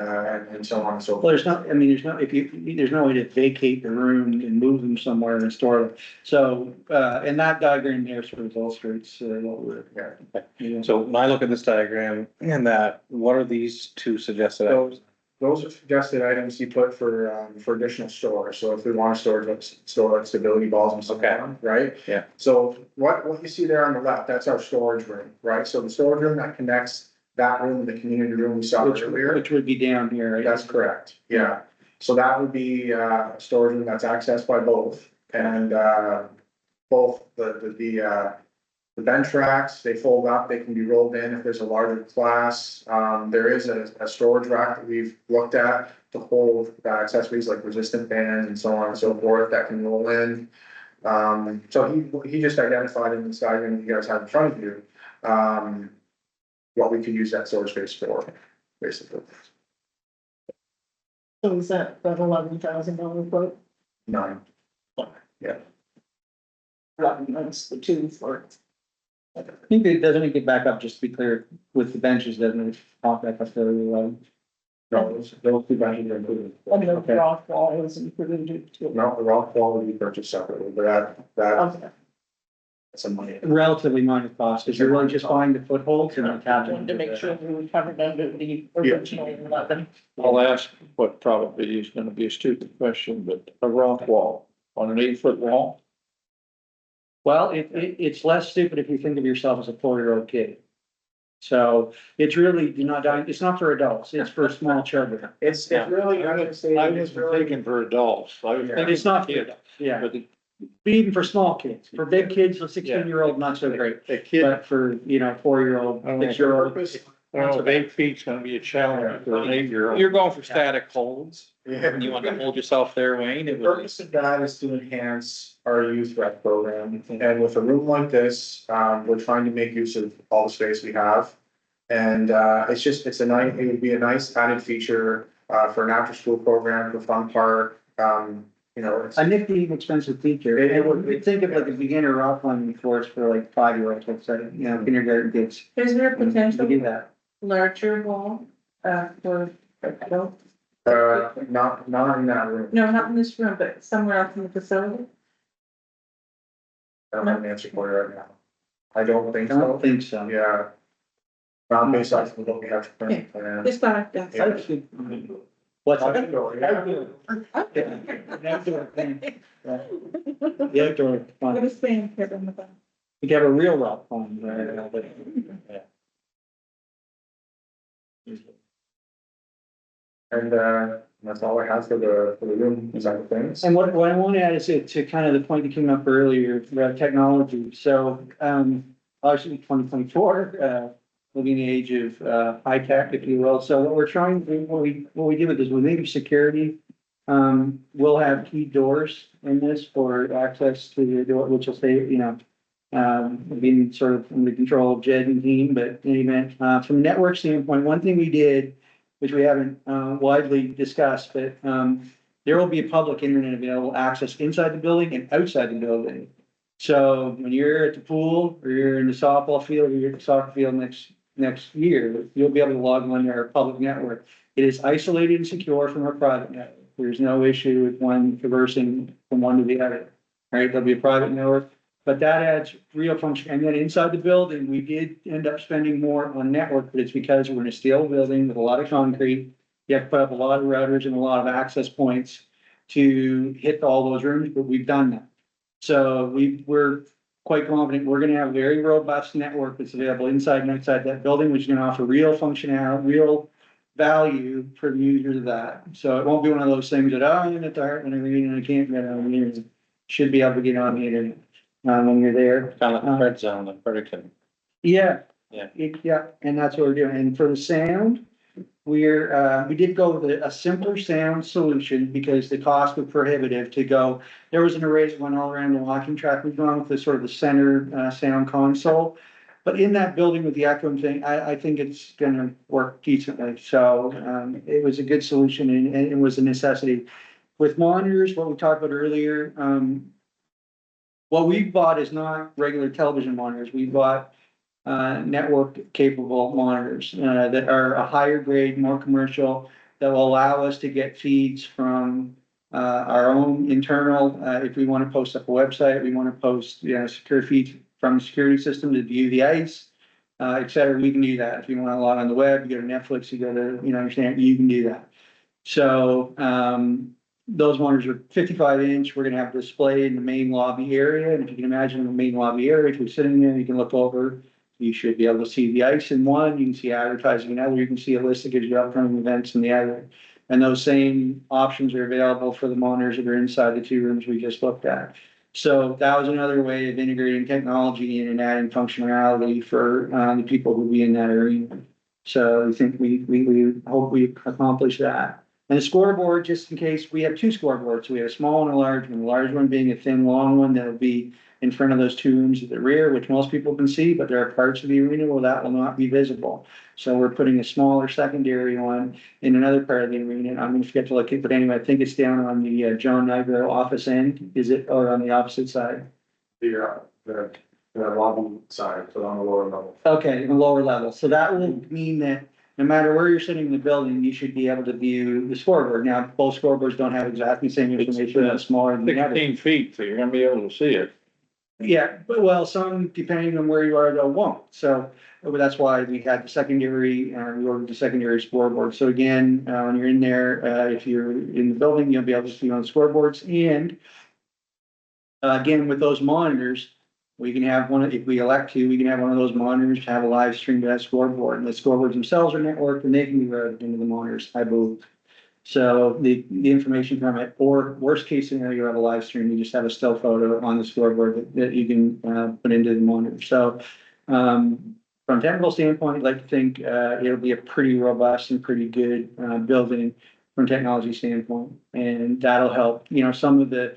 so on and so forth. Well, there's no way to vacate the room and move them somewhere and store them. So, and that diagram there sort of illustrates what we're. Yeah. So when I look at this diagram and that, what are these 2 suggested items? Those are suggested items you put for additional storage. So if we want to store like stability balls and stuff on, right? Yeah. So what you see there on the left, that's our storage room, right? So the storage room that connects that room, the community room we saw earlier. Which would be down here, right? That's correct, yeah. So that would be a storage room that's accessed by both, and both the bench racks, they fold up, they can be rolled in if there's a larger class. There is a storage rack that we've looked at to hold accessories like resistant bands and so on and so forth that can roll in. So he just identified in this diagram you guys have in front of you, what we could use that storage space for, basically. So is that $11,000 quote? 9. Yeah. That's the 2 for. I think it doesn't get back up, just to be clear, with the benches, doesn't it pop back up there? No, those 2 benches are included. And the rock wall is included too. No, the rock wall will be purchased separately, but Okay. that's some money. Relatively minor cost, because you're really just buying the footholds and I attaching. wanted to make sure we were covered under the original 11. I'll ask what probably is gonna be a stupid question, but a rock wall on an 8-foot wall? Well, it's less stupid if you think of yourself as a 4-year-old kid. So it's really, it's not for adults, it's for small children. It's really, I'm gonna say, I it was is really, thinking for adults. I was thinking It's not for kids, adults, yeah, but but even for small kids, for big kids, a 16-year-old, not so great. a kid, But for, 4-year-old, I don't know. 6-year-old. I don't know if 8 feet's gonna be a challenge for an 8-year-old. You're going for static holds. yeah. You want to hold yourself there, Wayne? The It was, purpose of that is to enhance our youth rec program, and with a room like this, we're trying to make use of all the space we have. And, it would be a nice added feature for an after-school program, for fun park, you know, it's. A nifty, inexpensive feature. It would- And we think of like a beginner rock climbing course for like 5-year-olds, let's say, you know, kindergarten kids. Is there a We potential do that. larger wall, for adults? Not in that room. No, not in this room, but somewhere else in the facility? I don't have an answer for you right now. I don't think I so. don't think so. Yeah. Not based off of what we have to print. and- Just thought I'd ask. Yeah. What's I that? can go, yeah. An outdoor thing. The outdoor I'm fun. gonna stand here in the back. We could have a real rock fun, but. And, that's all I have for the room side of things. And what I want to add is to kind of the point that came up earlier about technology. So, obviously 2024, living in the age of, high tech, if you will. So what we're trying, what we did with this, with maybe security, we'll have key doors in this for access to the door, which will say, you know, being sort of under control of Jed and team, but in any event, from a network standpoint, one thing we did, which we haven't, widely discussed, but, there will be a public internet available access inside the building and outside the building. So when you're at the pool or you're in the softball field or you're at the soccer field next year, you'll be able to log on to our public network. It is isolated and secure from our private network. There's no issue with one traversing from one to the other. Right? There'll be a private network, but that adds real function. And then inside the building, we did end up spending more on network, but it's because we're in a steel building with a lot of concrete. You have to put up a lot of routers and a lot of access points to hit all those rooms, but we've done that. So we're quite confident we're gonna have a very robust network that's available inside and outside that building, which is gonna offer real functionality, real value for the users of that. So it won't be one of those things that, oh, I'm at the Hartland Arena and I can't get on the internet. Should be able to get on the internet, when you're there. Kind of like the red zone in Fredericton. Yeah. Yeah. Yeah, and that's what we're doing. And for the sound, we did go with a simpler sound solution because the cost was prohibitive to go. There was an array that went all around the walking track. We've gone with the sort of the center, sound console. But in that building with the echoing thing, I think it's gonna work decently. So, it was a good solution and it was a necessity. With monitors, what we talked about earlier, what we bought is not regular television monitors. We bought network capable monitors that are a higher grade, more commercial, that will allow us to get feeds from our own internal, if we want to post up a website, we want to post, you know, secure feeds from the security system to view the ice, et cetera, we can do that. If you want to log on the web, you go to Netflix, you go to, you know, understand, you can do that. So those monitors are 55-inch. We're gonna have a display in the main lobby area, and if you can imagine the main lobby area, if you're sitting there, you can look over. You should be able to see the ice in one, you can see advertising in other, you can see a list that gives you upcoming events in the other. And those same options are available for the monitors that are inside the two rooms we just looked at. So that was another way of integrating technology in and adding functionality for the people who be in that arena. So we think we hope we accomplish that. And the scoreboard, just in case, we have two scoreboards. We have a small and a large one. The large one being a thin, long one that'll be in front of those two rooms at the rear, which most people can see, but there are parts of the arena where that will not be visible. So we're putting a smaller secondary one in another part of the arena. I'm gonna forget to look at, but anyway, I think it's down on the John Nigro office end. Is it, or on the opposite side? The lobby side, so on the lower level. Okay, the lower level. So that will mean that no matter where you're sitting in the building, you should be able to view the scoreboard. Now, both scoreboards don't have exactly the same information, that's smaller than the other. 16 feet, so you're gonna be able to see it. Yeah, but well, some, depending on where you are, though, won't. So that's why we had the secondary, we ordered the secondary scoreboard. So again, when you're in there, if you're in the building, you'll be able to see on scoreboards. And again, with those monitors, we can have one, if we elect to, we can have one of those monitors have a live stream to that scoreboard. And the scoreboards themselves are networked and they can be routed into the monitors, I believe. So the information from it, or worst case scenario, you have a live stream, you just have a still photo on the scoreboard that you can put into the monitor. So from a technical standpoint, I'd like to think it'll be a pretty robust and pretty good building from a technology standpoint. And that'll help, you know, some of the,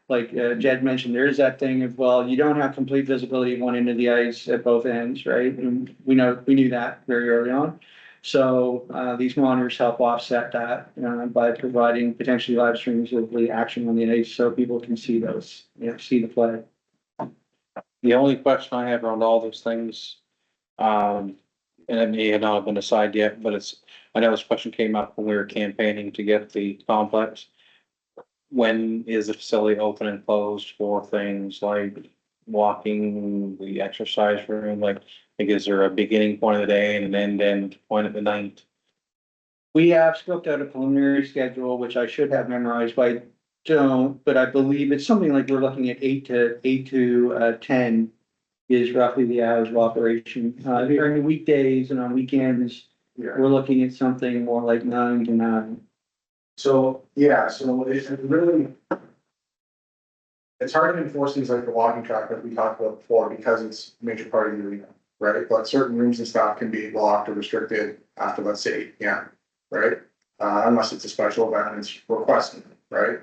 like Jed mentioned, there is that thing of, well, you don't have complete visibility of one end of the ice at both ends, right? And we knew that very early on. So, these monitors help offset that, by providing potentially live streams of the action on the ice, so people can see those, see the play. The only question I have around all those things, and it may have not been decided yet, but I know this question came up when we were campaigning to get the complex. When is the facility open and closed for things like walking, the exercise room, like is there a beginning point of the day and an end point of the night? We have scoped out a preliminary schedule, which I should have memorized, but I don't, but I believe it's something like we're looking at 8 to 10 is roughly the hours of operation. During the weekdays and on weekends, we're looking at something more like 9 to 9. So, yeah, so it's really. It's hard to enforce things like the walking track that we talked about before because it's a major part of the arena, right? But certain rooms and stuff can be blocked or restricted after, let's say, yeah, right? Unless it's a special event and it's requested, right?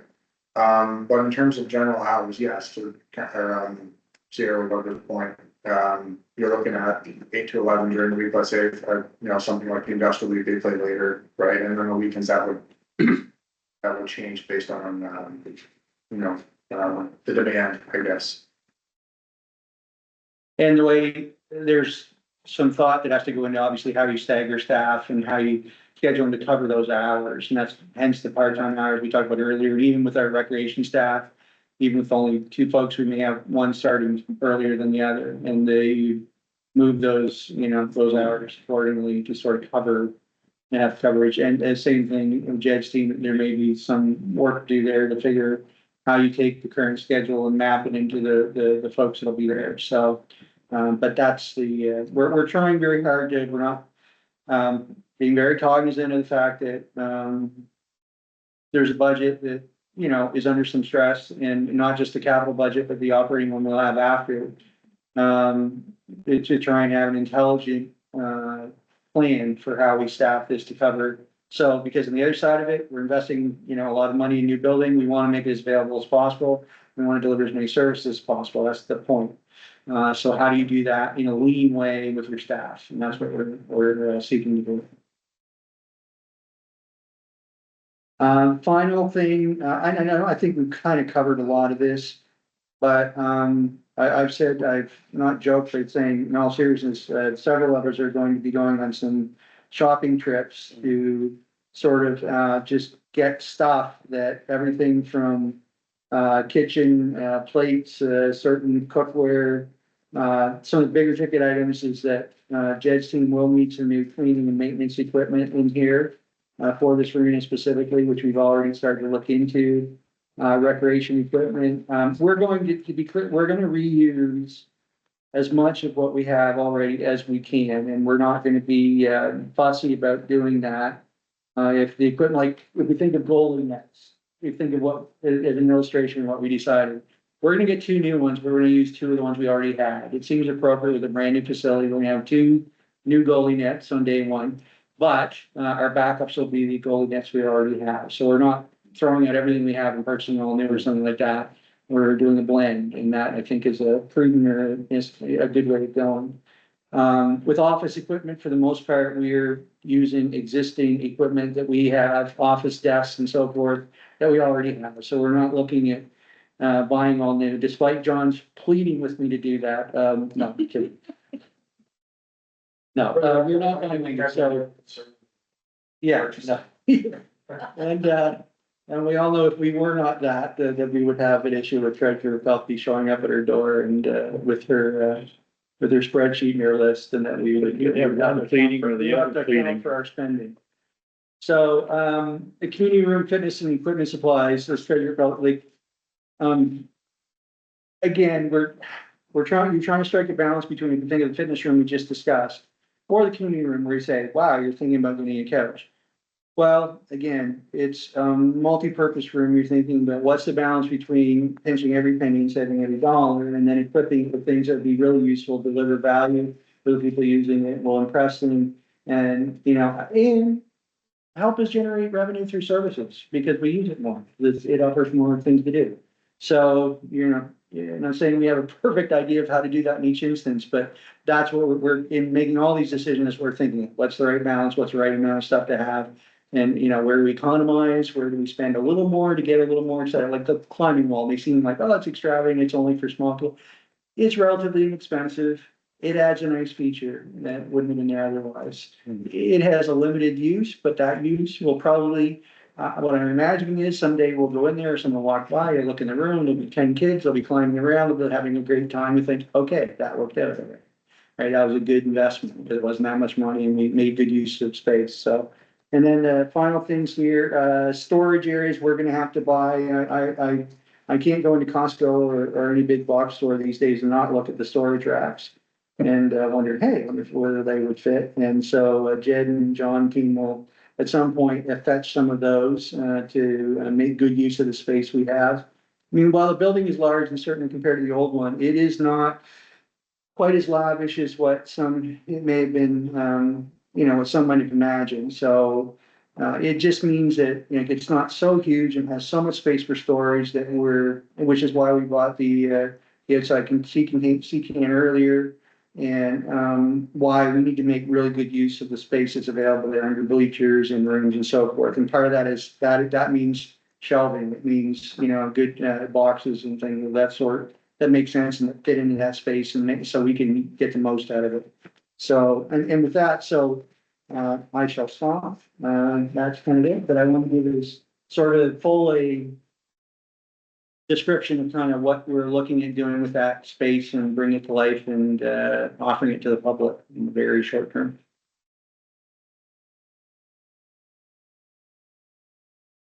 But in terms of general hours, yes, to Sierra would go to the point. You're looking at 8 to 11 during the week, let's say, something like the industrial league, they play later, right? And then the weekends that would change based on, the demand, I guess. And the way, there's some thought that has to go into obviously how you stagger staff and how you schedule them to cover those hours. And that's hence the part-time hours we talked about earlier, even with our recreation staff, even with only 2 folks, we may have one starting earlier than the other. And they move those, those hours accordingly to sort of cover and have coverage. And the same thing with Jed's team, there may be some work to do there to figure how you take the current schedule and map it into the folks that'll be there. So, but that's we're trying very hard to, we're not, being very cognizant of the fact that, there's a budget that, is under some stress, and not just the capital budget, but the operating one we'll have after. To try and have an intelligent, plan for how we staff this to cover. So, because on the other side of it, we're investing, a lot of money in new building. We want to make it as available as possible. We want to deliver as many services as possible. That's the point. So how do you do that in a lean way with your staff? And that's what we're seeking to do. Final thing, I know, I think we've kind of covered a lot of this, but, I've said, I've not joked, but saying in all seriousness, several of us are going to be going on some shopping trips to sort of, just get stuff that everything from, kitchen, plates, certain cookware, some of the bigger ticket items is that, Jed's team will need some new cleaning and maintenance equipment in here, for this arena specifically, which we've already started to look into. Recreation equipment. We're going to be clear, we're going to reuse as much of what we have already as we can, and we're not going to be fussy about doing that. If the equipment, like if we think of goalie nets, we think of what, as an illustration of what we decided, we're going to get 2 new ones. We're going to use 2 of the ones we already had. It seems appropriate with a brand new facility. We're going to have 2 new goalie nets on day 1, but our backups will be the goalie nets we already have. So we're not throwing out everything we have and purchasing all new or something like that. We're doing a blend, and that I think is a prudent, is a good way of going. With office equipment, for the most part, we're using existing equipment that we have, office desks and so forth, that we already have. So we're not looking at buying all new, despite John's pleading with me to do that. No, I'm kidding. No, we're not going to, so. Yeah, no. And we all know if we were not that we would have an issue with Treasurer Pelkey showing up at her door and with her spreadsheet and her list, and that we would. One pleading or the other pleading. For our spending. So, the community room fitness and equipment supplies, as Treasurer Pelkey, again, you're trying to strike a balance between the thing of the fitness room we just discussed, or the community room where you say, wow, you're thinking about getting a couch. Well, again, it's multi-purpose room. You're thinking about what's the balance between pinching every penny and saving every dollar, and then equipping the things that would be really useful, deliver value for the people using it, will impress them, and and help us generate revenue through services because we use it more. It offers more things to do. So and I'm saying we have a perfect idea of how to do that in each instance, but that's what we're in making all these decisions, we're thinking, what's the right balance, what's the right amount of stuff to have? And, you know, where do we economize, where do we spend a little more to get a little more, instead of like the climbing wall, they seem like, oh, it's extravagant, it's only for small people. It's relatively inexpensive, it adds a nice feature that wouldn't have been there otherwise. It has a limited use, but that use will probably, what I'm imagining is someday we'll go in there, someone will walk by, you look in the room, there'll be 10 kids, they'll be climbing around, they'll be having a great time, you think, okay, that worked out. Right, that was a good investment, because it wasn't that much money and we made good use of space, so. And then the final things here, storage areas, we're gonna have to buy, I can't go into Costco or any big box store these days and not look at the storage racks. And wonder, hey, wonder whether they would fit, and so Jed and John team will at some point fetch some of those to make good use of the space we have. I mean, while the building is large and certainly compared to the old one, it is not quite as lavish as what it may have been, you know, what some might have imagined. So it just means that, you know, it's not so huge and has so much space for storage that which is why we bought the outside can earlier. And why we need to make really good use of the space that's available there under bleachers and rooms and so forth. And part of that is that means shelving. It means, you know, good boxes and things of that sort that make sense and that fit into that space and so we can get the most out of it. So, and with that, so I shall stop. That's kind of it, but I want to give this sort of full description of kind of what we're looking at doing with that space and bring it to life and offering it to the public in the very short term.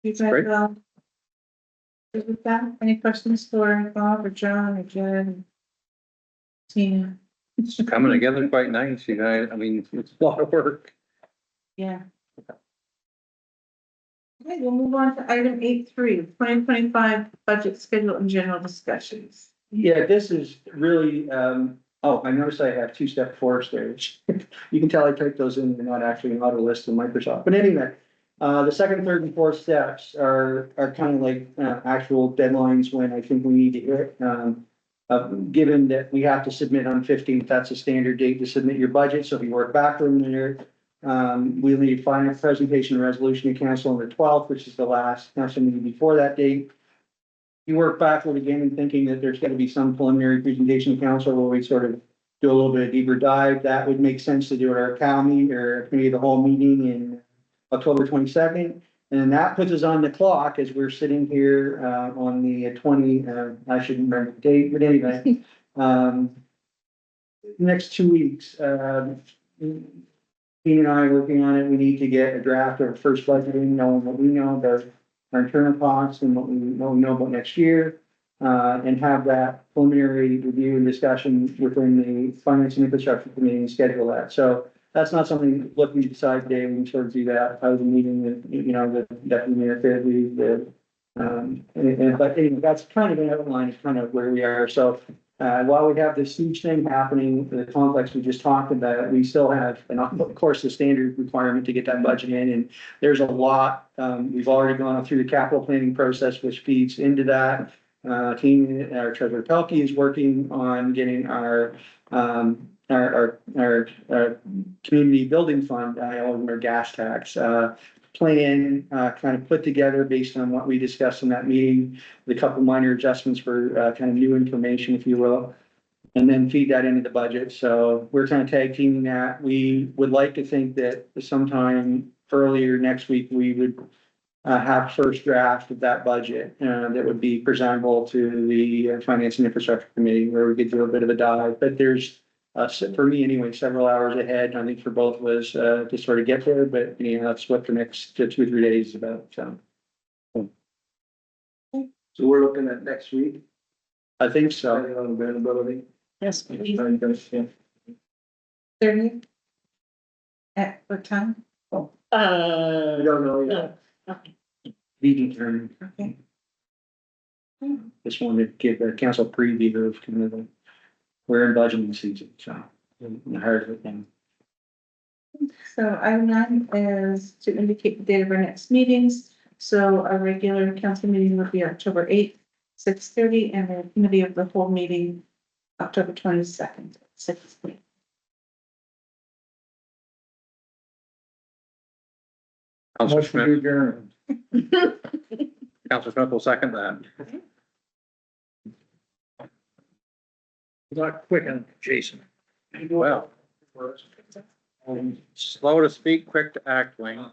You guys, with that, any questions for Bob or John or Jen? Tina? It's coming together quite nice, you guys. I mean, it's a lot of work. Yeah. Okay, we'll move on to item 8.3, 2025 budget schedule and general discussions. Yeah, this is really, oh, I noticed I have two-step forest there. You can tell I typed those in, they're not actually an auto list in Microsoft, but anyway. The second, third, and fourth steps are kind of like actual deadlines when I think we need to hit. Given that we have to submit on 15th, that's a standard date to submit your budget, so if you work backward in there. We'll need final presentation and resolution to council on the 12th, which is the last council meeting before that date. You work backward again and thinking that there's gonna be some preliminary presentation to council where we sort of do a little bit of deeper dive. That would make sense to do at our CAO meeting or maybe the whole meeting in October 22nd. And that puts us on the clock as we're sitting here on the 20, I shouldn't remember the date, but anyway. Next 2 weeks, Dean and I are working on it. We need to get a draft of our first budget, knowing what we know about our internal costs and what we know about next year. And have that preliminary review and discussion within the Finance and Infrastructure Committee and schedule that. So that's not something looking to decide today. We can sort of do that. I was meeting with, you know, the Deputy Mayor Fairley, but anyway, that's kind of an outline of kind of where we are. So while we have this huge thing happening, the complex we just talked about, we still have, and of course, the standard requirement to get that budget in. And there's a lot, we've already gone through the capital planning process, which feeds into that. Team, our treasurer Pelkey is working on getting our community building fund, our gas tax, plan, kind of put together based on what we discussed in that meeting, with a couple minor adjustments for, kind of new information, if you will, and then feed that into the budget. So we're kind of tag teaming that. We would like to think that sometime earlier next week, we would have first draft of that budget, that would be presentable to the Finance and Infrastructure Committee, where we could do a bit of a dive, but there's, for me anyway, several hours ahead, I think for both of us, to sort of get there, but you know, that's what the next 2 or 3 days is about, so. So we're looking at next week, I think so. depending on availability. Yes, please. Yeah. 30? At what time? I don't know yet. Meeting term, Okay. just wanted to give a council preview of kind of the, we're in budgeting season, so. The heart of it then. So item 9 is to indicate the date of our next meetings. So our regular council meeting will be October 8th, 6:30, and the committee of the whole meeting October 22nd, 6:30. Councilor Motion to Smith, adjourn. Councilor Smith will second that. Not quick on Jason. Well, slow to speak, quick to act, Wayne.